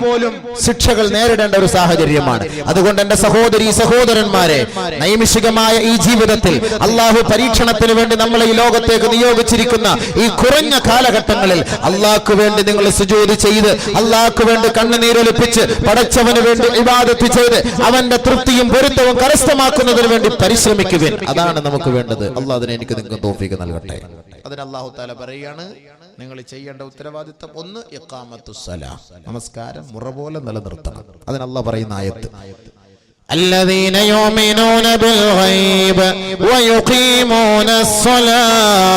ശിക്ഷകൾ നേരിടേണ്ട ഒരു സാഹചര്യമാണ്. അതുകൊണ്ട് എന്റെ സഹോദരീ സഹോദരന്മാരെ, നൈമിഷികമായ ഈ ജീവിതത്തിൽ അള്ളാഹു പരീക്ഷണത്തിന് വേണ്ടി നമ്മളെ ഈ ലോകത്തേക്ക് നിയോഗിച്ചിരിക്കുന്ന ഈ കുറഞ്ഞ കാലഘട്ടങ്ങളിൽ അള്ളാഹ്ക്ക് വേണ്ടി നിങ്ങൾ സുജൂദ് ചെയ്ത് അള്ളാഹ്ക്ക് വേണ്ടി കണ്ണുനീരൊലിപ്പിച്ച് പടച്ചവന് വേണ്ടി ഇബാദത്ത് ചെയ്ത് അവന്റെ തൃപ്തിയും പൊരുത്തവും കരസ്ഥമാക്കുന്നതിന് വേണ്ടി പരിശ്രമിക്കുവിൻ. അതാണ് നമുക്ക് വേണ്ടത്. അള്ളാഹ് അതിനെ എനിക്ക് നിങ്ങൾക്ക് തൗഫീഖ് നൽകട്ടെ. അതിന് അല്ലാഹു തആല പറയാണ്, നിങ്ങൾ ചെയ്യേണ്ട ഉത്തരവാദിത്തം 1 ഇഖാമത്തുസ്സലാം, നമസ്കാരം മുറ പോലെ നിലനിർത്തണം. അതിന് അല്ലാഹ് പറയുന്ന ആയത്ത്, الذين يؤمنون بالغيب ويقيمون الصلاة.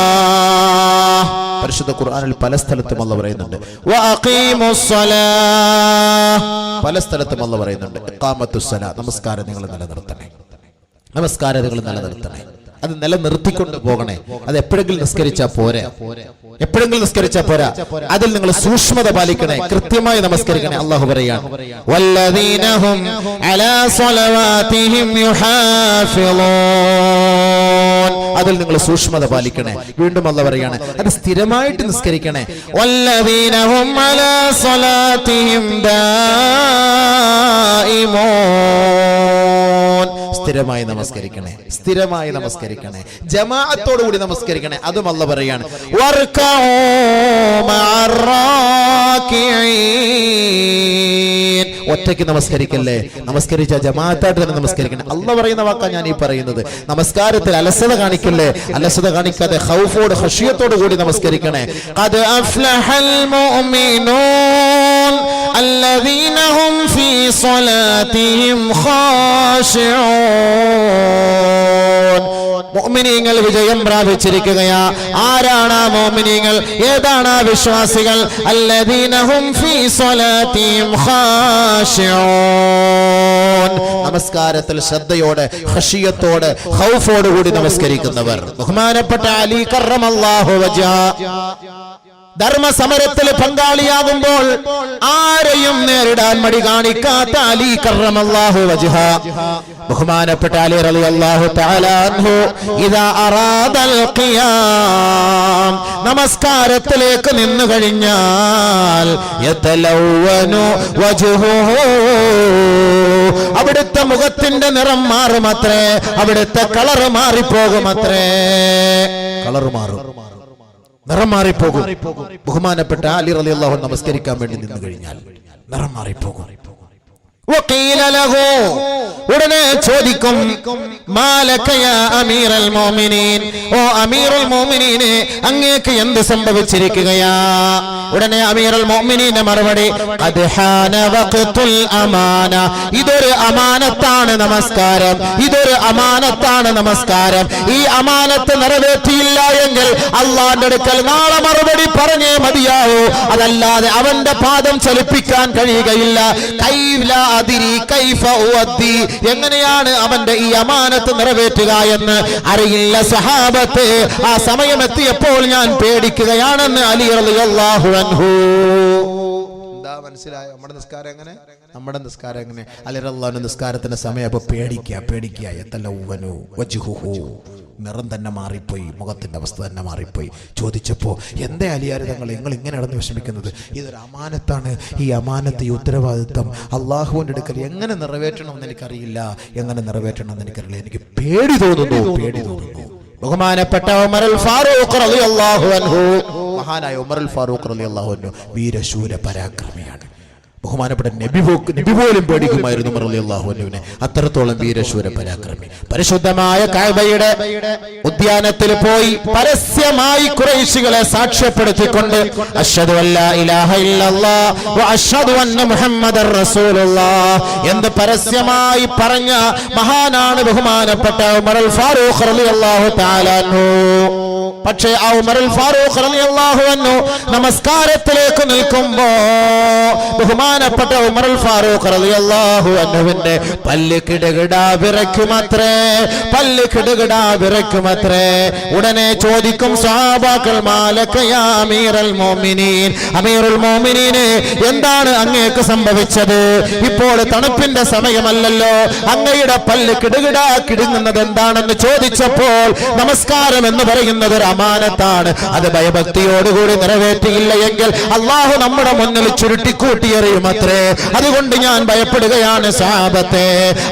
പരിശുദ്ധ ഖുർആനിൽ പല സ്ഥലത്തും അല്ലാഹ് പറയുന്നുണ്ട് വഅഖീമുസ്സലാഹ്, പല സ്ഥലത്തും അല്ലാഹ് പറയുന്നുണ്ട് ഇഖാമത്തുസ്സലാം, നമസ്കാരം നിങ്ങൾ നിലനിർത്തണേ, നമസ്കാരം നിങ്ങൾ നിലനിർത്തണേ. അത് നിലനിർത്തിക്കൊണ്ട് പോകണേ. അത് എപ്പോഴെങ്കിലും നിസ്കരിച്ചാ പോരാ, എപ്പോഴെങ്കിലും നിസ്കരിച്ചാ പോരാ. അതിൽ നിങ്ങൾ സൂക്ഷ്മത പാലിക്കണേ, കൃത്യമായി നമസ്കരിക്കണേ. അല്ലാഹു പറയാണ് വല്ലദീന ഹും അലാ സ്വലവാതിഹിം യുഹാഫിളൂൻ. അതിൽ നിങ്ങൾ സൂക്ഷ്മത പാലിക്കണേ. വീണ്ടും അല്ലാഹു പറയാണ് അത് സ്ഥിരമായിട്ട് നിസ്കരിക്കണേ. വല്ലദീന ഹും അലാ സ്വലാതിഹിം ദായിമൂൻ. സ്ഥിരമായി നമസ്കരിക്കണേ, സ്ഥിരമായി നമസ്കരിക്കണേ, ജമാഅത്തോടു കൂടി നമസ്കരിക്കണേ. അതും അല്ലാഹു പറയാണ് വർകഊ മഅറാകിഈൻ. ഒറ്റയ്ക്ക് നമസ്കരിക്കല്ലേ, നമസ്കരിച്ച ജമാഅത്തായിട്ട് തന്നെ നമസ്കരിക്കണേ. അല്ലാഹു പറയുന്ന വാക്കാ ഞാൻ ഈ പറയുന്നത്. നമസ്കാരത്തിൽ അലസത കാണിക്കല്ലേ, അലസത കാണിക്കാതെ ഖൗഫോട് ഖശിയത്തോടു കൂടി നമസ്കരിക്കണേ. ഖദ് അഫ്ലഹൽ മുഅ്മിനൂൻ الذين هم في صلاتهم خاشعون. മുഅ്മിനീങ്ങൾ വിജയം പ്രാപിച്ചിരിക്കുകയാ. ആരാണ് ആ മുഅ്മിനീങ്ങൾ? ഏതാണ് ആ വിശ്വാസികൾ? الذين هم في صلاتهم خاشعون. നമസ്കാരത്തിൽ ശ്രദ്ധയോടെ ഖശിയത്തോടെ ഖൗഫോട് കൂടി നമസ്കരിക്കുന്നവർ. ബഹുമാനപ്പെട്ട അലി കറമല്ലാഹു വജ്ഹ ധർമ്മസമരത്തിൽ പങ്കാളിയാകുമ്പോൾ ആരെയും നേരിടാൻ മടി കാണിക്കാത്ത അലി കറമല്ലാഹു വജ്ഹ, ബഹുമാനപ്പെട്ട അലി റളിയല്ലാഹു തആല അൻഹു ഇദാ അറാദൽ ഖിയാം, നമസ്കാരത്തിലേക്ക് നിന്നു കഴിഞ്ഞാൽ യതലവ്വനു വജ്ഹുഹു, അവിടുത്തെ മുഖത്തിന്റെ നിറം മാറുമത്രേ, അവിടുത്തെ കളർ മാറിപ്പോകുമത്രേ. കളർ മാറും, നിറം മാറിപ്പോകും. ബഹുമാനപ്പെട്ട അലി റളിയല്ലാഹു അൻഹു നമസ്കരിക്കാൻ വേണ്ടി നിന്നു കഴിഞ്ഞാൽ നിറം മാറിപ്പോകും. ഉടനെ ചോദിക്കും, മാലക യാ അമീറൽ മുഅ്മിനീൻ, ഓ അമീറുൽ മുഅ്മിനീനെ അങ്ങേക്ക് എന്ത് സംഭവിച്ചിരിക്കുകയാ? ഉടനെ അമീറുൽ മുഅ്മിനീന്റെ മറുപടി, ഖദ് ഹാന വഖ്തുൽ അമാന, ഇതൊരു അമാനത്താണ് നമസ്കാരം, ഇതൊരു അമാനത്താണ് നമസ്കാരം. ഈ അമാനത്ത് നിറവേറ്റിയില്ല എങ്കിൽ അല്ലാഹുവിന്റെ അടുക്കൽ നാളെ മറുപടി പറഞ്ഞേ മതിയാവൂ, അതല്ലാതെ അവന്റെ പാദം ചലിപ്പിക്കാൻ കഴിയുകയില്ല. എങ്ങനെയാണ് അവന്റെ ഈ അമാനത്ത് നിറവേറ്റുക എന്ന് അറിയില്ല സഹാബത്ത്. ആ സമയമെത്തിയപ്പോൾ ഞാൻ പേടിക്കുകയാണെന്ന് അലി റളിയല്ലാഹു അൻഹു. എന്താ മനസ്സിലായോ? നമ്മുടെ നിസ്കാരം എങ്ങനെ, നമ്മുടെ നിസ്കാരം എങ്ങനെ? അലി റളിയല്ലാഹു അൻഹു നിസ്കാരത്തിന്റെ സമയം അപ്പൊ പേടിക്കുക. യതലവ്വനു വജ്ഹുഹു, നിറം തന്നെ മാറിപ്പോയി, മുഖത്തിന്റെ അവസ്ഥ തന്നെ മാറിപ്പോയി. ചോദിച്ചപ്പോ, എന്തേ അലിയാർ തങ്ങൾ നിങ്ങൾ ഇങ്ങനെ നടന്ന് വിഷമിക്കുന്നത്? ഇതൊരു അമാനത്താണ്, ഈ അമാനത്ത്, ഈ ഉത്തരവാദിത്വം അള്ളാഹുവിന്റെ അടുക്കൽ എങ്ങനെ നിറവേറ്റണമെന്ന് എനിക്കറിയില്ല, എങ്ങനെ നിറവേറ്റണമെന്ന് എനിക്കറിയില്ല, എനിക്ക് പേടി തോന്നുന്നു. ബഹുമാനപ്പെട്ട ഉമറുൽ ഫാറൂഖ് റളിയല്ലാഹു അൻഹു, മഹാനായ ഉമറുൽ ഫാറൂഖ് റളിയല്ലാഹു അൻഹു വീരശൂര പരാക്രമിയാണ്. ബഹുമാനപ്പെട്ട നബി പോലും പേടിക്കുമായിരുന്നു ഉമർ റളിയല്ലാഹു അൻഹുവിനെ, അത്രത്തോളം വീരശൂര പരാക്രമി. പരിശുദ്ധമായ കഅബയുടെ ഉദ്യാനത്തിൽ പോയി പരസ്യമായി ഖുറൈശികളെ സാക്ഷ്യപ്പെടുത്തിക്കൊണ്ട് അശ്ഹദു അല്ലാ ഇലാഹ ഇല്ലല്ലാഹ് വ അശ്ഹദു അന്ന മുഹമ്മദർ റസൂലുള്ളാഹ് എന്ന് പരസ്യമായി പറഞ്ഞ മഹാനാണ് ബഹുമാനപ്പെട്ട ഉമറുൽ ഫാറൂഖ് റളിയല്ലാഹു തആല അൻഹു. പക്ഷേ ആ ഉമറുൽ ഫാറൂഖ് റളിയല്ലാഹു അൻഹു നമസ്കാരത്തിലേക്ക് നിൽക്കുമ്പോൾ ബഹുമാനപ്പെട്ട ഉമറുൽ ഫാറൂഖ് റളിയല്ലാഹു അൻഹുവിന്റെ പല്ല് കിടുകിടാ വിറയ്ക്കുമത്രേ. ഉടനെ ചോദിക്കും സഹാബാക്കൾ, മാലക യാ അമീറൽ മുഅ്മിനീൻ, അമീറുൽ മുഅ്മിനീനെ എന്താണ് അങ്ങേക്ക് സംഭവിച്ചത്? ഇപ്പോൾ തണുപ്പിന്റെ സമയമല്ലല്ലോ, അങ്ങയുടെ പല്ല് കിടുകിടാ കിടുങ്ങുന്നത് എന്താണെന്ന് ചോദിച്ചപ്പോൾ, നമസ്കാരം എന്ന് പറയുന്നത് ഒരു അമാനത്താണ്, അത് ഭയഭക്തിയോടുകൂടി നിറവേറ്റിയില്ല എങ്കിൽ അള്ളാഹു നമ്മുടെ മുന്നിൽ ചുരുട്ടിക്കൂട്ടിയെറിയുമത്രേ, അതുകൊണ്ട് ഞാൻ ഭയപ്പെടുകയാണ് സഹാബത്തെ.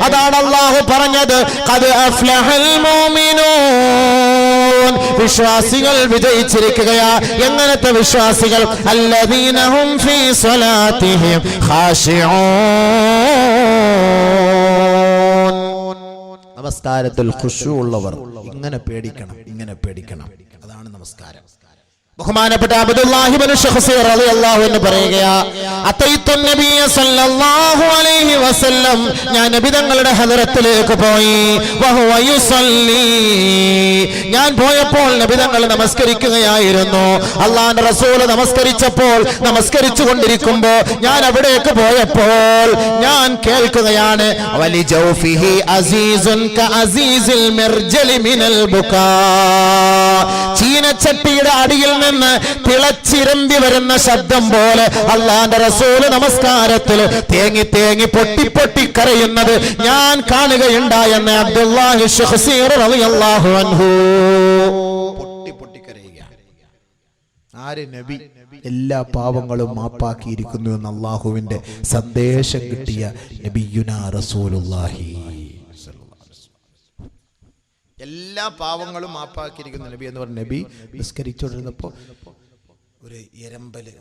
അതാണ് അള്ളാഹു പറഞ്ഞത്, ഖദ് അഫ്ലഹൽ മുഅ്മിനൂൻ, വിശ്വാസികൾ വിജയിച്ചിരിക്കുകയാ. എങ്ങനത്തെ വിശ്വാസികൾ? അല്ലദീന ഹും ഫീ സ്വലാത്തിഹിം ഖാശിഊൻ, നമസ്കാരത്തിൽ ഖുശൂ ഉള്ളവർ. ഇങ്ങനെ പേടിക്കണം. അതാണ് നമസ്കാരം. ബഹുമാനപ്പെട്ട അബ്ദുല്ലാഹി ഇബ്നു ശഖ്സിർ റളിയല്ലാഹു അൻഹു പറയുകയാ, അതൈതു നബിയ സല്ലല്ലാഹു അലൈഹി വസല്ലം, ഞാൻ നബി തങ്ങളുടെ ഹദറത്തിലേക്ക് പോയി, വഹുവ യുസല്ലി, ഞാൻ പോയപ്പോൾ നബി തങ്ങൾ നമസ്കരിക്കുകയായിരുന്നു. അല്ലാഹുവിന്റെ റസൂൽ നമസ്കരിച്ചു കൊണ്ടിരിക്കുമ്പോൾ ഞാൻ അവിടേക്ക് പോയപ്പോൾ ഞാൻ കേൾക്കുകയാണ്, വലി ജൗഫിഹി അസീസുൻ കഅസീസിൽ മിർജലി മിനൽ ബുകാ, ചീനച്ചട്ടിയുടെ അടിയിൽ നിന്ന് തിളച്ചിരമ്പി വരുന്ന ശബ്ദം പോലെ അല്ലാഹുവിന്റെ റസൂൽ നമസ്കാരത്തിൽ തേങ്ങി പൊട്ടി കരയുന്നത് ഞാൻ കാണുകയുണ്ടായെന്ന് അബ്ദുല്ലാഹി ശഖ്സിർ റളിയല്ലാഹു അൻഹു. പൊട്ടി കരയുകയാണ്. ആര്? നബി. എല്ലാ പാവങ്ങളും മാപ്പാക്കിയിരിക്കുന്നു എന്ന് അല്ലാഹുവിന്റെ സന്ദേശം കിട്ടിയ നബിയുനാ റസൂലുള്ളാഹി. എല്ലാ പാവങ്ങളും മാപ്പാക്കിയിരിക്കുന്ന നബി എന്ന് പറഞ്ഞ നബി നിസ്കരിച്ചുകൊണ്ടിരുന്നപ്പോൾ ഒരു എരമ്പല്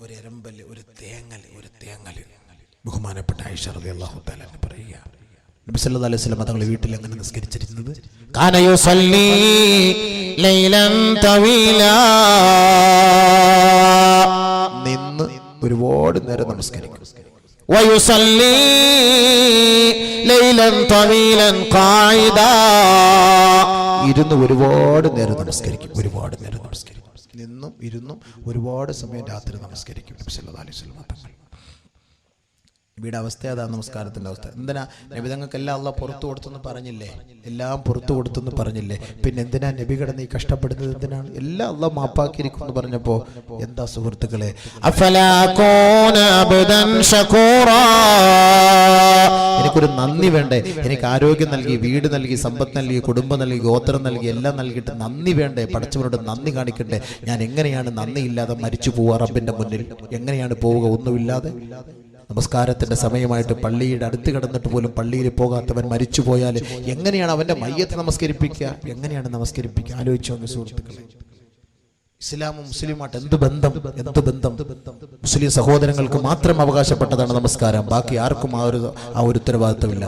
ഒരു തേങ്ങൽ ബഹുമാനപ്പെട്ട ആയിഷ റളിയല്ലാഹു തആല പറയുക, നബി സല്ലല്ലാഹു അലൈഹി വസല്ലം തങ്ങളുടെ വീട്ടിൽ എങ്ങനെ നിസ്കരിച്ചിരുന്നത്? കാന യുസല്ലി ലൈലൻ തവീലാ, നിന്ന് ഒരുപാട് നേരം നമസ്കരിക്കും. വയുസല്ലി ലൈലൻ തവീലൻ ഖായിദാ, ഇരുന്ന് ഒരുപാട് നേരം നമസ്കരിക്കും. നിന്നും ഇരുന്നും ഒരുപാട് സമയം രാത്രി നമസ്കരിക്കും നബി സല്ലല്ലാഹു അലൈഹി വസല്ലം തങ്ങൾ. നബിയുടെ അവസ്ഥ അതാണ്, നമസ്കാരത്തിന്റെ അവസ്ഥ. എന്തിനാ നബി തങ്ങൾക്ക് എല്ലാം അള്ളാഹ് പുറത്തു കൊടുത്തെന്ന് പറഞ്ഞില്ലേ? എല്ലാം പുറത്തു കൊടുത്തെന്ന് പറഞ്ഞില്ലേ? പിന്നെ എന്തിനാ നബി കിടന്ന് ഈ കഷ്ടപ്പെടുന്നത്? എന്തിനാണ്? എല്ലാം അള്ളാഹ് മാപ്പാക്കിയിരിക്കും എന്ന് പറഞ്ഞപ്പോ എന്താ സുഹൃത്തുക്കളെ, എനിക്കൊരു നന്ദി വേണ്ടേ? എനിക്ക് ആരോഗ്യം നൽകി, വീട് നൽകി, സമ്പത്ത് നൽകി, കുടുംബം നൽകി, ഗോത്രം നൽകി, എല്ലാം നൽകിയിട്ട് നന്ദി വേണ്ടേ? പടച്ചവനോട് നന്ദി കാണിക്കണ്ടേ? ഞാൻ എങ്ങനെയാണ് നന്ദി ഇല്ലാതെ മരിച്ചു പോവുക റബ്ബിന്റെ മുന്നിൽ? എങ്ങനെയാണ് പോവുക ഒന്നുമില്ലാതെ? നമസ്കാരത്തിന്റെ സമയമായിട്ട് പള്ളിയുടെ അടുത്ത് കിടന്നിട്ട് പോലും പള്ളിയിൽ പോകാത്തവൻ മരിച്ചു പോയാൽ എങ്ങനെയാണ് അവന്റെ മയ്യത്ത് നമസ്കരിപ്പിക്കുക? എങ്ങനെയാണ് നമസ്കരിപ്പിക്കുക? ആലോചിച്ചോ സുഹൃത്തുക്കളെ. ഇസ്ലാമും മുസ്ലിമായിട്ട് എന്ത് ബന്ധം? എന്ത് ബന്ധം? മുസ്ലിം സഹോദരങ്ങൾക്ക് മാത്രം അവകാശപ്പെട്ടതാണ് നമസ്കാരം. ബാക്കി ആർക്കും ആ ഒരു ഉത്തരവാദിത്തമില്ല.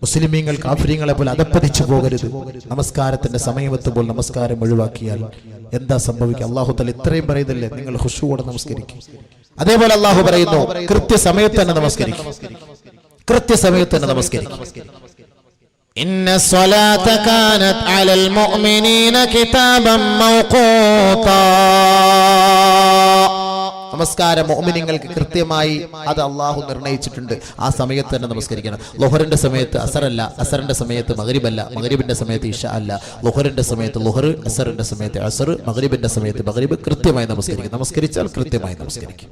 മുസ്ലിമീങ്ങൾ കാഫിരീങ്ങളെ പോലെ അധപ്പതിച്ചു പോകരുത്. നമസ്കാരത്തിന്റെ സമയമെത്തുമ്പോൾ നമസ്കാരം ഒഴിവാക്കിയാൽ എന്താ സംഭവിക്കുക? അല്ലാഹു തആല ഇത്രയും പറയുന്നില്ലേ, നിങ്ങൾ ഖുശൂഅോടെ നമസ്കരിക്കും. അതേപോലെ അല്ലാഹു പറയുന്നു, കൃത്യസമയത്ത് തന്നെ നമസ്കരിക്കും. കൃത്യസമയത്ത് തന്നെ നമസ്കരിക്കും. ഇന്ന സ്വലാത കാനത് അലൽ മുഅ്മിനീന കിതാബൻ മൗഖൂതാ. നമസ്കാരം മുഅ്മിനീങ്ങൾക്ക് കൃത്യമായി അത് അള്ളാഹു നിർണയിച്ചിട്ടുണ്ട്. ആ സമയത്ത് തന്നെ നമസ്കരിക്കണം. ളുഹറിന്റെ സമയത്ത് അസറല്ല, അസറിന്റെ സമയത്ത് മഗ്രിബല്ല, മഗ്രിബിന്റെ സമയത്ത് ഇശ അല്ല. ളുഹറിന്റെ സമയത്ത് ളുഹർ, അസറിന്റെ സമയത്ത് അസർ, മഗ്രിബിന്റെ സമയത്ത് മഗ്രിബ്. കൃത്യമായി നമസ്കരിക്കും. നമസ്കരിച്ചാൽ കൃത്യമായി നമസ്കരിക്കും.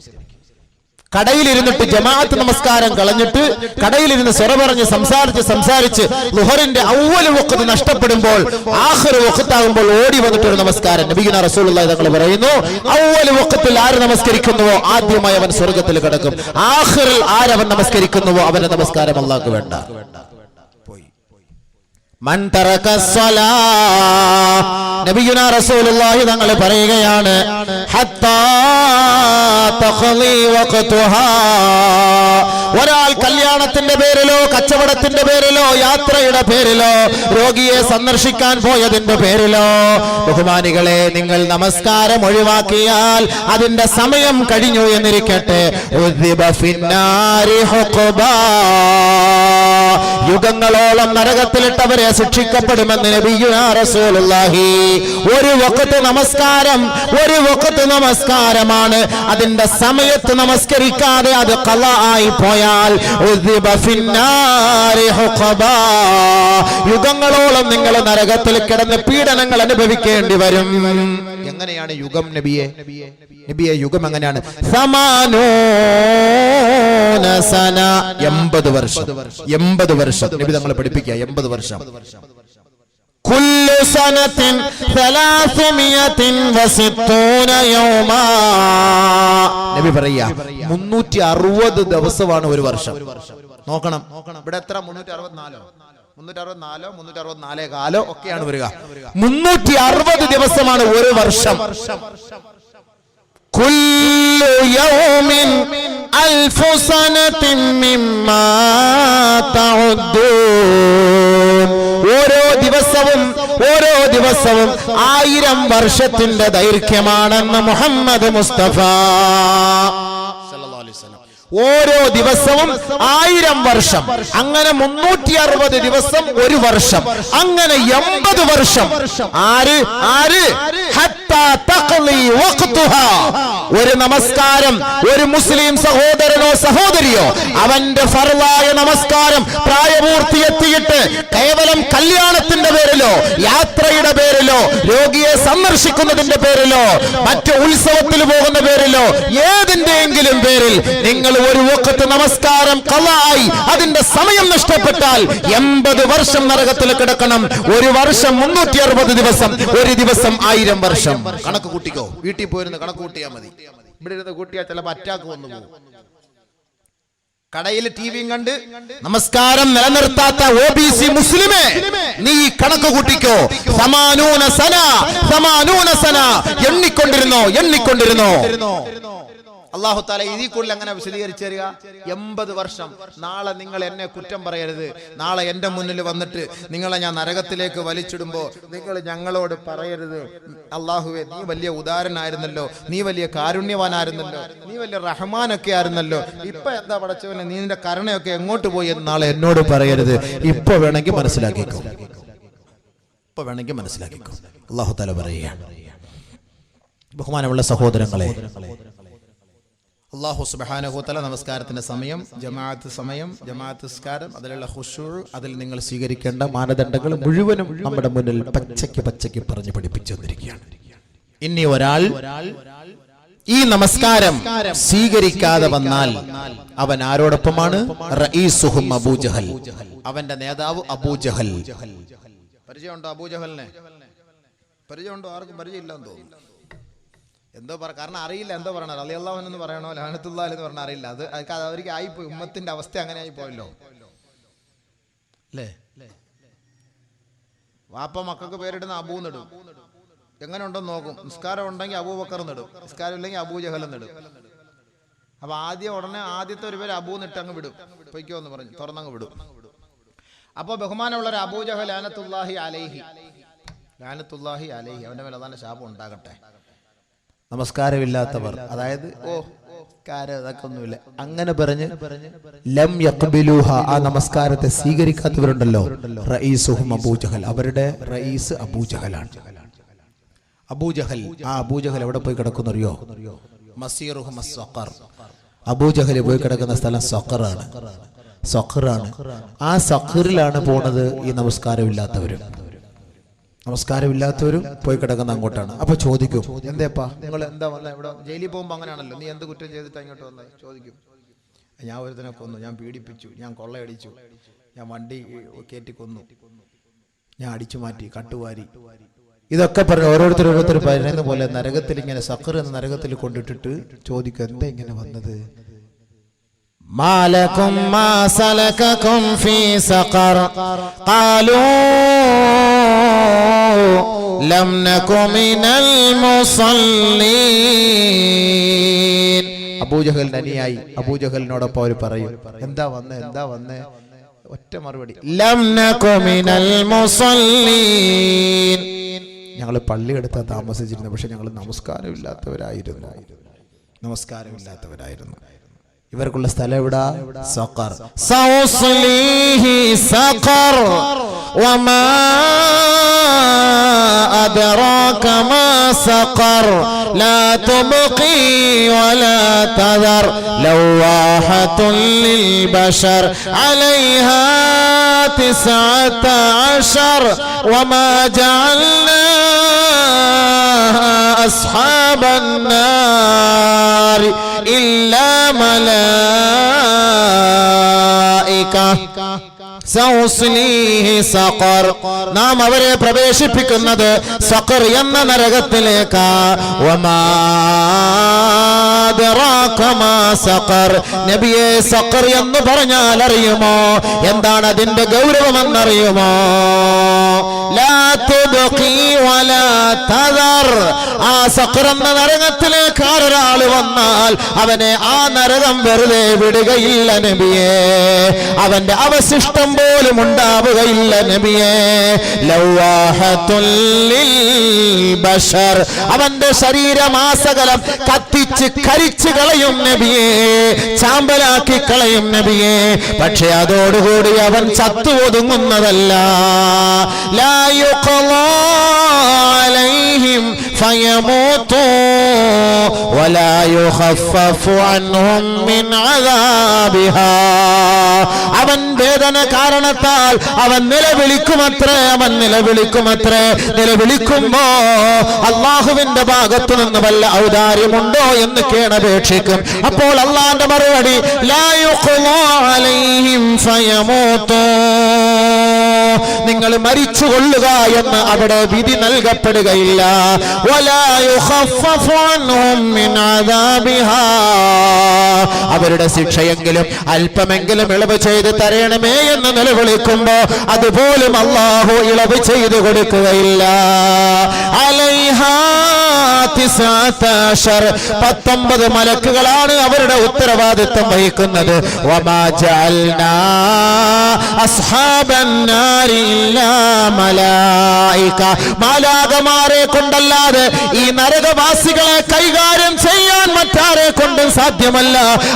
കടയിലിരുന്നിട്ട് ജമാഅത്ത് നമസ്കാരം കളഞ്ഞിട്ട് കടയിലിരുന്ന് സ്വറ പറഞ്ഞ് സംസാരിച്ച് ളുഹറിന്റെ അവ്വൽ വഖ്ത് നഷ്ടപ്പെടുമ്പോൾ ആഖിർ വഖ്താകുമ്പോൾ ഓടി വന്നിട്ടൊരു നമസ്കാരം. നബിയുനാ റസൂലുള്ളാഹി തങ്ങൾ പറയുന്നു, അവ്വൽ വഖ്തിൽ ആര് നമസ്കരിക്കുന്നുവോ ആദ്യമായി അവൻ സ്വർഗ്ഗത്തിൽ കടക്കും. ആഖിറിൽ ആരവൻ നമസ്കരിക്കുന്നുവോ അവന്റെ നമസ്കാരം അല്ലാഹുവിന് വേണ്ട. മൻ തറക സ്വലാ, നബിയുനാ റസൂലുള്ളാഹി തങ്ങൾ പറയുകയാണ്, ഹത്താ തഖ്ലി വഖ്തുഹാ. ഒരാൾ കല്യാണത്തിന്റെ പേരിലോ കച്ചവടത്തിന്റെ പേരിലോ യാത്രയുടെ പേരിലോ രോഗിയെ സന്ദർശിക്കാൻ പോയതിന്റെ പേരിലോ ബഹുമാനികളെ നിങ്ങൾ നമസ്കാരം ഒഴിവാക്കിയാൽ അതിന്റെ സമയം കഴിഞ്ഞു എന്നിരിക്കട്ടെ, ഉദ്ദിബ ഫിന്നാരി ഹുഖബാ. യുഗങ്ങളോളം നരകത്തിലിട്ടവരെ ശിക്ഷിക്കപ്പെടുമെന്ന് നബിയുനാ റസൂലുള്ളാഹി. ഒരു വഖ്ത് നമസ്കാരം, ഒരു വഖ്ത് നമസ്കാരമാണ്. അതിന്റെ സമയത്ത് നമസ്കരിക്കാതെ അത് ഖളാ ആയി പോയാൽ ഉദ്ദിബ ഫിന്നാരി ഹുഖബാ. യുഗങ്ങളോളം നിങ്ങൾ നരകത്തിൽ കിടന്ന് പീഡനങ്ങൾ അനുഭവിക്കേണ്ടി വരും. എങ്ങനെയാണ് യുഗം നബിയെ? നബിയെ യുഗം എങ്ങനെയാണ്? 80 വർഷം. 80 വർഷം നബി തങ്ങളെ പഠിപ്പിക്കുക. 80 വർഷം. കുല്ലു സനത്തിൻ 360 യൗമാ. നബി പറയാ 360 ദിവസമാണ് ഒരു വർഷം. നോക്കണം ഇവിടെ എത്ര? 364 364 ഒക്കെയാണ് വരിക. 360 ദിവസമാണ് ഒരു വർഷം. കുല്ലു യൗമിൻ അൽഫു സനത്തിൻ മിമ്മാ തഉദ്ദൂൻ. ഓരോ ദിവസവും 1000 വർഷത്തിന്റെ ദൈർഘ്യമാണെന്ന് മുഹമ്മദ് മുസ്തഫ. ഓരോ ദിവസവും 1000 വർഷം. അങ്ങനെ 360 ദിവസം ഒരു വർഷം. അങ്ങനെ 80 വർഷം. ആര് ഹത്താ തഖ്ലി വഖ്തുഹാ. ഒരു നമസ്കാരം ഒരു മുസ്ലിം സഹോദരനോ സഹോദരിയോ അവന്റെ ഫർളായ നമസ്കാരം പ്രായപൂർത്തി എത്തിയിട്ട് കേവലം കല്യാണത്തിന്റെ പേരിലോ യാത്രയുടെ പേരിലോ രോഗിയെ സന്ദർശിക്കുന്നതിന്റെ പേരിലോ മറ്റു ഉത്സവത്തിൽ പോകുന്ന പേരിലോ ഏതിന്റെയെങ്കിലും പേരിൽ നിങ്ങൾ ഒരു വഖ്ത് നമസ്കാരം ഖളായി അതിന്റെ സമയം നഷ്ടപ്പെട്ടാൽ 80 വർഷം നരകത്തിൽ കിടക്കണം. ഒരു വർഷം 360 ദിവസം, ഒരു ദിവസം 1000 വർഷം. കണക്ക് കൂട്ടിക്കോ. വീട്ടിൽ പോയിരുന്ന് കണക്ക് കൂട്ടിയാൽ മതി. ഇവിടെ ഇരുന്ന് കൂട്ടിയാൽ ചിലപ്പോൾ അറ്റാക്ക് വന്നു പോകും. കടയിൽ ടിവിയും കണ്ട് നമസ്കാരം നിലനിർത്താത്ത OBC മുസ്ലിമേ, നീ കണക്ക് കൂട്ടിക്കോ. 80 സന എണ്ണിക്കൊണ്ടിരുന്നോ. അല്ലാഹു തആല ഇതിൽ കൂടുതൽ അങ്ങനെ വിശദീകരിച്ചു തരിക. 80 വർഷം. നാളെ നിങ്ങൾ എന്നെ കുറ്റം പറയരുത്. നാളെ എൻ്റെ മുന്നിൽ വന്നിട്ട് നിങ്ങളെ ഞാൻ നരകത്തിലേക്ക് വലിച്ചിടുമ്പോൾ നിങ്ങൾ ഞങ്ങളോട് പറയരുത്, അല്ലാഹുവേ നീ വലിയ ഉദാരനായിരുന്നല്ലോ, നീ വലിയ കാരുണ്യവാനായിരുന്നല്ലോ, നീ വലിയ റഹ്മാനൊക്കെ ആയിരുന്നല്ലോ, ഇപ്പൊ എന്താ പടച്ചവനെ നീ നിന്റെ കരുണയൊക്കെ എങ്ങോട്ട് പോയി എന്ന് നാളെ എന്നോട് പറയരുത്. ഇപ്പൊ വേണമെങ്കിൽ മനസ്സിലാക്കിക്കോ. അല്ലാഹു തആല പറയുകയാണ്. ബഹുമാനമുള്ള സഹോദരങ്ങളെ, അല്ലാഹു സുബ്ഹാനഹു വ തആല നമസ്കാരത്തിന്റെ സമയം, ജമാഅത്ത് നിസ്കാരം, അതിലുള്ള ഖുശൂഉ, അതിൽ നിങ്ങൾ സ്വീകരിക്കേണ്ട മാനദണ്ഡങ്ങൾ മുഴുവനും നമ്മുടെ മുന്നിൽ പച്ചയ്ക്ക് പറഞ്ഞു പഠിപ്പിച്ചു തന്നിരിക്കുകയാണ്. ഇനി ഒരാൾ ഈ നമസ്കാരം സ്വീകരിക്കാതെ വന്നാൽ അവൻ ആരോടൊപ്പമാണ്? റഈസുഹും അബൂജഹൽ, അവന്റെ നേതാവ് അബൂജഹൽ. പരിചയമുണ്ടോ അബൂജഹലിനെ? പരിചയമുണ്ടോ? ആർക്കും പരിചയമില്ലെന്ന് തോന്നുന്നു. എന്തോ കാരണം അറിയില്ല എന്തോ പറയണത്. റളിയല്ലാഹു അൻഹു എന്ന് പറയണോ ലഅനത്തുല്ലാഹി എന്ന് പറഞ്ഞാൽ അറിയില്ല. അത് അവർക്ക് ആയിപ്പോയി. ഉമ്മത്തിന്റെ അവസ്ഥ അങ്ങനെ ആയിപ്പോയല്ലോ അല്ലേ? വാപ്പ മക്കൾക്ക് പേരിടുന്ന അബൂ നെടും. എങ്ങനെ ഉണ്ടെന്ന് നോക്കും. നിസ്കാരം ഉണ്ടെങ്കിൽ അബൂബക്കർ നെടും, നിസ്കാരം ഇല്ലെങ്കിൽ അബൂജഹൽ നെടും. അപ്പൊ ആദ്യത്തെ ഒരു പേര് അബൂ നിട്ട് അങ്ങ് വിടും. പൊയ്ക്കോ എന്ന് പറഞ്ഞു തുറന്നങ്ങ് വിടും. അപ്പൊ ബഹുമാനമുള്ള ഒരു അബൂജഹൽ ലഅനത്തുല്ലാഹി അലൈഹി, അവന്റെ മേലെ അതാണ് ശാപം ഉണ്ടാകട്ടെ. നമസ്കാരമില്ലാത്തവർ, അതായത് ഇതൊക്കെ ഒന്നുമില്ല അങ്ങനെ പറഞ്ഞ് ലം യഖ്ബിലൂഹ, ആ നമസ്കാരത്തെ സ്വീകരിക്കാത്തവരുണ്ടല്ലോ, റഈസുഹും അബൂജഹൽ, അവരുടെ റഈസ് അബൂജഹലാണ്. അബൂജഹൽ, ആ അബൂജഹൽ എവിടെ പോയി കിടക്കുന്നറിയോ? മസീറുഹും അസ്സഖർ, അബൂജഹൽ പോയി കിടക്കുന്ന സ്ഥലം സഖറാണ്. ആ സഖറിലാണ് പോണത് ഈ നമസ്കാരമില്ലാത്തവരും പോയി കിടക്കുന്ന അങ്ങോട്ടാണ്. അപ്പൊ ചോദിക്കും, എന്തേപ്പാ നിങ്ങൾ എന്താ വന്ന ഇവിടെ? ജയിലിൽ പോകുമ്പോ അങ്ങനെയാണല്ലോ, നീ എന്ത് കുറ്റം ചെയ്തിട്ടാ ഇങ്ങോട്ട് വന്നത് ചോദിക്കും. ഞാൻ ഒരുത്തനെ കൊന്നു, ഞാൻ പീഡിപ്പിച്ചു, ഞാൻ കൊള്ളയടിച്ചു, ഞാൻ വണ്ടി കയറ്റി കൊന്നു, ഞാൻ അടിച്ചു മാറ്റി, കട്ടുവാരി, ഇതൊക്കെ പറഞ്ഞ് ഓരോരുത്തർ പറയുന്ന പോലെ നരകത്തിൽ ഇങ്ങനെ സഖർ എന്ന നരകത്തിൽ കൊണ്ടിട്ടിട്ട് ചോദിക്കും, എന്താ ഇങ്ങനെ വന്നത്? മാലകും മാ സലകകും ഫീ സഖർ ഖാലൂ ലം നകു മിനൽ മുസല്ലീൻ. അബൂജഹലിന്റെ അനുയായി അബൂജഹലിനോടൊപ്പം അവർ പറയും, എന്താ വന്നേ? ഒറ്റ മറുപടി, ലം നകു മിനൽ മുസല്ലീൻ. ഞങ്ങൾ പള്ളിയെടുത്താ താമസിച്ചിരുന്നു, പക്ഷെ ഞങ്ങൾ നമസ്കാരമില്ലാത്തവരായിരുന്നു. ഇവർക്കുള്ള സ്ഥലം എവിടാ? സഖർ. സൗസ്ലീഹി സഖർ വമാ അദ്റാക മാ സഖർ ലാ തുബ്ഖി വലാ തദർ ലവാഹത്തുൽ ലിൽ ബശർ അലൈഹാ 19 വമാ ജഅൽനാ അസ്ഹാബൻ നാർ ഇല്ലാ മലായിക സൗസ്ലീഹി സഖർ. നാം അവരെ പ്രവേശിപ്പിക്കുന്നത് സഖർ എന്ന നരകത്തിലേക്ക്. വമാ അദ്റാക മാ സഖർ, നബിയെ സഖർ എന്ന് പറഞ്ഞാൽ അറിയുമോ? എന്താണ് അതിന്റെ ഗൗരവമെന്നറിയുമോ? ലാ തുബ്ഖി വലാ തദർ, ആ സഖർ എന്ന നരകത്തിലേക്ക് ഒരാൾ വന്നാൽ അവനെ ആ നരകം വെറുതെ വിടുകയില്ല നബിയെ, അവന്റെ അവശിഷ്ടം പോലും ഉണ്ടാവുകയില്ല നബിയെ. ലവാഹത്തുൽ ലിൽ ബശർ, അവന്റെ ശരീരമാസകലം കത്തിച്ച് കരിച്ചു കളയും നബിയെ, ചാമ്പലാക്കി കളയും നബിയെ. പക്ഷെ അതോടുകൂടി അവൻ ചത്തു ഒതുങ്ങുന്നതല്ല. ലാ യുഖ്ളാ അലൈഹിം ഫയമൂതു വലാ യുഖഫഫു അൻഹും മിൻ അദാബിഹാ, അവൻ വേദന കാരണത്താൽ അവൻ നിലവിളിക്കുമത്രേ. നിലവിളിക്കുമ്പോ അള്ളാഹുവിന്റെ ഭാഗത്തു നിന്ന് വല്ല ഔദാര്യമുണ്ടോ എന്ന് കേണപേക്ഷിക്കും. അപ്പോൾ അള്ളാന്റെ മറുപടി, ലാ യുഖ്ളാ അലൈഹിം ഫയമൂതു, നിങ്ങൾ മരിച്ചു കൊള്ളുക എന്ന് അവിടെ വിധി നൽകപ്പെടുകയില്ല. വലാ യുഖഫഫു അൻഹും മിൻ അദാബിഹാ, അവരുടെ ശിക്ഷയെങ്കിലും അല്പമെങ്കിലും ഇളവ് ചെയ്ത് തരണമേ എന്ന് നിലവിളിക്കുമ്പോ അതുപോലും അല്ലാഹു ഇളവ് ചെയ്തു കൊടുക്കുകയില്ല. അലൈഹാ 19 മലക്കുകളാണ് അവരുടെ ഉത്തരവാദിത്വം വഹിക്കുന്നത്. വമാ ജഅൽനാ അസ്ഹാബൻ നാരി ഇല്ലാ മലായിക, മലായിക, മാലാകമാരെ കൊണ്ടല്ലാതെ ഈ നരകവാസികളെ കൈകാര്യം ചെയ്യാൻ മറ്റാരെ കൊണ്ടും സാധ്യമല്ല.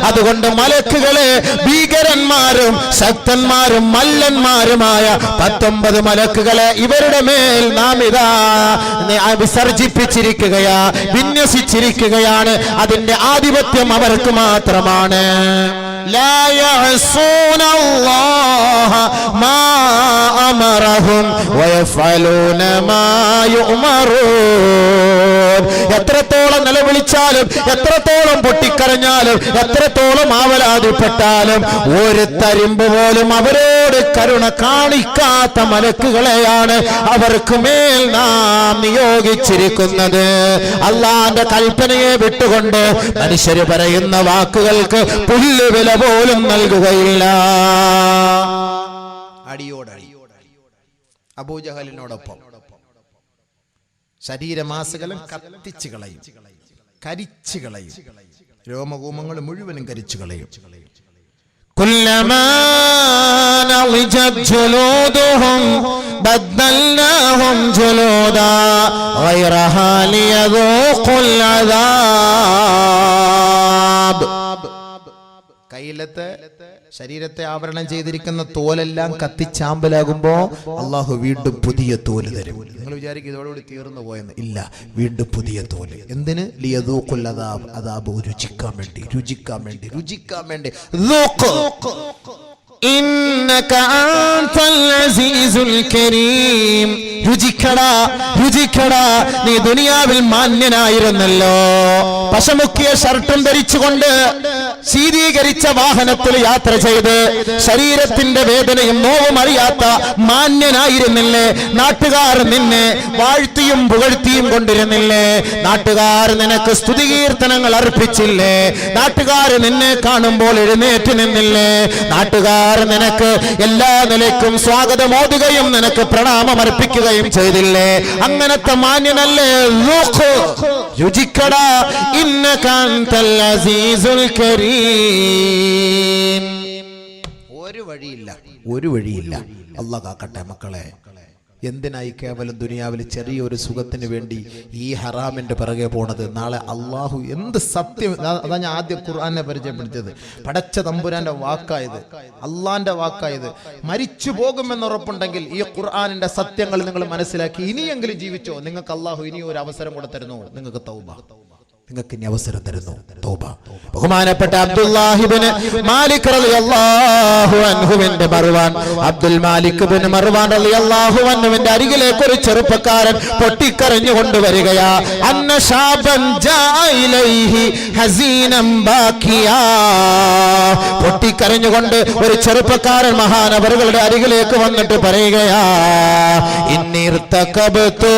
അതുകൊണ്ട് മലക്കുകളെ, ഭീകരന്മാരും ശക്തന്മാരും മല്ലന്മാരുമായ 19 മലക്കുകളെ ഇവരുടെ മേൽ നാം ഇതാ വിസർജിപ്പിച്ചിരിക്കുകയാ, വിന്യസിച്ചിരിക്കുകയാണ്. അതിന്റെ ആധിപത്യം അവർക്ക് മാത്രമാണ്. لا يعصون الله ما أمرهم ويفعلون ما يؤمرون. എത്രത്തോളം നിലവിളിച്ചാലും, എത്രത്തോളം പൊട്ടിക്കരഞ്ഞാലും, എത്രത്തോളം ആവലാതിപ്പെട്ടാലും ഒരു തരിമ്പ് പോലും അവരോട് കരുണ കാണിക്കാത്ത മലക്കുകളെയാണ് അവർക്ക് മേൽ നാം നിയോഗിച്ചിരിക്കുന്നത്. അള്ളാന്റെ കൽപ്പനയെ വിട്ടുകൊണ്ട് മനുഷ്യര് പറയുന്ന വാക്കുകൾക്ക് പുല്ലുവില പോലും നൽകുകയില്ല. അടിയോടടി അബൂജഹലിനോടൊപ്പം ശരീരമാസകലം കത്തിച്ചു കളയും, കരിച്ചു കളയും, രോമകൂമങ്ങൾ മുഴുവനും കരിച്ചു കളയും. കുല്ലമാ നളിജത് ജുലൂദുഹും ബദ്ദൽനാഹും ജുലൂദാ ഗൈറഹാ ലിയദൂഖുൽ അദാബ്. കയ്യിലത്തെ ശരീരത്തെ ആവരണം ചെയ്തിരിക്കുന്ന തോലെല്ലാം കത്തിച്ചാമ്പലാകുമ്പോ അള്ളാഹു വീണ്ടും പുതിയ തോല് തരും. നിങ്ങൾ വിചാരിക്കും ഇതോടുകൂടി തീർന്നു പോയെന്ന്. ഇല്ല, വീണ്ടും പുതിയ തോല്. എന്തിന്? ലിയദൂഖുൽ അദാബ്, അദാബ് രുചിക്കാൻ വേണ്ടി, രുചിക്കാൻ വേണ്ടി, രുചിക്കാൻ വേണ്ടി. ഇന്നക അൻതൽ അസീസുൽ കരീം. രുചിക്കടാ, രുചിക്കടാ, നീ ദുനിയാവിൽ മാന്യനായിരുന്നല്ലോ. പശമുക്കിയ ഷർട്ടും ധരിച്ചുകൊണ്ട് ശീതീകരിച്ച വാഹനത്തിൽ യാത്ര ചെയ്ത് ശരീരത്തിന്റെ വേദനയും നോവും അറിയാത്ത മാന്യനായിരുന്നില്ലേ? നാട്ടുകാർ നിന്നെ വാഴ്ത്തിയും പുകഴ്ത്തിയും കൊണ്ടിരുന്നില്ലേ? നാട്ടുകാർ നിനക്ക് സ്തുതികീർത്തനങ്ങൾ അർപ്പിച്ചില്ലേ? നാട്ടുകാർ നിന്നെ കാണുമ്പോൾ എഴുന്നേറ്റ് നിന്നില്ലേ? നാട്ടുകാർ നിനക്ക് എല്ലാ നിലയ്ക്കും സ്വാഗതമോതുകയും നിനക്ക് പ്രണാമം അർപ്പിക്കുകയും ചെയ്തില്ലേ? അങ്ങനത്തെ മാന്യനല്ലേ? രുചിക്കടാ, ഇന്നക അൻതൽ അസീസുൽ കരീം. ഒരു വഴിയില്ല, ഒരു വഴിയില്ല. അല്ലാഹ് കാക്കട്ടെ മക്കളെ. എന്തിനായി കേവലം ദുനിയാവിൽ ചെറിയൊരു സുഖത്തിന് വേണ്ടി ഈ ഹറാമിന്റെ പിറകെ പോണത്? നാളെ അള്ളാഹു എന്ത് സത്യം, അതാ ഞാൻ ആദ്യം ഖുർആനെ പരിചയപ്പെടുത്തിയത്. പടച്ച തമ്പുരാന്റെ വാക്കായത്, അള്ളാന്റെ വാക്കായത്. മരിച്ചു പോകുമെന്ന് ഉറപ്പുണ്ടെങ്കിൽ ഈ ഖുർആനിന്റെ സത്യങ്ങൾ നിങ്ങൾ മനസ്സിലാക്കി ഇനിയെങ്കിലും ജീവിച്ചോ. നിങ്ങൾക്ക് അള്ളാഹു ഇനി ഒരു അവസരം കൂടെ തരുന്നു. നിങ്ങൾക്ക് തൗബ, നിങ്ങൾക്ക് ഇനി അവസരം തരുന്നു. തൗബ. ബഹുമാനപ്പെട്ട അബ്ദുല്ലാഹി ഇബ്നു മാലിക് റളിയല്ലാഹു അൻഹുവിന്റെ മർവാൻ, അബ്ദുൽ മാലിക് ഇബ്നു മർവാൻ റളിയല്ലാഹു അൻഹുവിന്റെ അരികിലേക്ക് ഒരു ചെറുപ്പക്കാരൻ പൊട്ടിക്കരഞ്ഞു കൊണ്ടുവരികയാ. അന്ന ശാബൻ ജാഅ ഇലൈഹി ഹസീനം ബാക്കിയാ. പൊട്ടിക്കരഞ്ഞുകൊണ്ട് ഒരു ചെറുപ്പക്കാരൻ മഹാനവറുകളുടെ അരികിലേക്ക് വന്നിട്ട് പറയുകയാ, ഇന്നിർതകബതു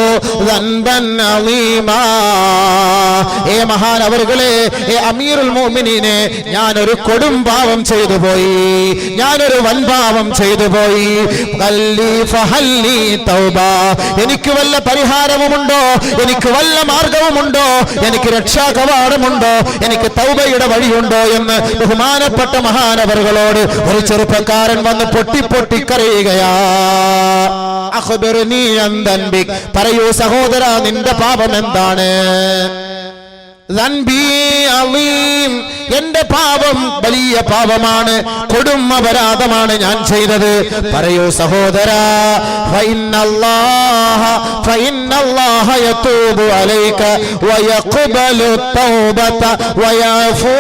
ദൻബൻ അളീമാ. മഹാനവറുകളെ, അമീറുൽ മുഅ്മിനീനെ, ഞാനൊരു കൊടും പാവം ചെയ്തു പോയി, ഞാനൊരു വൻപാവം ചെയ്തു പോയി. എനിക്ക് വല്ല പരിഹാരവുമുണ്ടോ? എനിക്ക് വല്ല മാർഗവുമുണ്ടോ? എനിക്ക് രക്ഷാകവാടമുണ്ടോ? എനിക്ക് തൗബയുടെ വഴിയുണ്ടോ എന്ന് ബഹുമാനപ്പെട്ട മഹാനവറുകളോട് ഒരു ചെറുപ്പക്കാരൻ വന്ന് പൊട്ടിപ്പൊട്ടിക്കരയുകയാ. അഖ്ബിർനീ അൻ ദൻബിക്. പറയൂ സഹോദര, നിന്റെ പാപം എന്താണ്? എന്റെ പാപം വലിയ പാപമാണ്, കൊടും അപരാധമാണ് ഞാൻ ചെയ്തത്. പറയൂ സഹോദരാ, ഫഇന്നല്ലാഹ യതൂബു അലൈക വയഖ്ബലു തൗബത വയഅഫൂ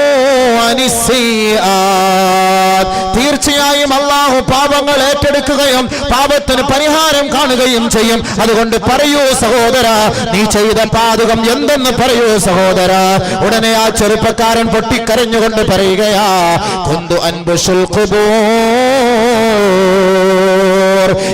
അനിസ്സിആത്. തീർച്ചയായും അല്ലാഹു പാപങ്ങൾ ഏറ്റെടുക്കുകയും പാപത്തിന് പരിഹാരം കാണുകയും ചെയ്യും. അതുകൊണ്ട് പറയൂ സഹോദരാ, നീ ചെയ്ത പാതകം എന്തെന്ന് പറയൂ സഹോദരാ. ഉടനെ ആ ചെറുപ്പക്കാരൻ പൊട്ടിക്കരഞ്ഞുകൊണ്ട് പറയുകയാ, കുന്തു അൻബുശുൽ ഖുബൂർ.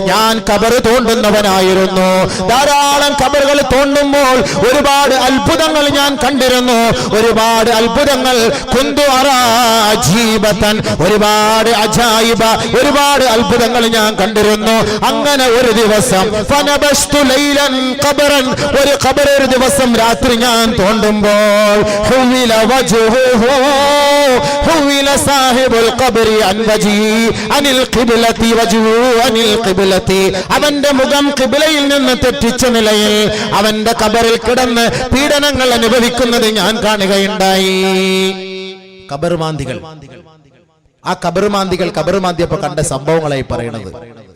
ഞാൻ ഖബർ തോണ്ടുന്നവനായിരുന്നു. ധാരാളം ഖബറുകൾ തോണ്ടുമ്പോൾ ഒരുപാട് അത്ഭുതങ്ങൾ ഞാൻ കണ്ടിരുന്നു. ഒരുപാട് അത്ഭുതങ്ങൾ. കുന്തു അറാജീബതൻ, ഒരുപാട് അജായിബ, ഒരുപാട് അത്ഭുതങ്ങൾ ഞാൻ കണ്ടിരുന്നു. അങ്ങനെ ഒരു ദിവസം ഫനബസ്തു ലൈലൻ ഖബറൻ, ഒരു ഖബർ ഒരു ദിവസം രാത്രി ഞാൻ തോണ്ടുമ്പോൾ ഹുവില വജ്ഹുഹു ഹുവില സാഹിബുൽ ഖബറി അൻ വജി അനിൽ ഖിബ്ലതി വജ്ഹു അനിൽ ഖിബ്ലതി, അവന്റെ മുഖം ഖിബ്ലയിൽ നിന്ന് തെറ്റിച്ച നിലയിൽ അവന്റെ ഖബറിൽ കിടന്ന് പീഡനങ്ങൾ അനുഭവിക്കുന്നത് ഞാൻ കാണുകയുണ്ടായി. ഖബർമാന്തികൾ, ആ ഖബർമാന്തിയപ്പോ കണ്ട സംഭവങ്ങളായി പറയുന്നത്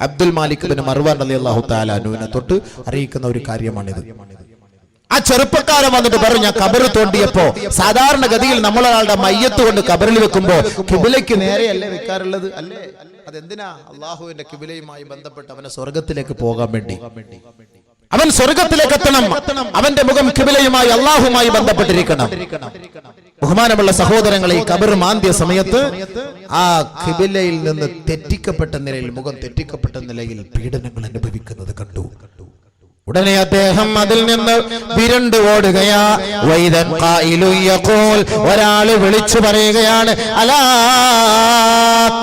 അബ്ദുൽ മാലിക് ബിൻ മർവാൻ റളിയല്ലാഹു തആല അൻഹുവിനെ തൊട്ട് അറിയിക്കുന്ന ഒരു കാര്യമാണിത്. ആ ചെറുപ്പക്കാരൻ വന്നിട്ട് പറഞ്ഞു, ഞാൻ ഖബർ തോണ്ടിയപ്പോ സാധാരണഗതിയിൽ നമ്മളൊരാളുടെ മയ്യത്ത് കൊണ്ട് ഖബറിൽ വെക്കുമ്പോ ഖിബ്ലയ്ക്ക് നേരെയല്ലേ വെക്കാറുള്ളത്, അല്ലേ? അതെന്തിനാ? അള്ളാഹുവിന്റെ ഖിബ്ലയുമായി ബന്ധപ്പെട്ട് അവനെ സ്വർഗത്തിലേക്ക് പോകാൻ വേണ്ടി. അവൻ സ്വർഗത്തിലേക്ക് എത്തണം, അവന്റെ മുഖം ഖിബ്ലയുമായി അള്ളാഹുമായി ബന്ധപ്പെട്ടിരിക്കണം. ബഹുമാനമുള്ള സഹോദരങ്ങളെ, ഈ ഖബർ മാന്തിയ സമയത്ത് ആ ഖിബ്ലയിൽ നിന്ന് തെറ്റിക്കപ്പെട്ട നിലയിൽ, മുഖം തെറ്റിക്കപ്പെട്ട നിലയിൽ പീഡനങ്ങൾ അനുഭവിക്കുന്നത് കണ്ടു. ഉടനെ അദ്ദേഹം അതിൽ നിന്ന് വിരണ്ടു ഓടുകയാ. വൈദൻ ഖായിലു യഖൂൽ, ഒരാൾ വിളിച്ചു പറയുകയാണ്, അലാ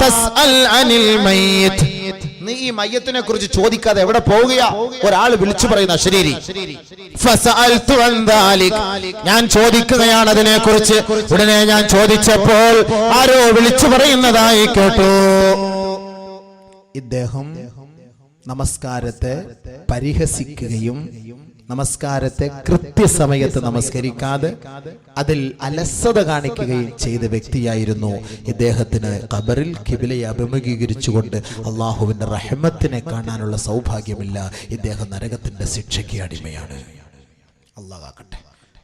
തസ്അൽ അനിൽ മയ്യിത്ത്, നീ ഈ മയ്യത്തിനെ കുറിച്ച് ചോദിക്കാതെ എവിടെ പോവുകയാ? ഒരാൾ വിളിച്ചു പറയുന്ന ശരീരി. ഫസഅൽതു അൻ ദാലിക്, ഞാൻ ചോദിക്കുകയാണ് അതിനെ കുറിച്ച്. ഉടനെ ഞാൻ ചോദിച്ചപ്പോൾ ആരോ വിളിച്ചു പറയുന്നതായി കേട്ടു. ഇദ്ദേഹം നമസ്കാരത്തെ പരിഹസിക്കുകയും നമസ്കാരത്തെ കൃത്യസമയത്ത് നമസ്കരിക്കാതെ അതിൽ അലസത കാണിക്കുകയും ചെയ്ത വ്യക്തിയായിരുന്നു. ഇദ്ദേഹത്തിന് ഖബറിൽ ഖിബ്ലയെ അഭിമുഖീകരിച്ചുകൊണ്ട് അള്ളാഹുവിന്റെ റഹ്മത്തിനെ കാണാനുള്ള സൗഭാഗ്യമില്ല. ഇദ്ദേഹം നരകത്തിന്റെ ശിക്ഷയ്ക്ക് അടിമയാണ്. അല്ലാഹു കാക്കട്ടെ.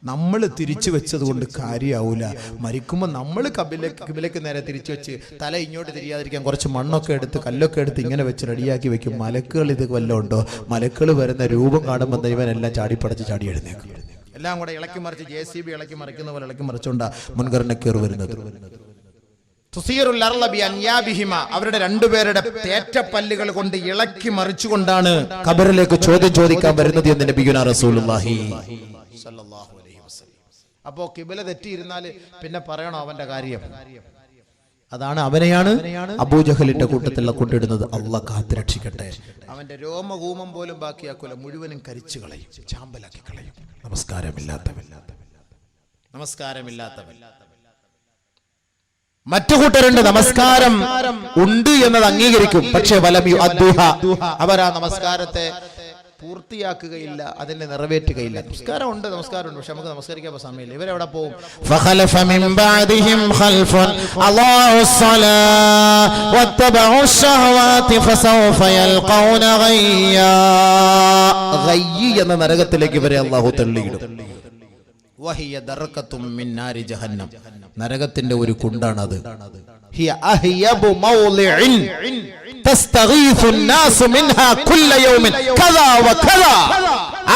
നമ്മൾ തിരിച്ചു വെച്ചത് കൊണ്ട് കാര്യമാവൂല. മരിക്കുമ്പോൾ നമ്മൾ ഖിബ്ലയ്ക്ക് നേരെ തിരിച്ചു വെച്ച് തല ഇങ്ങോട്ട് തിരിയാതിരിക്കാൻ കുറച്ച് മണ്ണൊക്കെ എടുത്ത് കല്ലൊക്കെ എടുത്ത് ഇങ്ങനെ വെച്ച് റെഡിയാക്കി വെക്കും. മലക്കുകൾ ഇത് വല്ലതും ഉണ്ടോ? മലക്കുകൾ വരുന്ന രൂപം കാണുമ്പോൾ ഇവനെല്ലാം ചാടിപ്പടച്ച് ചാടി എഴുന്നേക്കും. എല്ലാം കൂടെ ഇളക്കി മറിച്ച് JCB ഇളക്കി മറിക്കുന്ന പോലെ ഇളക്കി മറിച്ചുകൊണ്ടാ മുൻഗണന കയറി വരുന്നത്. അവരുടെ രണ്ടുപേരുടെ തേറ്റപ്പല്ലുകൾ കൊണ്ട് ഇളക്കി മറിച്ചുകൊണ്ടാണ് ഖബറിലേക്ക് ചോദ്യം ചോദിക്കാൻ വരുന്നത് എന്ന് നബിയുനാ റസൂലുള്ളാഹി സ്വല്ലല്ലാഹു അലൈഹി വസല്ലം. അപ്പോ ഖിബ്ല തെറ്റിയിരുന്നാല് പിന്നെ പറയണോ അവന്റെ കാര്യം? അതാണ്, അവനെയാണ് അബൂജഹലിന്റെ കൂട്ടത്തിലുള്ള കൊണ്ടിടുന്നത്. അള്ളാഹ് കാത്തുരക്ഷിക്കട്ടെ. അവന്റെ രോമകൂമം പോലും ബാക്കിയാക്കൂല, മുഴുവനും കരിച്ചു കളയും, ചാമ്പലാക്കി കളയും. നമസ്കാരമില്ലാത്തവൻ. മറ്റു കൂട്ടരുണ്ട്, നമസ്കാരം ഉണ്ട് എന്നത് അംഗീകരിക്കും, പക്ഷേ വലം യുഅദ്ദുഹ, അവരാ നമസ്കാരത്തെ പൂർത്തിയാക്കുകയില്ല, അതിനെ നിറവേറ്റുകയില്ല. നമസ്കാരമുണ്ട്, പക്ഷെ നമുക്ക് നമസ്കരിക്കാൻ സമയമില്ല. ഇവരെവിടെ പോകും? ഫഖലഫ മിൻ ബഅദിഹിം ഖൽഫുൻ അളാഉസ് സ്വലാ വത്തബഉസ് ശഹവാതി ഫസൗഫ യൽഖൗന ഗയ്യാ. ഗയ്യ് എന്ന നരകത്തിലേക്ക് ഇവരെ അല്ലാഹു തള്ളിയിടും. വഹിയ ദർഖത്തും മിൻ നാരി ജഹന്നം, നരകത്തിന്റെ ഒരു കുണ്ടാണത്. ഹിയ അഹ്യബു മൗളിഇൻ തസ്തഗീഫു الناس മിൻഹാ കുല്ല യൗമിൻ കദാ വകദാ.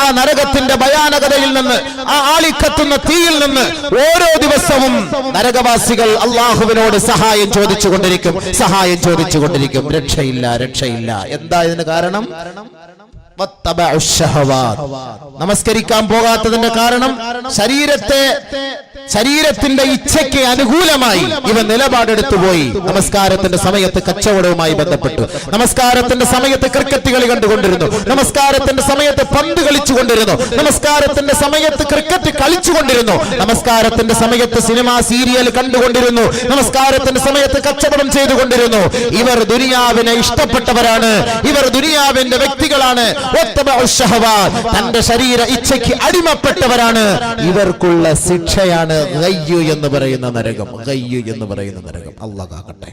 ആ നരകത്തിന്റെ ഭയാനകതയിൽ നിന്ന്, ആ ആളിക്കത്തുന്ന തീയിൽ നിന്ന് ഓരോ ദിവസവും നരകവാസികൾ അല്ലാഹുവിനോട് സഹായം ചോദിച്ചുകൊണ്ടിരിക്കും. രക്ഷയില്ല. എന്താ ഇതിന് കാരണം? നമസ്കരിക്കാൻ പോകാത്തതിന്റെ കാരണം ശരീരത്തിന്റെ ഇച്ഛയ്ക്ക് അനുകൂലമായി ഇവ നിലപാടെടുത്തു പോയി. നമസ്കാരത്തിന്റെ സമയത്ത് കച്ചവടവുമായി ബന്ധപ്പെട്ടു, നമസ്കാരത്തിന്റെ സമയത്ത് ക്രിക്കറ്റ് കളി കണ്ടുകൊണ്ടിരുന്നു, നമസ്കാരത്തിന്റെ സമയത്ത് പന്ത് കളിച്ചുകൊണ്ടിരുന്നു, നമസ്കാരത്തിന്റെ സമയത്ത് ക്രിക്കറ്റ് കളിച്ചുകൊണ്ടിരുന്നു, നമസ്കാരത്തിന്റെ സമയത്ത് സിനിമ സീരിയൽ കണ്ടുകൊണ്ടിരുന്നു, നമസ്കാരത്തിന്റെ സമയത്ത് കച്ചവടം ചെയ്തുകൊണ്ടിരുന്നു. ഇവർ ദുനിയാവിനെ ഇഷ്ടപ്പെട്ടവരാണ്, ഇവർ ദുനിയാവിന്റെ വ്യക്തികളാണ്. തന്റെ ശരീര ഇച്ഛയ്ക്ക് അടിമപ്പെട്ടവരാണ്. ഇവർക്കുള്ള ശിക്ഷയാണ് ഗയ്യ് എന്ന് പറയുന്ന നരകം. അല്ലാഹു കാക്കട്ടെ.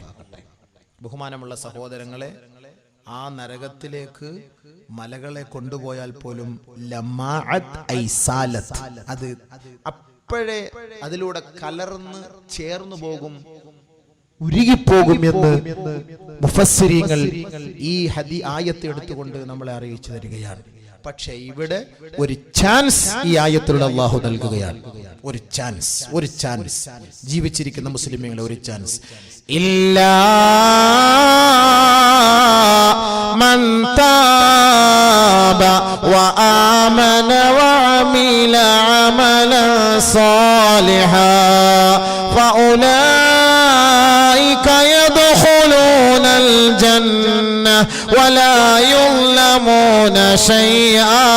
ബഹുമാനമുള്ള സഹോദരങ്ങളെ, ആ നരകത്തിലേക്ക് മലകളെ കൊണ്ടുപോയാൽ പോലും ലമാഅത്ത് ഐസാലത്ത്, അത് അപ്പോഴേ അതിലൂടെ കലർന്ന് ചേർന്നു പോകും, ഉരുകിപ്പോകും എന്ന് മുഫസ്സിരീങ്ങൾ ഈ ആയത്ത് എടുത്തുകൊണ്ട് നമ്മളെ അറിയിച്ചു തരികയാണ്. പക്ഷേ ഇവിടെ ഒരു ചാൻസ് ഈ ആയത്തിലൂടെ അല്ലാഹു നൽകുകയാണ്. ഒരു ചാൻസ് ജീവിച്ചിരിക്കുന്ന മുസ്ലിമീങ്ങളെ ഒരു ചാൻസ്. ഇല്ലാ മൻ താബ വആമന വഅമില അമലൻ സാലിഹാ ഫഉലൈക യദ്ഖുലൂന الجنة ولا يظلمون شيئا.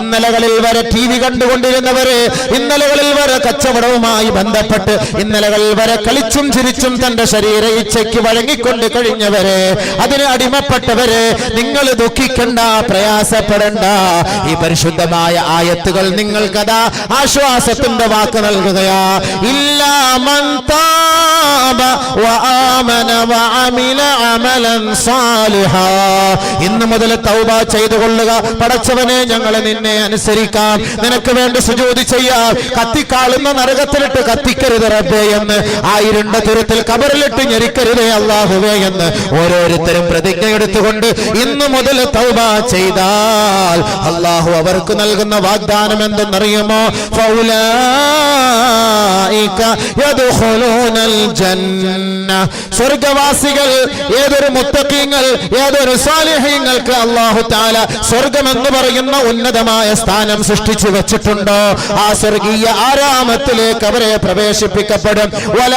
ഇന്നലകളിൽ വരെ TV കണ്ടുകൊണ്ടിരുന്നവരെ, ഇന്നലകളിൽ വരെ കച്ചവടവുമായി ബന്ധപ്പെട്ട് ഇന്നലകളിൽ വരെ കളിച്ചും ചിരിച്ചും തന്റെ ശരീര ഇച്ഛയ്ക്ക് വഴങ്ങിക്കൊണ്ട് കഴിഞ്ഞവരെ, അതിന് അടിമപ്പെട്ടവരെ, നിങ്ങൾ ദുഃഖിക്കണ്ട, പ്രയാസപ്പെടണ്ട. ഈ പരിശുദ്ധമായ ആയത്തുകൾ നിങ്ങൾക്കതാ ആശ്വാസത്തിന്റെ വാക്ക് നൽകുകയാ. ഇല്ലാ മൻ താബ വആമന വഅമില അമലൻ സാലിഹാ. ഇന്നു മുതൽ തൗബ ചെയ്തുകൊള്ളുക. പടച്ചവനെ, ഞങ്ങൾ നിന്നെ അനുസരിക്കാം, നിനക്ക് വേണ്ടി സുജൂദ് ചെയ്യാം. കത്തിക്കാളുന്ന നരകത്തിലിട്ട് കത്തിക്കരുത് റബ്ബേ എന്ന്, ആയിരുണ്ട തുരത്തിൽ കബറിലിട്ട് ഞെരിക്കരുതേ അല്ലാഹുവേ എന്ന് ഓരോരുത്തരും പ്രതിജ്ഞ എടുത്തുകൊണ്ട് ഇന്നു മുതൽ തൗബ ചെയ്താൽ അല്ലാഹു അവർക്ക് നൽകുന്ന വാഗ്ദാനം എന്തെന്നറിയുമോ? ഫൗലായിക യദ്ഖുലൂനൽ ജന്ന. സ്വർഗ്ഗവാസികൾ, ഏതൊരു മുത്തഖീങ്ങൾ, ഏതൊരു സാലിഹീങ്ങൾക്ക് അല്ലാഹു തആല സ്വർഗ്ഗം എന്ന് പറയുന്ന ഉന്നതമായ സ്ഥാനം സൃഷ്ടിച്ചു വെച്ചിട്ടുണ്ടോ, ആ സ്വർഗീയ ആരാമത്തിലേക്ക് അവരെ പ്രവേശിപ്പിക്കപ്പെടും.